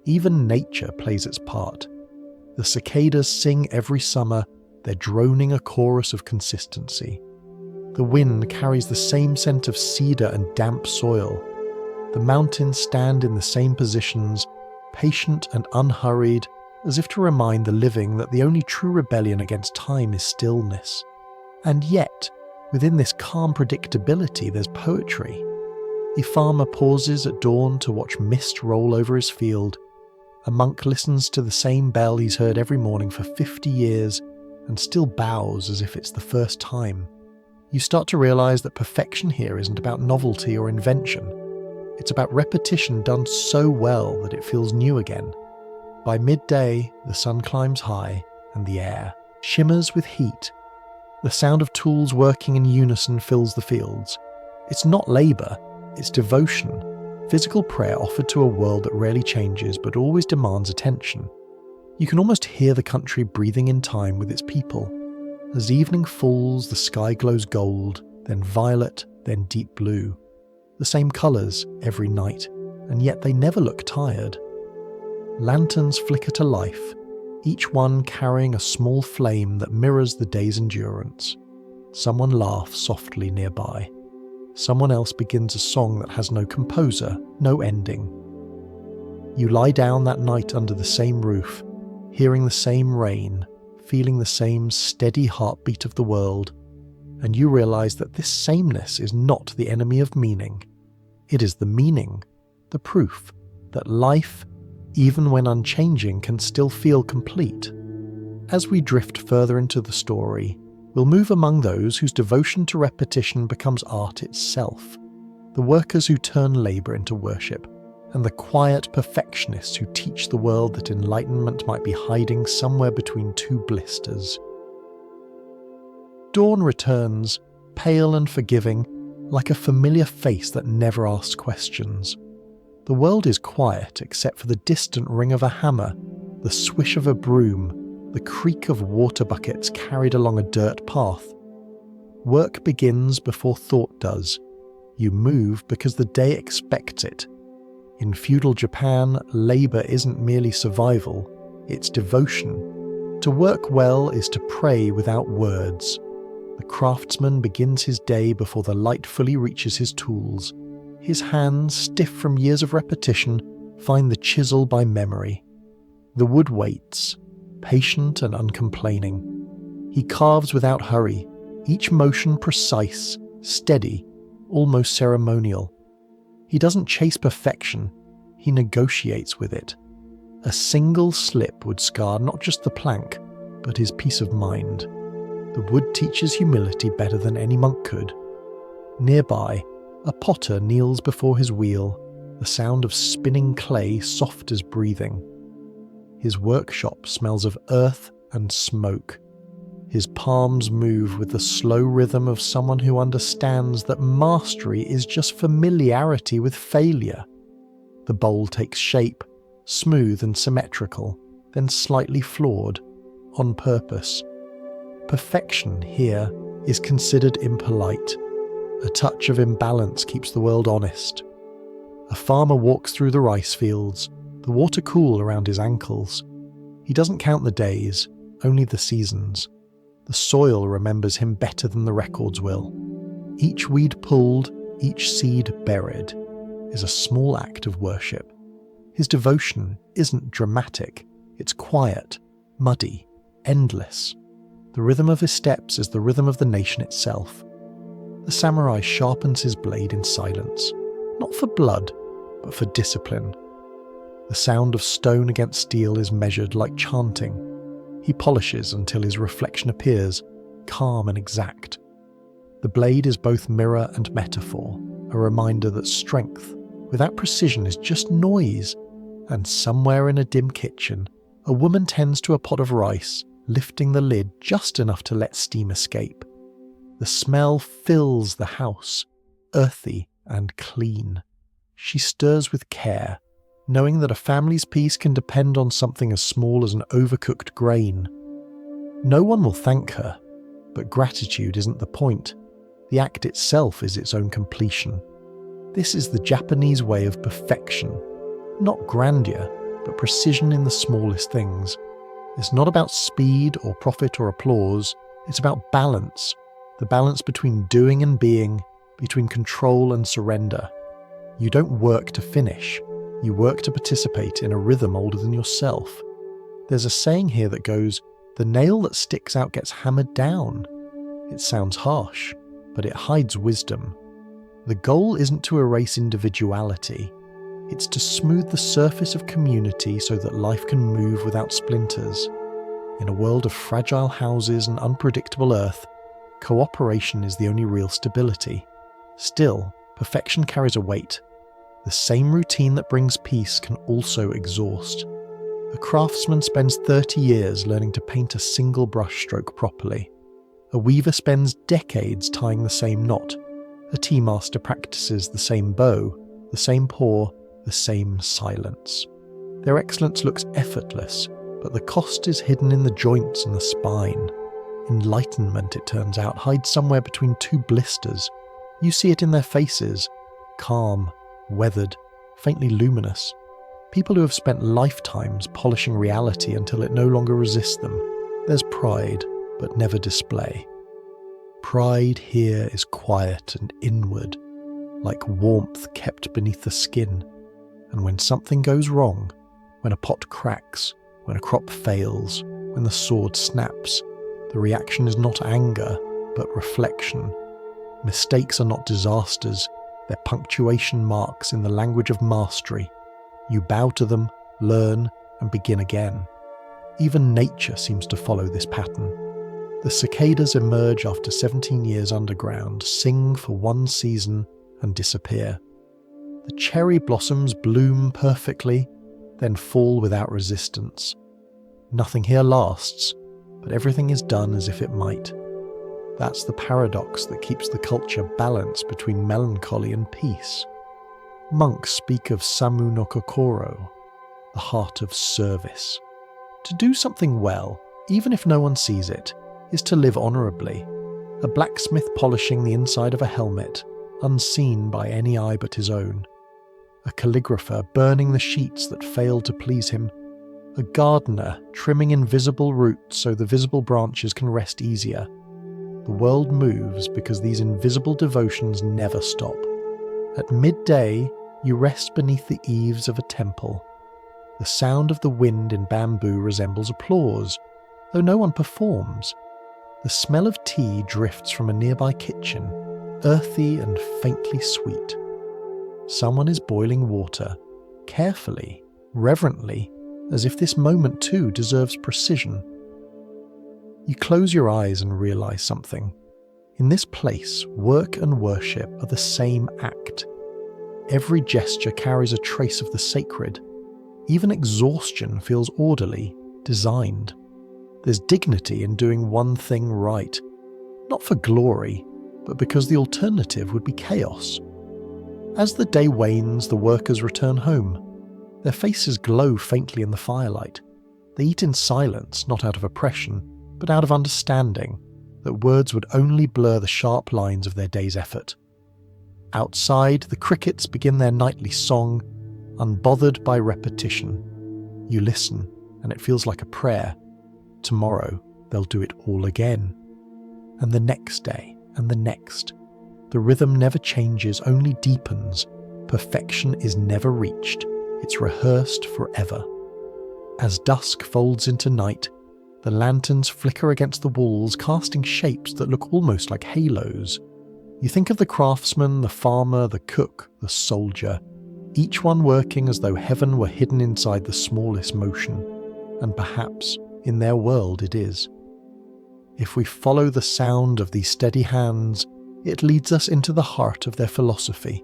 Even nature plays its part. The cicadas sing every summer, they're droning a chorus of consistency. The wind carries the same scent of cedar and damp soil. The mountains stand in the same positions, patient and unhurried, as if to remind the living that the only true rebellion against time is stillness. And yet, within this calm predictability, there's poetry. A farmer pauses at dawn to watch mist roll over his field. A monk listens to the same bell he's heard every morning for 50 years and still bows as if it's the first time. You start to realize that perfection here isn't about novelty or invention. It's about repetition done so well that it feels new again. By midday, the sun climbs high and the air shimmers with heat. The sound of tools working in unison fills the fields. It's not labour, it's devotion, physical prayer offered to a world that rarely changes but always demands attention. You can almost hear the country breathing in time with its people. As evening falls, the sky glows gold, then violet, then deep blue. The same colours every night, and yet they never look tired. Lanterns flicker to life, each one carrying a small flame that mirrors the day's endurance. Someone laughs softly nearby. Someone else begins a song that has no composer, no ending. You lie down that night under the same roof, hearing the same rain, feeling the same steady heartbeat of the world, and you realize that this sameness is not the enemy of meaning. It is the meaning, the proof that life, even when unchanging, can still feel complete. As we drift further into the story, we'll move among those whose devotion to repetition becomes art itself, the workers who turn labour into worship, and the quiet perfectionists who teach the world that enlightenment might be hiding somewhere between two blisters. Dawn returns, pale and forgiving, like a familiar face that never asks questions. The world is quiet except for the distant ring of a hammer, the swish of a broom, the creak of water buckets carried along a dirt path. Work begins before thought does. You move because the day expects it. In feudal Japan, labour isn't merely survival, it's devotion. To work well is to pray without words. The The craftsman begins his day before the light fully reaches his tools. His hands, stiff from years of repetition, find the chisel by memory. The wood waits, patient and uncomplaining. He carves without hurry, each motion precise, steady, almost ceremonial. He doesn't chase perfection, he negotiates with it. A single slip would scar not just the plank, but his peace of mind. The wood teaches humility better than any monk could. Nearby, a potter kneels before his wheel, the sound of spinning clay soft as breathing. His workshop smells of earth and smoke. His palms move with the slow rhythm of someone who understands that mastery is just familiarity with failure. The bowl takes shape, smooth and symmetrical, then slightly flawed, on purpose. Perfection here is considered impolite. A touch of imbalance keeps the world honest. A farmer walks through the rice fields, the water cool around his ankles. He doesn't count the days, only the seasons. The soil remembers him better than the records will. Each weed pulled, each seed buried, is a small act of worship. His devotion isn't dramatic, it's quiet, muddy, endless. The rhythm of his steps is the rhythm of the nation itself. The samurai sharpens his blade in silence, not for blood, but for discipline. The sound of stone against steel is measured like chanting. He polishes until his reflection appears, calm and exact. The blade is both mirror and metaphor, a reminder that strength, without precision, is just noise. And somewhere in a dim kitchen, a woman tends to a pot of rice, lifting the lid just enough to let steam escape. The smell fills the house, earthy and clean. She stirs with care, knowing that a family's peace can depend on something as small as an overcooked grain. No one will thank her, but gratitude isn't the point. The act itself is its own completion. This is the Japanese way of perfection. Not grandeur, but precision in the smallest things. It's not about speed or profit or applause. It's about balance. The balance between doing and being, between control and surrender. You don't work to finish. You work to participate in a rhythm older than yourself. There's a saying here that goes, "The nail that sticks out gets hammered down." It sounds harsh, but it hides wisdom. The goal isn't to erase individuality. It's to smooth the surface of community so that life can move without splinters. In a world of fragile houses and unpredictable earth, cooperation is the only real stability. Still, perfection carries a weight. The same routine that brings peace can also exhaust. A craftsman spends 30 years learning to paint a single brushstroke properly. A weaver spends decades tying the same knot. A tea master practices the same bow, the same pour, the same silence. Their excellence looks effortless, but the cost is hidden in the joints and the spine. Enlightenment, it turns out, hides somewhere between two blisters. You see it in their faces, calm, weathered, faintly luminous. People who have spent lifetimes polishing reality until it no longer resists them. There's pride, but never display. Pride here is quiet and inward, like warmth kept beneath the skin. And when something goes wrong, when a pot cracks, when a crop fails, when the sword snaps, the reaction is not anger, but reflection. Mistakes are not disasters, they're punctuation marks in the language of mastery. You bow to them, learn, and begin again. Even nature seems to follow this pattern. The cicadas emerge after 17 years underground, sing for one season, and disappear. The cherry blossoms bloom perfectly, then fall without resistance. Nothing here lasts, but everything is done as if it might. That's the paradox that keeps the culture balanced between melancholy and peace. Monks speak of samu no kokoro, the heart of service. To do something well, even if no one sees it, is to live honourably. A blacksmith polishing the inside of a helmet, unseen by any eye but his own. A calligrapher burning the sheets that failed to please him. A gardener trimming invisible roots so the visible branches can rest easier. the world moves because these invisible devotions never stop. At midday, you rest beneath the eaves of a temple. The sound of the wind in bamboo resembles applause, though no one performs. The smell of tea drifts from a nearby kitchen, earthy and faintly sweet. Someone is boiling water, carefully, reverently, as if this moment too deserves precision. You close your eyes and realize something. In this place, work and worship are the same act. Every gesture carries a trace of the sacred. Even exhaustion feels orderly, designed. There's dignity in doing one thing right, not for glory, but because the alternative would be chaos. As the day wanes, the workers return home. Their faces glow faintly in the firelight. They eat in silence, not out of oppression, but out of understanding that words would only blur the sharp lines of their day's effort. Outside, the crickets begin their nightly song, unbothered by repetition. You listen, and it feels like a prayer. Tomorrow, they'll do it all again. And the next day, and the next. The rhythm never changes, only deepens. Perfection is never reached. It's rehearsed forever. As dusk folds into night, the lanterns flicker against the walls, casting shapes that look almost like halos. You think of the craftsman, the farmer, the cook, the soldier, each one working as though heaven were hidden inside the smallest motion, and perhaps in their world it is. If we follow the sound of these steady hands, it leads us into the heart of their philosophy,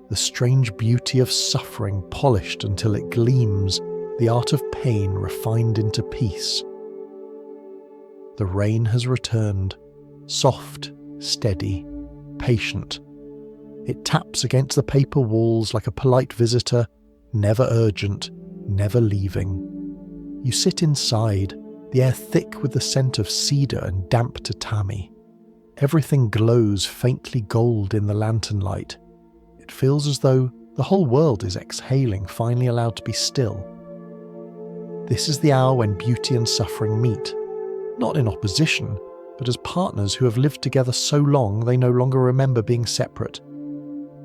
the strange beauty of suffering polished until it gleams, the art of pain refined into peace. The rain has returned, soft, steady, patient. It taps against the paper walls like a polite visitor, never urgent, never leaving. You sit inside, the air thick with the scent of cedar and damp tatami. Everything glows faintly gold in the lantern light. It feels as though the whole world is exhaling, finally allowed to be still. This is the hour when beauty and suffering meet, not in opposition, but as partners who have lived together so long they no longer remember being separate.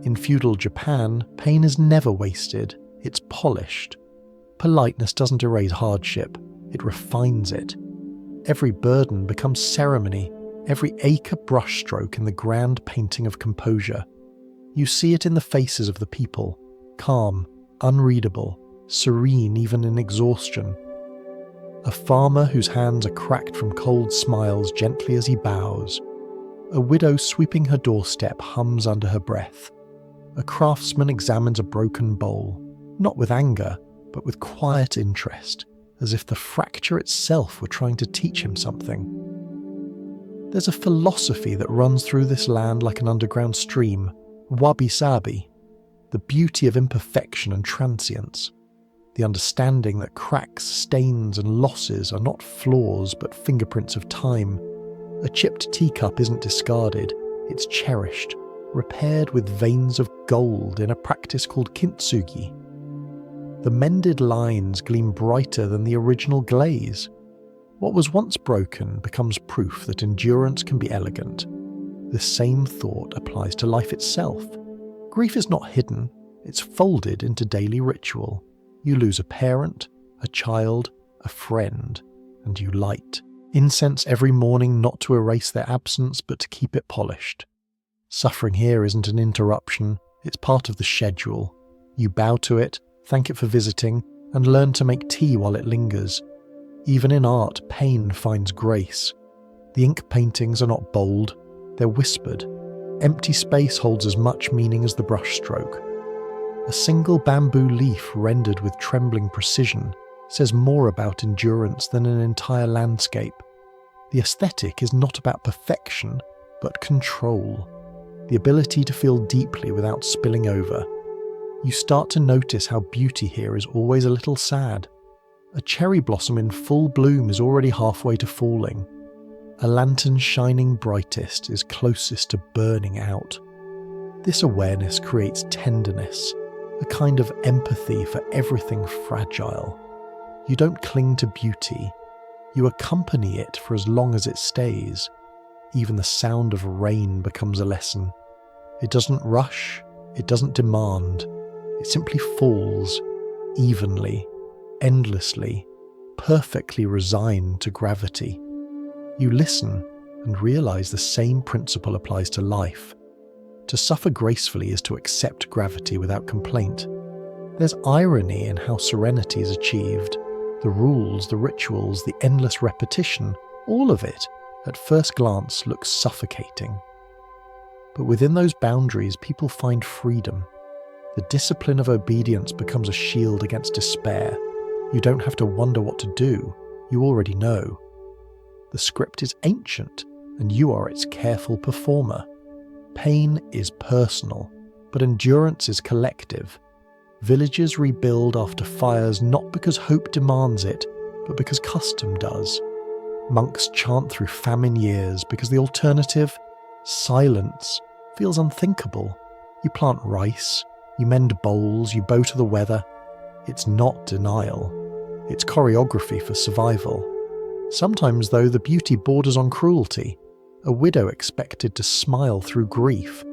In feudal Japan, pain is never wasted, it's polished. Politeness doesn't erase hardship, it refines it. Every burden becomes ceremony, every ache a brushstroke in the grand painting of composure. You see it in the faces of the people, calm, unreadable, serene even in exhaustion. A farmer whose hands are cracked from cold smiles gently as he bows. A widow sweeping her doorstep hums under her breath. A craftsman examines a broken bowl, not with anger, but with quiet interest, as if the fracture itself were trying to teach him something. There's a philosophy that runs through this land like an underground stream, wabi-sabi, the beauty of imperfection and transience, the understanding that cracks, stains and losses are not flaws but fingerprints of time. A chipped teacup isn't discarded, it's cherished, repaired with veins of gold in a practice called kintsugi. The mended lines gleam brighter than the original glaze. What was once broken becomes proof that endurance can be elegant. The same thought applies to life itself. Grief is not hidden, it's folded into daily ritual. You lose a parent, a child, a friend, and you light incense every morning not to erase their absence but to keep it polished. Suffering here isn't an interruption, it's part of the schedule. You bow to it, thank it for visiting, and learn to make tea while it lingers. Even in art, pain finds grace. The ink paintings are not bold, they're whispered. Empty space holds as much meaning as the brushstroke. A single bamboo leaf rendered with trembling precision says more about endurance than an entire landscape. The aesthetic is not about perfection, but control. The ability to feel deeply without spilling over. You start to notice how beauty here is always a little sad. A cherry blossom in full bloom is already halfway to falling. A lantern shining brightest is closest to burning out. This awareness creates tenderness, a kind of empathy for everything fragile. You don't cling to beauty, you accompany it for as long as it stays. even the sound of rain becomes a lesson. It doesn't rush, it doesn't demand, it simply falls, evenly, endlessly, perfectly resigned to gravity. You listen and realize the same principle applies to life. To suffer gracefully is to accept gravity without complaint. There's irony in how serenity is achieved. The rules, the rituals, the endless repetition, all of it, at first glance, looks suffocating. But within those boundaries, people find freedom. The discipline of obedience becomes a shield against despair. You don't have to wonder what to do. You already know. The script is ancient, and you are its careful performer. Pain is personal, but endurance is collective. Villages rebuild after fires not because hope demands it, but because custom does. Monks chant through famine years because the alternative, silence, feels unthinkable. You plant rice, you mend bowls, you bow to the weather. It's not denial. It's choreography for survival. Sometimes, though, the beauty borders on cruelty. A widow expected to smile through grief.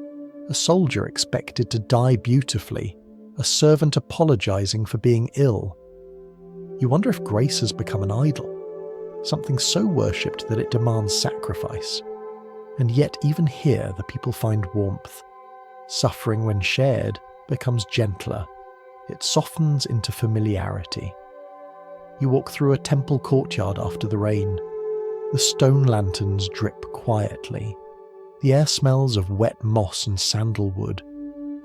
A soldier expected to die beautifully. A servant apologizing for being ill. You wonder if grace has become an idol, something so worshipped that it demands sacrifice. And yet even here the people find warmth. Suffering, when shared, becomes gentler. It softens into familiarity. You walk through a temple courtyard after the rain. The stone lanterns drip quietly. The air smells of wet moss and sandalwood.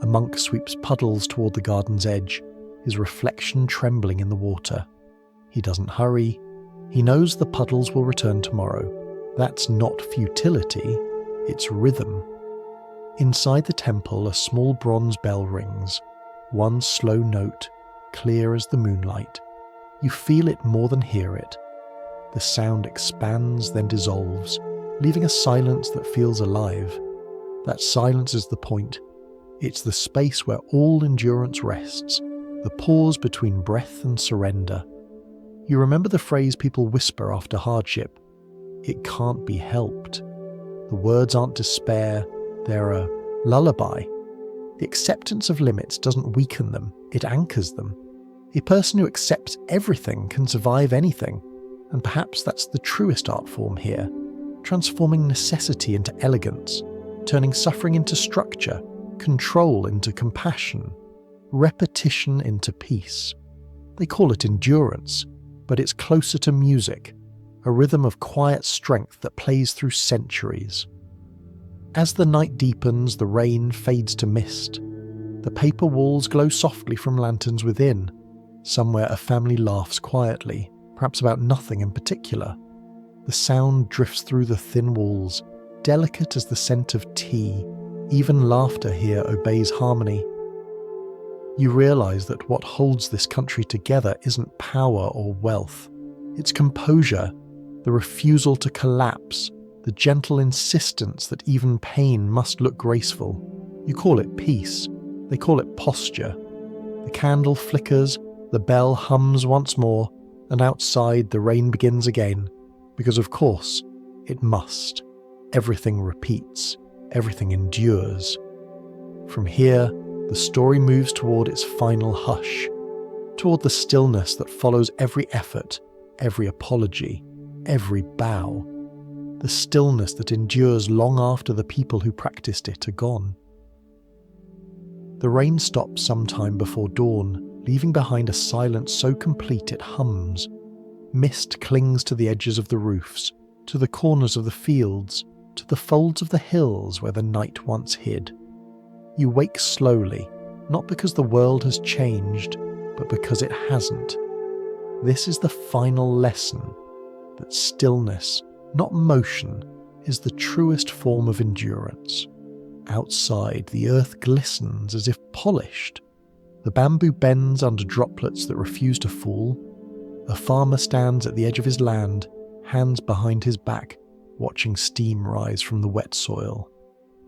A monk sweeps puddles toward the garden's edge, his reflection trembling in the water. He doesn't hurry. He knows the puddles will return tomorrow. That's not futility, it's rhythm. Inside the temple, a small bronze bell rings. One slow note, clear as the moonlight. You feel it more than hear it. The sound expands, then dissolves, leaving a silence that feels alive. That silence is the point. It's the space where all endurance rests, the pause between breath and surrender. You remember the phrase people whisper after hardship. It can't be helped. The words aren't despair, they're a lullaby. The acceptance of limits doesn't weaken them, it anchors them. A person who accepts everything can survive anything, and perhaps that's the truest art form here, transforming necessity into elegance, turning suffering into structure, control into compassion, repetition into peace. They call it endurance, but it's closer to music, a rhythm of quiet strength that plays through centuries. As the night deepens, the rain fades to mist. The paper walls glow softly from lanterns within. Somewhere a family laughs quietly, perhaps about nothing in particular. The sound drifts through the thin walls, delicate as the scent of tea. Even laughter here obeys harmony. You realize that what holds this country together isn't power or wealth. It's composure, the refusal to collapse, the gentle insistence that even pain must look graceful. You call it peace. They call it posture. The candle flickers, the bell hums once more, and outside the rain begins again. Because of course, it must. Everything repeats. Everything endures. From here, the story moves toward its final hush, toward the stillness that follows every effort, every apology, every bow. The stillness that endures long after the people who practiced it are gone. The rain stops sometime before dawn, leaving behind a silence so complete it hums. Mist clings to the edges of the roofs, to the corners of the fields, to the folds of the hills where the night once hid. You wake slowly, not because the world has changed, but because it hasn't. This is the final lesson, that stillness, not motion, is the truest form of endurance. Outside, the earth glistens as if polished. The bamboo bends under droplets that refuse to fall. A farmer stands at the edge of his land, hands behind his back, watching steam rise from the wet soil.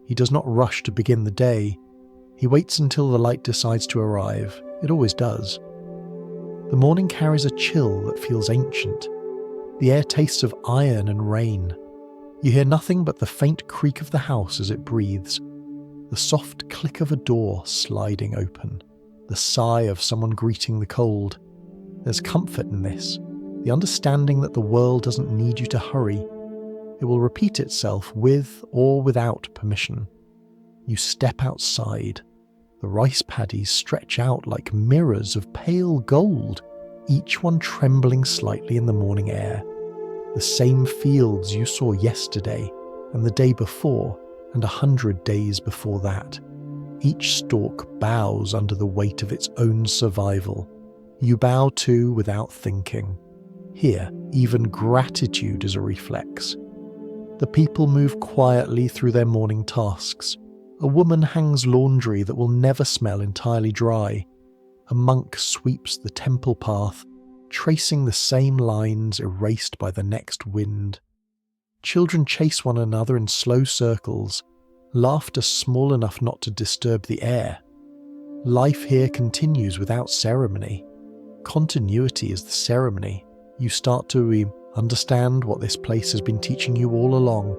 He does not rush to begin the day. He waits until the light decides to arrive. It always does. The morning carries a chill that feels ancient. The air tastes of iron and rain. You hear nothing but the faint creak of the house as it breathes, the soft click of a door sliding open, the sigh of someone greeting the cold. There's comfort in this, the understanding that the world doesn't need you to hurry. It will repeat itself with or without permission. You step outside. The rice paddies stretch out like mirrors of pale gold, each one trembling slightly in the morning air. The same fields you saw yesterday and the day before and 100 days before that. Each stalk bows under the weight of its own survival. You bow too without thinking. Here, even gratitude is a reflex. The people move quietly through their morning tasks. A woman hangs laundry that will never smell entirely dry. A monk sweeps the temple path, tracing the same lines erased by the next wind. Children chase one another in slow circles, laughter small enough not to disturb the air. Life here continues without ceremony. Continuity is the ceremony. You start to understand what this place has been teaching you all along.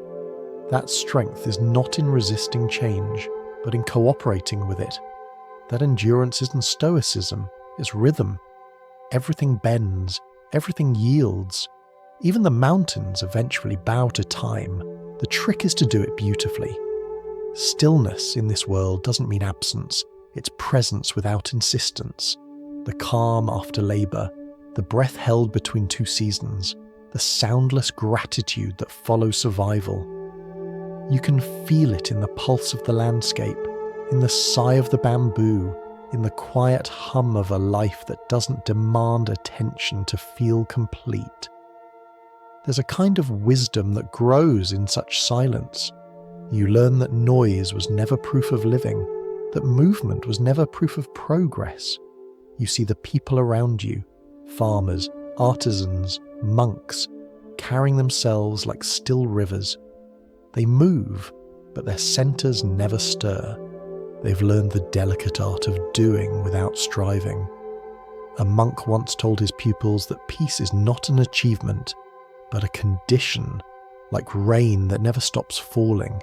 That strength is not in resisting change, but in cooperating with it. That endurance isn't stoicism, it's rhythm. Everything bends, everything yields. Even the mountains eventually bow to time. The trick is to do it beautifully. Stillness in this world doesn't mean absence, it's presence without insistence. The calm after labour, the breath held between two seasons, the soundless gratitude that follows survival. You can feel it in the pulse of the landscape, in the sigh of the bamboo, in the quiet hum of a life that doesn't demand attention to feel complete. There's a kind of wisdom that grows in such silence. You learn that noise was never proof of living, that movement was never proof of progress. You see the people around you, farmers, artisans, monks, carrying themselves like still rivers. They move, but their centres never stir. They've learned the delicate art of doing without striving. A monk once told his pupils that peace is not an achievement, but a condition, like rain that never stops falling,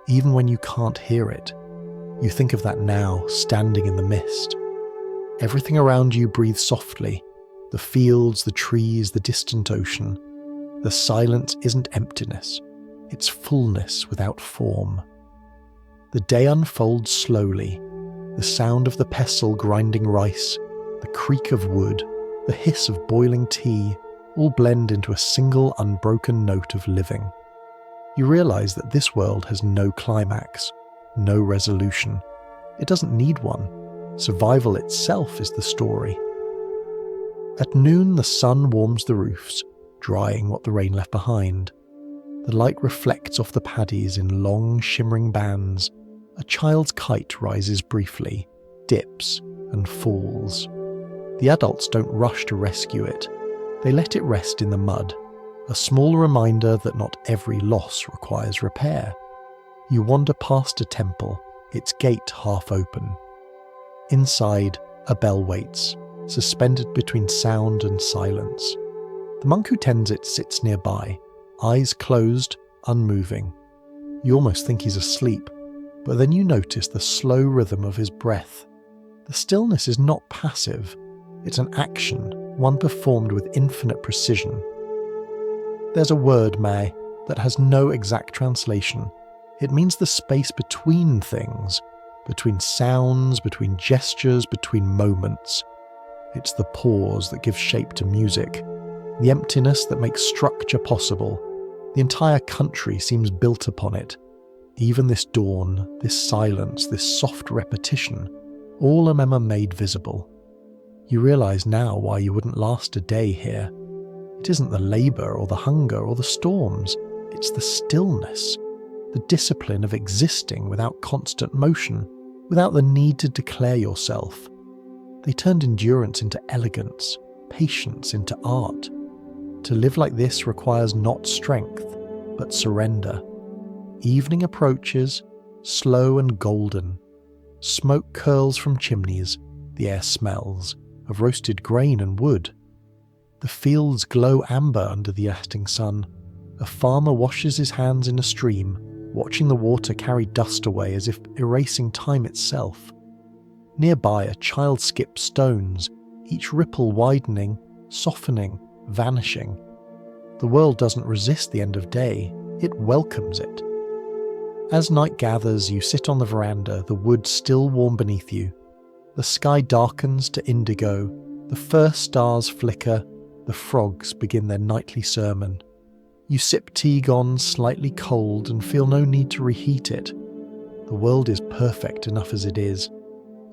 even when you can't hear it. You think of that now, standing in the mist. Everything around you breathes softly, the fields, the trees, the distant ocean. The silence isn't emptiness. It's fullness without form. The day unfolds slowly, the sound of the pestle grinding rice, the creak of wood, the hiss of boiling tea, all blend into a single unbroken note of living. You realise that this world has no climax, no resolution. It doesn't need one. Survival itself is the story. At noon, the sun warms the roofs, drying what the rain left behind. The light reflects off the paddies in long, shimmering bands. A child's kite rises briefly, dips, and falls. The adults don't rush to rescue it. They let it rest in the mud, a small reminder that not every loss requires repair. You wander past a temple, its gate half open. Inside, a bell waits, suspended between sound and silence. The monk who tends it sits nearby, eyes closed, unmoving. You almost think he's asleep, but then you notice the slow rhythm of his breath. The stillness is not passive, it's an action, one performed with infinite precision. There's a word, Mai, that has no exact translation. It means the space between things, between sounds, between gestures, between moments. It's the pause that gives shape to music, the emptiness that makes structure possible. The entire country seems built upon it. Even this dawn, this silence, this soft repetition, all a memo made visible. You realise now why you wouldn't last a day here. It isn't the labour or the hunger or the storms, it's the stillness, the discipline of existing without constant motion, without the need to declare yourself. They turned endurance into elegance, patience into art. To live like this requires not strength, but surrender. Evening approaches, slow and golden. Smoke curls from chimneys, the air smells of roasted grain and wood. The fields glow amber under the setting sun. A farmer washes his hands in a stream, watching the water carry dust away as if erasing time itself. Nearby, a child skips stones, each ripple widening, softening, vanishing. The world doesn't resist the end of day, it welcomes it. As night gathers, you sit on the veranda, the wood still warm beneath you. The sky darkens to indigo, the first stars flicker, the frogs begin their nightly sermon. You sip tea gone slightly cold and feel no need to reheat it. The world is perfect enough as it is.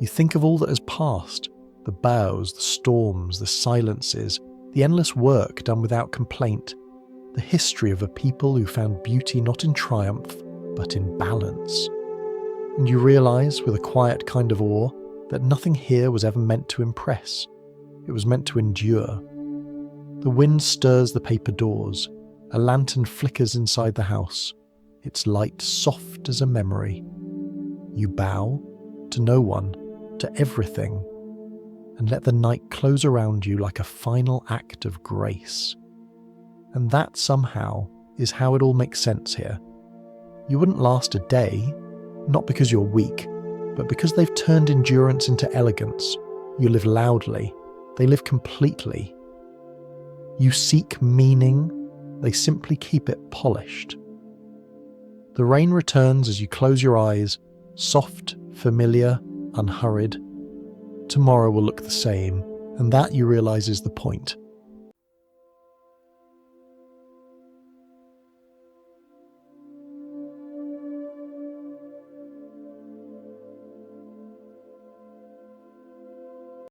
You think of all that has passed, the bows, the storms, the silences, the endless work done without complaint, the history of a people who found beauty not in triumph, but in balance. And you realise, with a quiet kind of awe, that nothing here was ever meant to impress. It was meant to endure. The wind stirs the paper doors. A lantern flickers inside the house, its light soft as a memory. You bow to no one, to everything, and let the night close around you like a final act of grace. And that somehow is how it all makes sense here. You wouldn't last a day, not because you're weak, but because they've turned endurance into elegance. You live loudly, they live completely. You seek meaning, they simply keep it polished. The rain returns as you close your eyes, soft, familiar, unhurried. Tomorrow will look the same, and that, you realise, is the point.